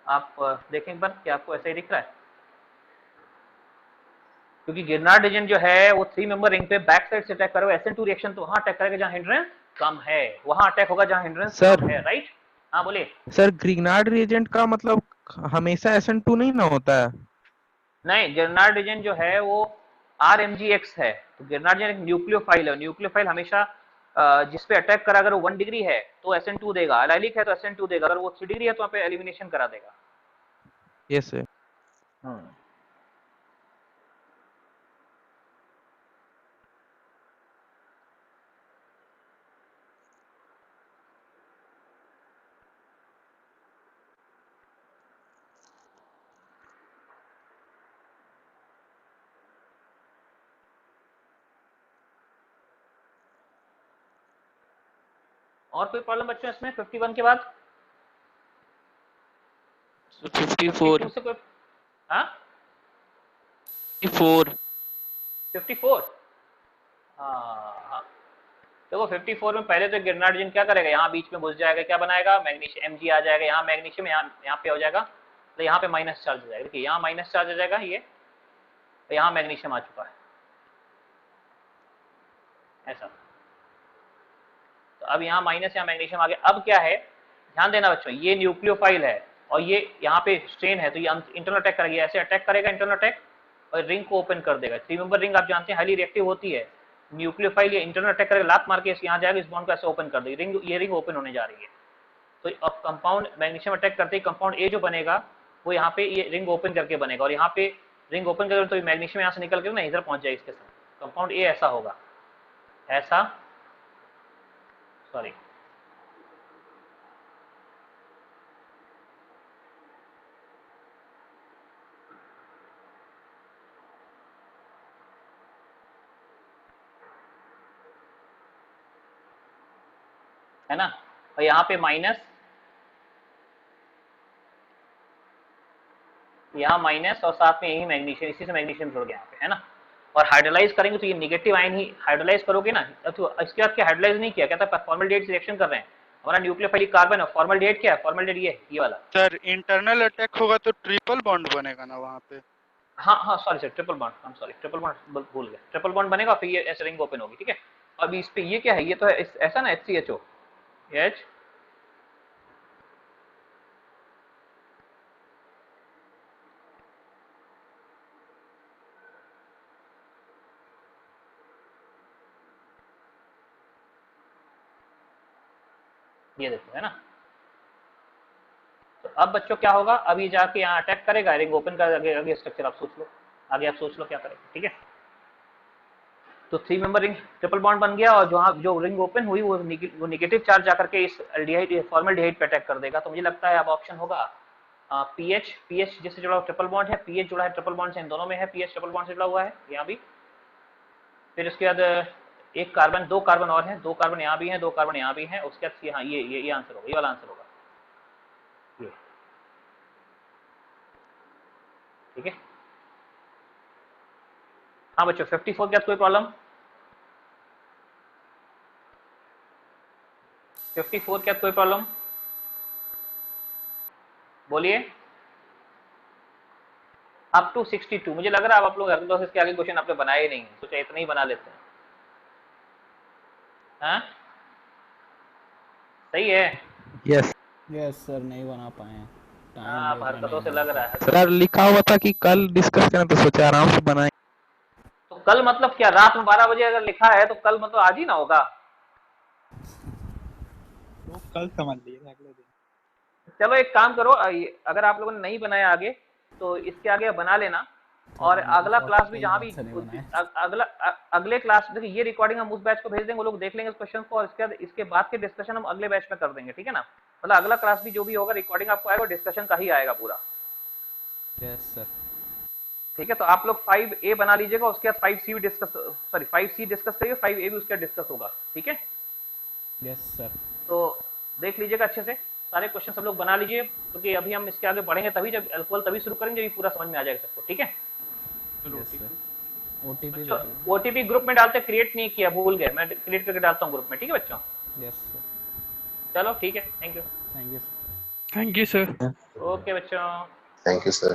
आप देखें एक बार कि आपको ऐसा ही दिख रहा है, क्योंकि गिरनार्ड एजेंट जो है वो 3 मेंबर रिंग पे बैक साइड से अटैक करेगा, SN2 रिएक्शन तो वहां अटैक करेगा जहां हिंड्रेंस कम है, वहां अटैक होगा जहां हिंड्रेंस कम है, राइट। हाँ बोलिए सर, ग्रीनार्ड रिएजेंट का मतलब हमेशा SN2 नहीं ना होता है? नहीं, गिरनार्ड एजेंट जो है वो RMgX है, तो गिरनार्ड एजेंट एक न्यूक्लियोफाइल है, न्यूक्लियोफाइल हमेशा जिस पे अटैक करा, अगर वो 1 डिग्री है तो SN2 देगा, एलाइलिक है तो SN2 देगा, अगर वो 3 डिग्री है तो वहाँ पे एलिमिनेशन करा देगा। Yes sir. और कोई प्रॉब्लम बच्चों इसमें 51 के बाद? 54 52 से कोई, हाँ 54 54, हाँ देखो 54 में पहले तो गिरनार्ड एजेंट क्या करेगा, यहाँ बीच में घुस जाएगा, क्या बनाएगा, मैग्नीशियम Mg आ जाएगा, यहाँ मैग्नीशियम यहाँ पे हो जाएगा, तो यहाँ पे माइनस चार्ज हो जाएगा, देखिए यहाँ माइनस चार्ज हो जाएगा ये, तो यहाँ मैग्नीशियम आ चुका है ऐसा, तो अब यहाँ माइनस, यहाँ मैग्नीशियम आ गया। अब क्या है, ध्यान देना बच्चों, ये न्यूक्लियोफाइल है और ये यहाँ पे स्ट्रेन है, तो ये इंटरनल अटैक करेगा, ऐसे अटैक करेगा इंटरनल अटैक और रिंग को ओपन कर देगा। 3 मेंबर रिंग आप जानते हैं हाईली रिएक्टिव होती है, न्यूक्लियोफाइल ये इंटरनल अटैक करेगा, लात मार के यहाँ जाएगा, इस बॉन्ड को ऐसे ओपन कर देगी, रिंग ये रिंग ओपन होने जा रही है। तो अब कंपाउंड मैग्नीशियम अटैक करते ही कंपाउंड ए जो बनेगा वो यहाँ पे ये रिंग ओपन करके बनेगा, और यहाँ पे रिंग ओपन करेगा तो मैग्नीशियम यहाँ से निकल के ना इधर पहुंच जाएगा इसके साथ, कंपाउंड ए ऐसा होगा, ऐसा सॉरी है ना, और यहाँ पे माइनस, यहाँ माइनस, और साथ में यही मैग्नीशियम, इसी से मैग्नीशियम जुड़ गया यहाँ पे, है ना। और हाइड्रोलाइज करेंगे तो ये नेगेटिव आयन ही हाइड्रोलाइज करोगे ना। तो इसके बाद क्या हाइड्रोलाइज नहीं किया, कहता है फॉर्मल्डिहाइड रिएक्शन कर रहे हैं, हमारा न्यूक्लियोफाइलिक कार्बन है। फॉर्मल्डिहाइड क्या है, फॉर्मल्डिहाइड ये वाला। सर इंटरनल अटैक होगा तो ट्रिपल बॉन्ड बनेगा ना वहाँ पे? हाँ हाँ sorry sir, triple bond, I am sorry, triple bond भूल गया, ट्रिपल बॉन्ड बनेगा, फिर ये ऐसे रिंग ओपन होगी, ठीक है। अभी इस पे ये क्या है, ये तो है ऐसा ना HCHO, H ये देखो, है ना। तो अब बच्चों क्या होगा, अब ये जाके यहाँ अटैक करेगा, रिंग ओपन कर, आगे स्ट्रक्चर आप सोच लो, आगे आप सोच लो क्या करेगा, ठीक है। तो 3 मेंबर रिंग ट्रिपल बॉन्ड बन गया, और जो रिंग ओपन हुई वो नेगेटिव चार्ज जाकर के इस एल्डिहाइड फॉर्मल्डिहाइड पे अटैक कर देगा। तो मुझे लगता है अब ऑप्शन होगा पीएच जिससे जुड़ा हुआ ट्रिपल बॉन्ड है, पीएच जुड़ा है ट्रिपल बॉन्ड से, इन दोनों में है, पीएच ट्रिपल बॉन्ड से जुड़ा हुआ है यहाँ भी। फिर उसके बाद एक कार्बन, 2 कार्बन और हैं, 2 कार्बन यहाँ भी हैं, 2 कार्बन यहाँ भी हैं। उसके बाद हाँ ये आंसर होगा, ये वाला आंसर होगा ये, ठीक है। हाँ बच्चों 54 क्या कोई प्रॉब्लम? 54 क्या कोई प्रॉब्लम, बोलिए। अप टू 62, मुझे लग रहा है आप लोग एल्कोडोसिस के आगे क्वेश्चन आपने बनाए ही नहीं है, सोचा इतना ही बना लेते हैं। हाँ सही है। यस यस सर, नहीं बना पाए हैं, हाँ टाइम हरकतों से लग रहा है। सर, लिखा हुआ था कि कल डिस्कस करें, तो सोचा आराम से बनाए। तो कल मतलब क्या, रात में 12 बजे अगर लिखा है तो कल मतलब आज ही ना होगा? वो कल समझ लीजिएगा, अगले दिन। चलो एक काम करो, अगर आप लोगों ने नहीं बनाया आगे तो इसके आगे बना लेना, और अगला क्लास भी जहाँ भी अगले क्लास, देखिए ये रिकॉर्डिंग हम उस बैच को भेज देंगे, वो लोग देख लेंगे इस क्वेश्चन को, और इसके बाद के डिस्कशन हम अगले बैच में कर देंगे, ठीक है ना। मतलब अगला क्लास भी जो भी होगा रिकॉर्डिंग आपको आएगा, डिस्कशन का ही आएगा पूरा। Yes sir. ठीक है, तो आप लोग 5A बना लीजिएगा, उसके बाद 5C भी डिस्कस, सॉरी 5C डिस्कस करिए, 5A भी उसके बाद डिस्कस होगा, ठीक है। Yes sir. तो देख लीजिएगा अच्छे से, सारे क्वेश्चन सब लोग बना लीजिए, क्योंकि अभी हम इसके आगे बढ़ेंगे तभी, जब अल्कोहल तभी शुरू करेंगे जब ये पूरा समझ में आ जाएगा सबको, ठीक है। ओटीपी ग्रुप में डालते, क्रिएट नहीं किया, भूल गए, मैं क्रिएट करके डालता हूँ ग्रुप में, ठीक है बच्चों। Yes sir. चलो ठीक है, thank you. Thank you. Thank you sir. Okay बच्चों। Thank you sir.